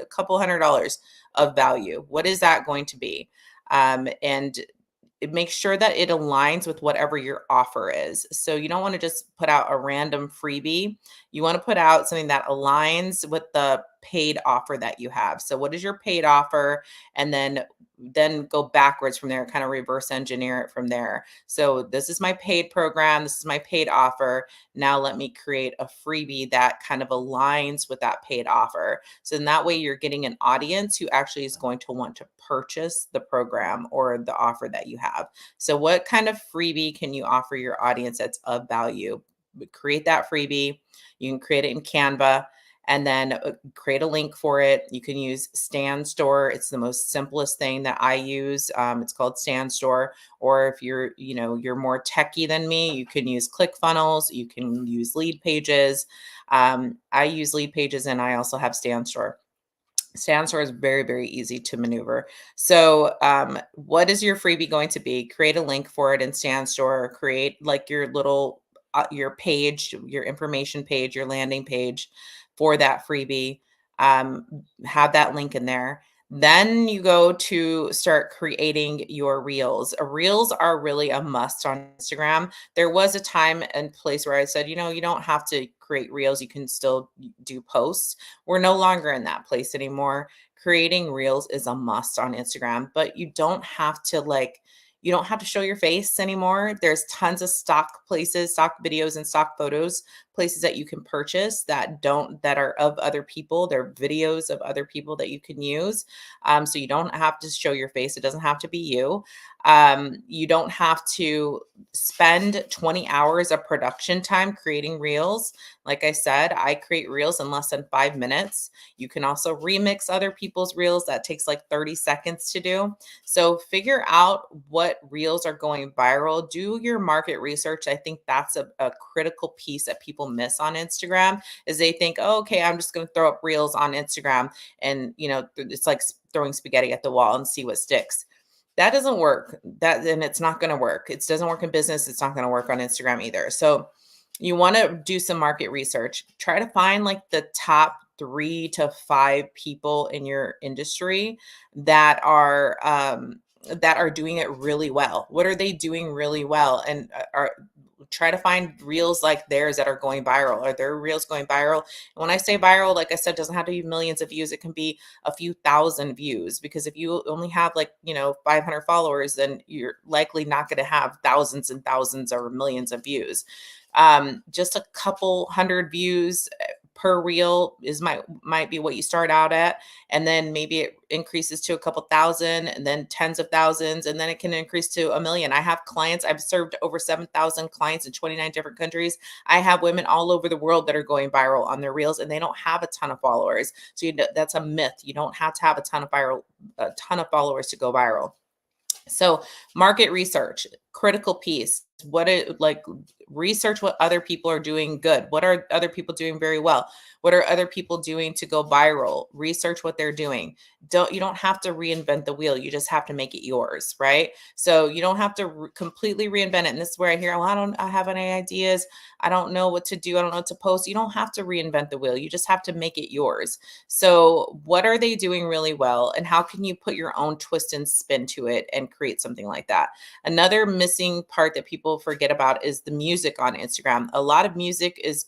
a couple $100 of value, what is that going to be? And make sure that it aligns with whatever your offer is. So you don't want to just put out a random freebie. You want to put out something that aligns with the paid offer that you have. So what is your paid offer? And then go backwards from there, kind of reverse engineer it from there. So this is my paid program. This is my paid offer. Now let me create a freebie that kind of aligns with that paid offer. So in that way, you're getting an audience who actually is going to want to purchase the program or the offer that you have. So what kind of freebie can you offer your audience that's of value? Create that freebie. You can create it in Canva and then create a link for it. You can use Stand Store. It's the most simplest thing that I use. It's called Stand Store. Or if you're more techie than me, you can use ClickFunnels. You can use Lead Pages. I use Lead Pages, and I also have Stand Store. Stand Store is very, very easy to maneuver. So what is your freebie going to be? Create a link for it in Stand Store. Create like your little your page, your information page, your landing page for that freebie. Have that link in there. Then you go to start creating your reels. Reels are really a must on Instagram. There was a time and place where I said, you don't have to create reels. You can still do posts. We're no longer in that place anymore. Creating reels is a must on Instagram, but you don't have to show your face anymore. There's tons of stock places, stock videos and stock photos, places that you can purchase that are of other people. They're videos of other people that you can use. So you don't have to show your face. It doesn't have to be you. You don't have to spend 20 hours of production time creating reels. Like I said, I create reels in less than 5 minutes. You can also remix other people's reels. That takes like 30 seconds to do. So figure out what reels are going viral. Do your market research. I think that's a critical piece that people miss on Instagram, is they think, oh, okay, I'm just going to throw up reels on Instagram and, it's like throwing spaghetti at the wall and see what sticks. That doesn't work. And it's not going to work. It doesn't work in business. It's not going to work on Instagram either. So you want to do some market research. Try to find like the top 3 to 5 people in your industry that are that are doing it really well. What are they doing really well? And try to find reels like theirs that are going viral. Are their reels going viral? And when I say viral, like I said, it doesn't have to be millions of views. It can be a few thousand views, because if you only have 500 followers, then you're likely not going to have thousands and thousands or millions of views. Just a couple hundred views per reel might be what you start out at, and then maybe it increases to a couple thousand, and then tens of thousands, and then it can increase to 1 million. I have clients, I've served over 7,000 clients in 29 different countries. I have women all over the world that are going viral on their reels, and they don't have a ton of followers. So that's a myth. You don't have to have a ton of followers to go viral. So market research, critical piece. Research what other people are doing good. What are other people doing very well? What are other people doing to go viral? Research what they're doing. You don't have to reinvent the wheel. You just have to make it yours, right? So you don't have to completely reinvent it. And this is where I hear, well, I don't have any ideas. I don't know what to do. I don't know what to post. You don't have to reinvent the wheel. You just have to make it yours. So what are they doing really well? And how can you put your own twist and spin to it and create something like that? Another missing part that people forget about is the music on Instagram. A lot of music is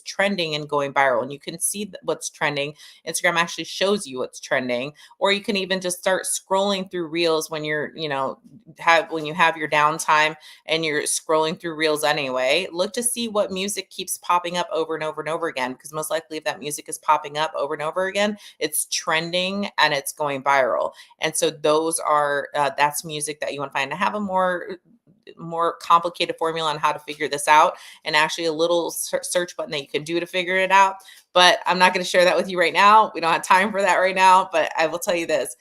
trending and going viral, and you can see what's trending. Instagram actually shows you what's trending, or you can even just start scrolling through reels when when you have your downtime and you're scrolling through reels anyway. Look to see what music keeps popping up over and over and over again, because most likely if that music is popping up over and over again, it's trending and it's going viral. And so those are that's music that you want to find. I have a more complicated formula on how to figure this out, and actually a little search button that you can do to figure it out, but I'm not going to share that with you right now. We don't have time for that right now, but I will tell you this.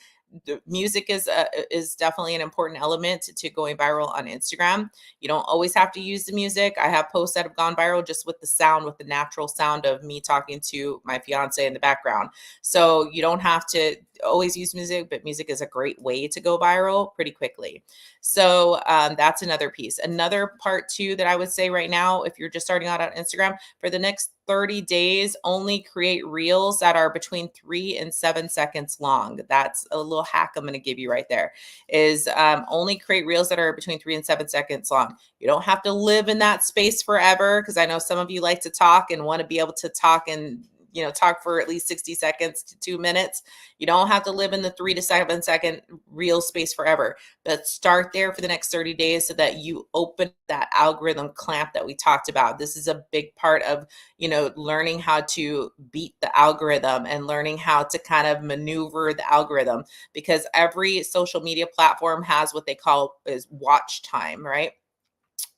The music is definitely an important element to going viral on Instagram. You don't always have to use the music. I have posts that have gone viral just with the sound, with the natural sound of me talking to my fiance in the background. So you don't have to always use music, but music is a great way to go viral pretty quickly. So that's another piece. Another part too that I would say right now, if you're just starting out on Instagram, for the next 30 days, only create reels that are between 3 and 7 seconds long. That's a little hack I'm going to give you right there, is only create reels that are between 3 and 7 seconds long. You don't have to live in that space forever, because I know some of you like to talk and want to be able to talk and talk for at least 60 seconds to 2 minutes. You don't have to live in the 3 to 7 second reel space forever, but start there for the next 30 days so that you open that algorithm clamp that we talked about. This is a big part of, learning how to beat the algorithm and learning how to kind of maneuver the algorithm, because every social media platform has what they call is watch time, right?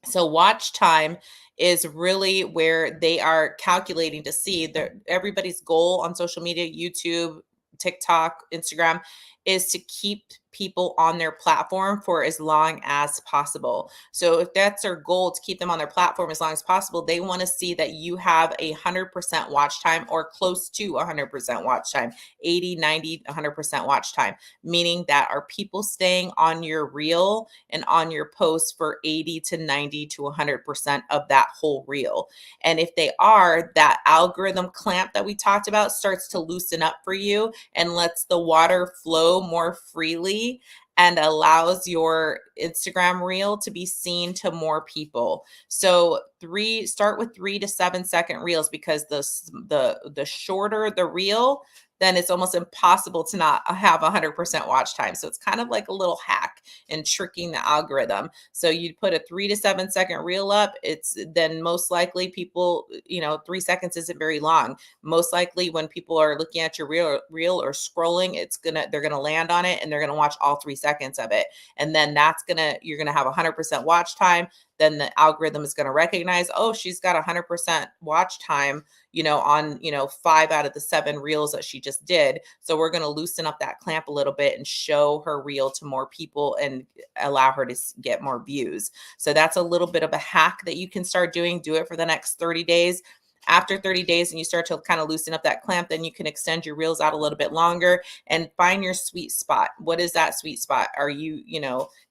So watch time is really where they are calculating to see that everybody's goal on social media, YouTube, TikTok, Instagram, is to keep people on their platform for as long as possible. So if that's their goal, to keep them on their platform as long as possible, they want to see that you have 100% watch time or close to 100% watch time, 80, 90, 100% watch time, meaning that are people staying on your reel and on your post for 80 to 90 to 100% of that whole reel. And if they are, that algorithm clamp that we talked about starts to loosen up for you and lets the water flow more freely and allows your Instagram reel to be seen to more people. So start with 3 to 7 second reels, because the shorter the reel, then it's almost impossible to not have 100% watch time. So it's kind of like a little hack in tricking the algorithm. So you put a 3 to 7 second reel up, it's then most likely people, 3 seconds isn't very long. Most likely when people are looking at your reel or scrolling, they're gonna land on it and they're gonna watch all 3 seconds of it. And then you're gonna have 100% watch time. Then the algorithm is going to recognize, oh, she's got 100% watch time, on, 5 out of the 7 reels that she just did. So we're going to loosen up that clamp a little bit and show her reel to more people and allow her to get more views. So that's a little bit of a hack that you can start doing. Do it for the next 30 days. After 30 days and you start to kind of loosen up that clamp, then you can extend your reels out a little bit longer and find your sweet spot. What is that sweet spot? Are you,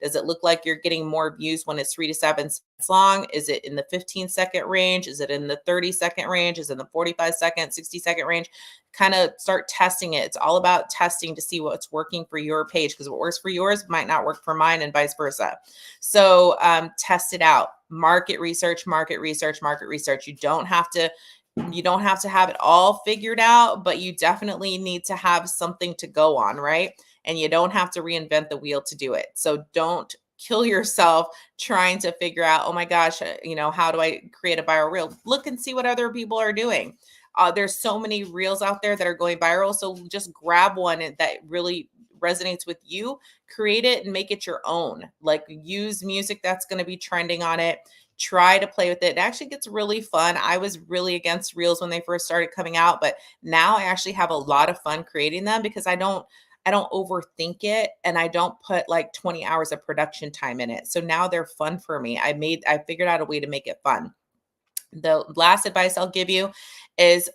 does it look like you're getting more views when it's 3 to 7 long? Is it in the 15-second range? Is it in the 30-second range? Is it in the 45-second, 60-second range? Kind of start testing it. It's all about testing to see what's working for your page, because what works for yours might not work for mine, and vice versa. So test it out. Market research, market research, market research. You don't have to have it all figured out, but you definitely need to have something to go on, right? And you don't have to reinvent the wheel to do it. So don't kill yourself trying to figure out, oh my gosh, how do I create a viral reel? Look and see what other people are doing. There's so many reels out there that are going viral. So just grab one that really resonates with you, create it and make it your own. Like, use music that's going to be trending on it. Try to play with it. It actually gets really fun. I was really against reels when they first started coming out, but now I actually have a lot of fun creating them, because I don't overthink it, and I don't put like 20 hours of production time in it. So now they're fun for me. I figured out a way to make it fun. The last advice I'll give you is,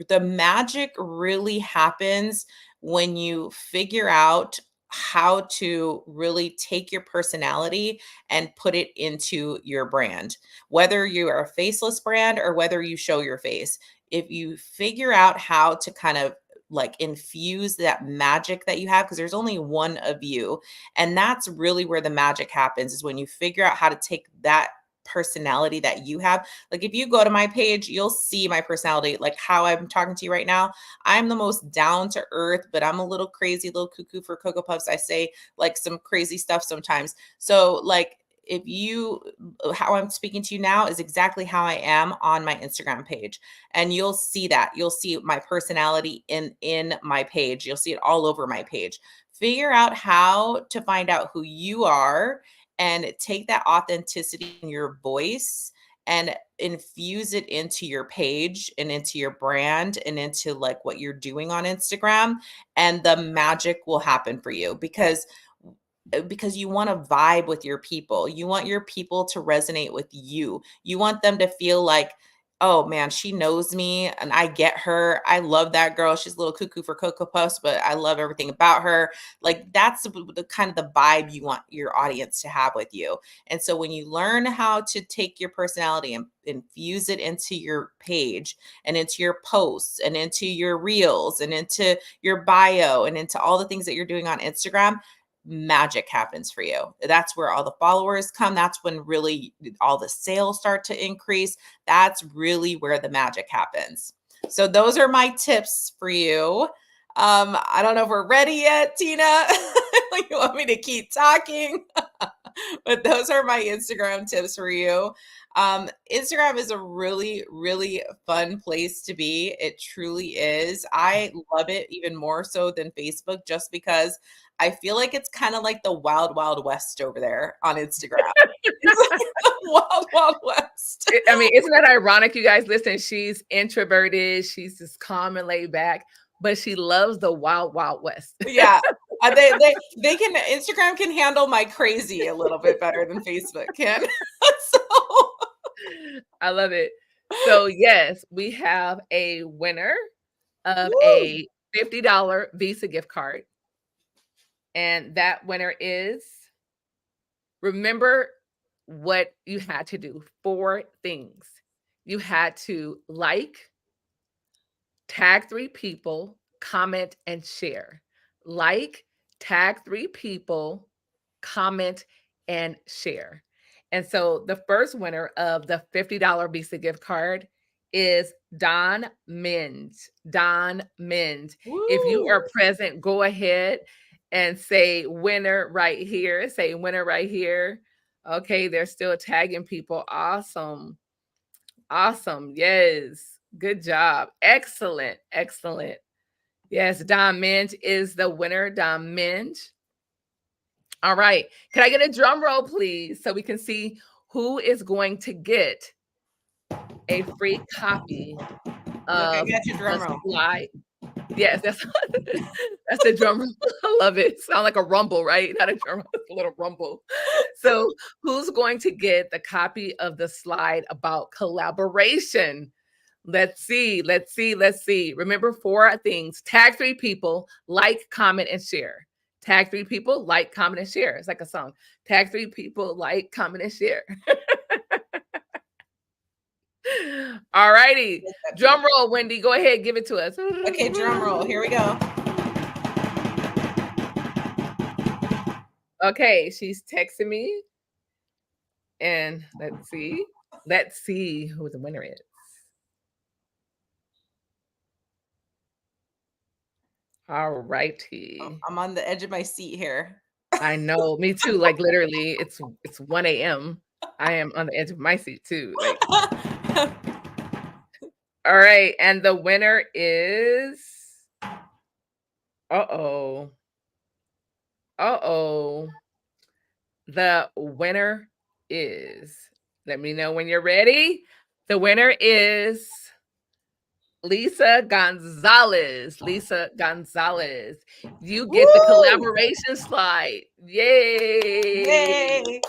the magic really happens when you figure out how to really take your personality and put it into your brand, whether you are a faceless brand or whether you show your face. If you figure out how to kind of like infuse that magic that you have, because there's only one of you, and that's really where the magic happens, is when you figure out how to take that personality that you have. Like, if you go to my page, you'll see my personality, like how I'm talking to you right now. I'm the most down to earth, but I'm a little crazy, little cuckoo for Cocoa Puffs. I say like some crazy stuff sometimes. So like, how I'm speaking to you now is exactly how I am on my Instagram page. And you'll see that. You'll see my personality in my page. You'll see it all over my page. Figure out how to find out who you are and take that authenticity in your voice and infuse it into your page and into your brand and into like what you're doing on Instagram, and the magic will happen for you, because you want to vibe with your people. You want your people to resonate with you. You want them to feel like, oh man, she knows me and I get her. I love that girl. She's a little cuckoo for Cocoa Puffs, but I love everything about her. Like, that's the kind of the vibe you want your audience to have with you. And so when you learn how to take your personality and infuse it into your page and into your posts and into your reels and into your bio and into all the things that you're doing on Instagram, magic happens for you. That's where all the followers come. That's when really all the sales start to increase. That's really where the magic happens. So those are my tips for you. I don't know if we're ready yet, Tina. You want me to keep talking? But those are my Instagram tips for you. Instagram is a really, really fun place to be. It truly is. I love it even more so than Facebook, just because I feel like it's kind of like the wild, wild west over there on Instagram. It's like the wild, wild west. I mean, isn't that ironic, you guys? Listen, she's introverted. She's just calm and laid back, but she loves the wild, wild west. Yeah. They can, Instagram can handle my crazy a little bit better than Facebook can. So I love it. So yes, we have a winner of a $50 Visa gift card. And that winner is, remember what you had to do. 4 things. You had to like, tag 3 people, comment, and share. Like, tag 3 people, comment, and share. And so the first winner of the $50 Visa gift card is Don Minge. Don Minge. If you are present, go ahead and say winner right here. Say winner right here. Okay, they're still tagging people. Awesome. Awesome. Yes. Good job. Excellent. Excellent. Yes, Don Minge is the winner. Don Minge. All right. Can I get a drum roll, please, so we can see who is going to get a free copy of the slide? Yes, that's that's the drum roll. I love it. Sound like a rumble, right? Not a drum roll, it's a little rumble. So who's going to get the copy of the slide about collaboration? Let's see. Remember 4 things. Tag 3 people, like, comment, and share. Tag 3 people, like, comment, and share. It's like a song. Tag 3 people, like, comment, and share. All righty. Drum roll, Wendy. Go ahead. Give it to us. Okay, drum roll. Here we go. Okay, she's texting me. And let's see. Let's see who the winner is. All righty. I'm on the edge of my seat here. I know. Me too. Like literally, it's 1 a.m. I am on the edge of my seat too. Like, all right. And the winner is uh-oh. Uh-oh. The winner is, let me know when you're ready. The winner is Lisa Gonzalez. Lisa Gonzalez. You get the collaboration slide. Yay. Yay.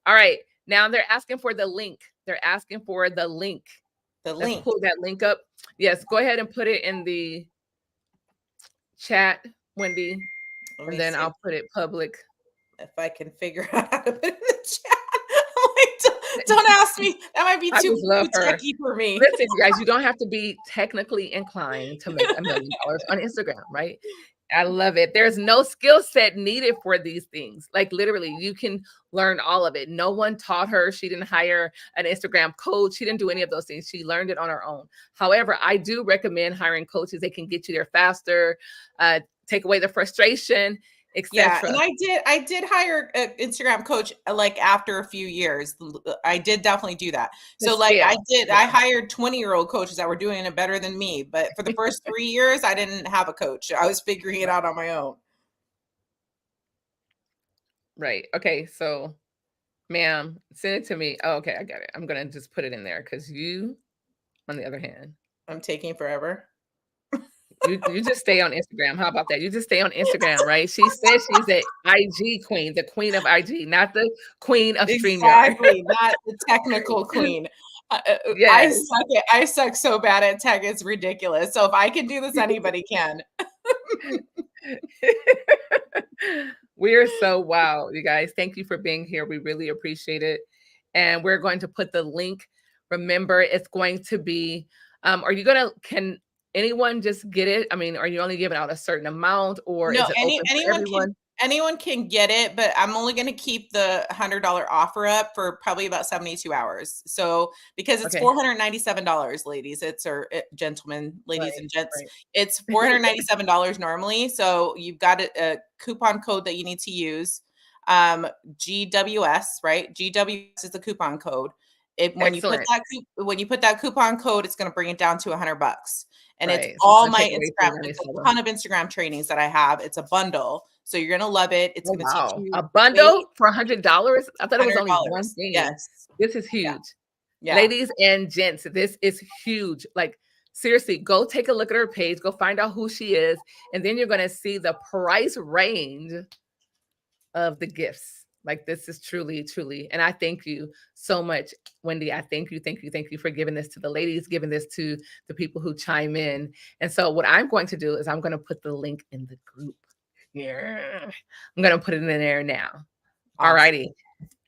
All right. Now they're asking for the link. They're asking for the link. Let's pull that link up. Yes, go ahead and put it in the chat, Wendy. And then I'll put it public. If I can figure out how to put it in the chat. Like, don't ask me. That might be too techy for me. Listen, you guys, you don't have to be technically inclined to make $1 million on Instagram, right? I love it. There's no skill set needed for these things. Like literally, you can learn all of it. No one taught her. She didn't hire an Instagram coach. She didn't do any of those things. She learned it on her own. However, I do recommend hiring coaches. They can get you there faster, take away the frustration, etc. Yeah, and I did hire an Instagram coach like after a few years. I did definitely do that. So like I hired 20-year-old coaches that were doing it better than me. But for the first 3 years, I didn't have a coach. I was figuring it out on my own. Right. Okay. So, ma'am, send it to me. Oh, okay, I got it. I'm gonna just put it in there because you, on the other hand, I'm taking forever. You just stay on Instagram. How about that? You just stay on Instagram, right? She says she's an IG queen, the queen of IG, not the queen of StreamYard. Exactly, not the technical queen. Yes. I suck so bad at tech. It's ridiculous. So if I can do this, anybody can. We're so wow, you guys. Thank you for being here. We really appreciate it. And we're going to put the link. Remember, it's going to be, can anyone just get it? I mean, are you only giving out a certain amount, or no, is it open for everyone? Anyone can get it, but I'm only going to keep the $100 offer up for probably about 72 hours. So because it's $497, ladies, gentlemen, ladies and gents, it's $497 normally. So you've got a coupon code that you need to use. GWS, right? GWS is the coupon code. When you put that coupon code, it's going to bring it down to $100. And it's all my Instagram, it's a ton of Instagram trainings that I have. It's a bundle. So you're going to love it. It's going to teach you a bundle for $100. I thought it was only one thing. Yes. This is huge. Yeah. Ladies and gents, this is huge. Like seriously, go take a look at her page, go find out who she is. And then you're going to see the price range of the gifts. Like this is truly, truly. And I thank you so much, Wendy. I thank you for giving this to the ladies, giving this to the people who chime in. And so what I'm going to do is I'm going to put the link in the group. Yeah. I'm going to put it in there now. Awesome. All righty.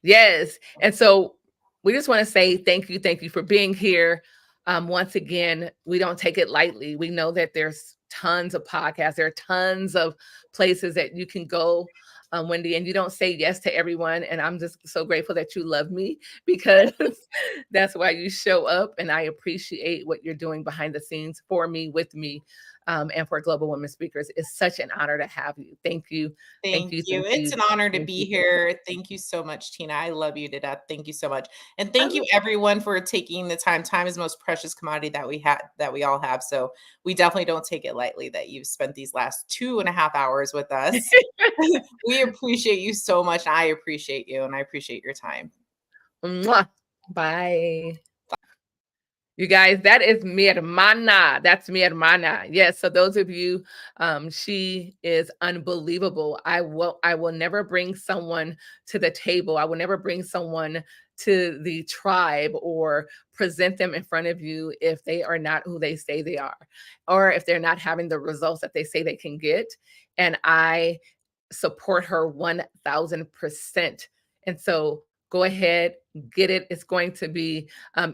Yes. And so we just want to say thank you for being here. Once again, we don't take it lightly. We know that there's tons of podcasts. There are tons of places that you can go, Wendy, and you don't say yes to everyone. And I'm just so grateful that you love me because that's why you show up. And I appreciate what you're doing behind the scenes for me, with me, and for Global Women Speakers. It's such an honor to have you. Thank you. Thank you. It's an honor to be here. Thank you so much, Tina. I love you to death. Thank you so much. And thank you everyone for taking the time. Time is the most precious commodity that we all have. So we definitely don't take it lightly that you've spent these last 2.5 hours with us. We appreciate you so much. I appreciate you and I appreciate your time. Mwah. Bye. You guys, that is mi hermana. That's mi hermana. Yes. So those of you, she is unbelievable. I will never bring someone to the table. I will never bring someone to the tribe or present them in front of you if they are not who they say they are, or if they're not having the results that they say they can get. And I support her 1000%. And so go ahead, get it. It's going to be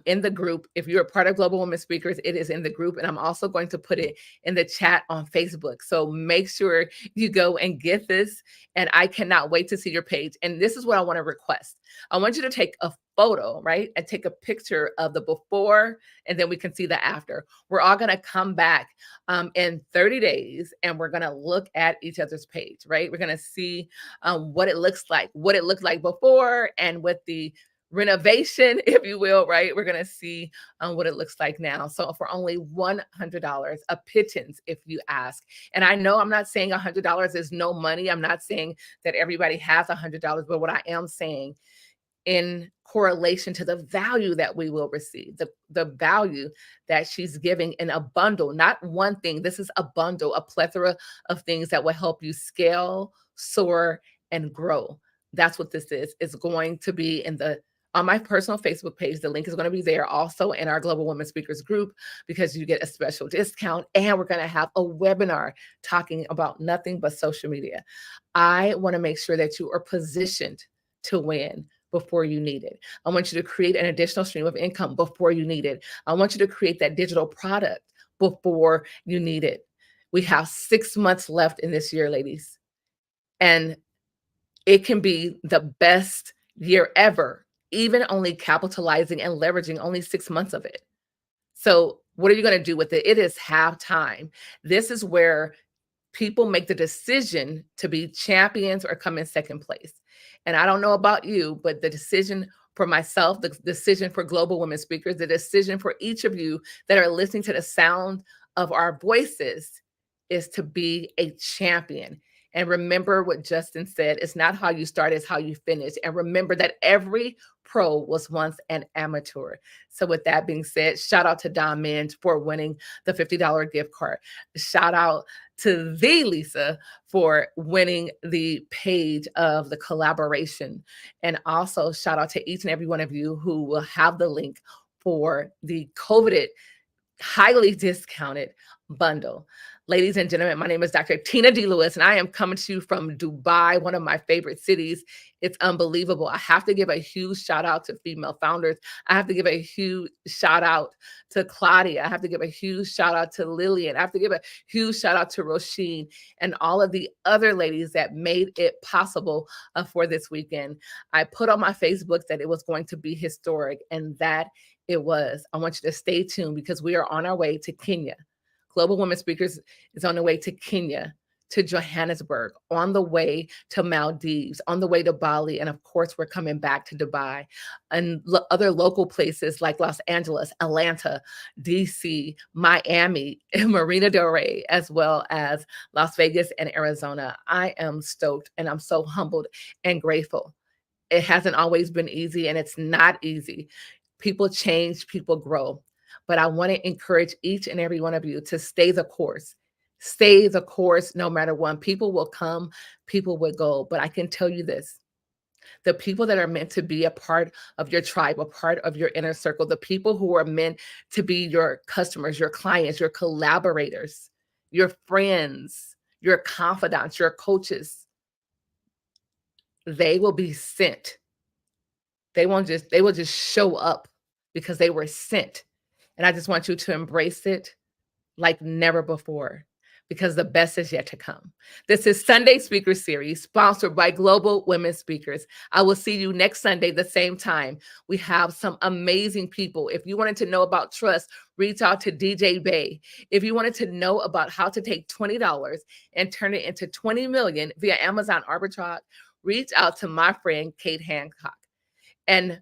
in the group. If you're a part of Global Women Speakers, it is in the group. And I'm also going to put it in the chat on Facebook. So make sure you go and get this. And I cannot wait to see your page. And this is what I want to request. I want you to take a photo, right? And take a picture of the before, and then we can see the after. We're all going to come back in 30 days, and we're going to look at each other's page, right? We're going to see what it looks like, what it looked like before, and with the renovation, if you will, right? We're going to see what it looks like now. So for only $100, a pittance, if you ask. And I know I'm not saying $100 is no money. I'm not saying that everybody has $100, but what I am saying in correlation to the value that we will receive, the value that she's giving in a bundle, not one thing. This is a bundle, a plethora of things that will help you scale, soar, and grow. That's what this is. It's going to be on my personal Facebook page. The link is going to be there, also in our Global Women Speakers group, because you get a special discount. And we're going to have a webinar talking about nothing but social media. I want to make sure that you are positioned to win before you need it. I want you to create an additional stream of income before you need it. I want you to create that digital product before you need it. We have 6 months left in this year, ladies, and it can be the best year ever, even only capitalizing and leveraging only 6 months of it. So what are you going to do with it? It is halftime. This is where people make the decision to be champions or come in second place. And I don't know about you, but the decision for myself, the decision for Global Women Speakers, the decision for each of you that are listening to the sound of our voices is to be a champion. And remember what Justin said, it's not how you start, it's how you finish. And remember that every pro was once an amateur. So with that being said, shout out to Don Minge for winning the $50 gift card. Shout out to the Lisa for winning the page of the collaboration. And also shout out to each and every one of you who will have the link for the coveted, highly discounted bundle. Ladies and gentlemen, my name is Dr. Tina D. Lewis, and I am coming to you from Dubai, one of my favorite cities. It's unbelievable. I have to give a huge shout out to female founders. I have to give a huge shout out to Claudia. I have to give a huge shout out to Lillian. I have to give a huge shout out to Roisin and all of the other ladies that made it possible for this weekend. I put on my Facebook that it was going to be historic, and that it was. I want you to stay tuned because we are on our way to Kenya. Global Women Speakers is on the way to Kenya, to Johannesburg, on the way to Maldives, on the way to Bali, and of course, we're coming back to Dubai and other local places like Los Angeles, Atlanta, DC, Miami, and Marina Del Rey, as well as Las Vegas and Arizona. I am stoked, and I'm so humbled and grateful. It hasn't always been easy, and it's not easy. People change, people grow. But I want to encourage each and every one of you to stay the course. Stay the course no matter what. People will come, people will go. But I can tell you this, the people that are meant to be a part of your tribe, a part of your inner circle, the people who are meant to be your customers, your clients, your collaborators, your friends, your confidants, your coaches, they will be sent. They will just show up because they were sent. And I just want you to embrace it like never before, because the best is yet to come. This is Sunday Speaker Series, sponsored by Global Women Speakers. I will see you next Sunday, the same time. We have some amazing people. If you wanted to know about trust, reach out to DJ Bay. If you wanted to know about how to take $20 and turn it into $20 million via Amazon arbitrage, reach out to my friend, Kate Hancock. And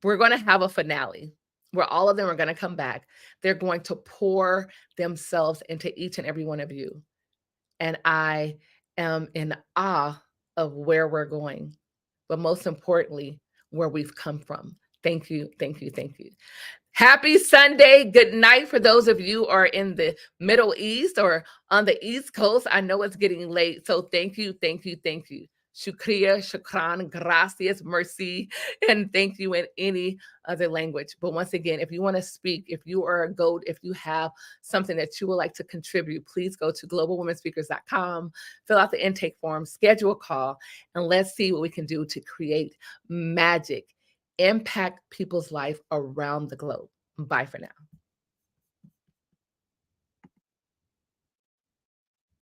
we're going to have a finale where all of them are going to come back. They're going to pour themselves into each and every one of you. And I am in awe of where we're going, but most importantly, where we've come from. Thank you, thank you, thank you. Happy Sunday. Good night for those of you who are in the Middle East or on the East Coast. I know it's getting late, so thank you, thank you, thank you. Shukriya, shukran, gracias, mercy, and thank you in any other language. But once again, if you want to speak, if you are a GOAT, if you have something that you would like to contribute, please go to globalwomenspeakers.com, fill out the intake form, schedule a call, and let's see what we can do to create magic, impact people's life around the globe. Bye for now.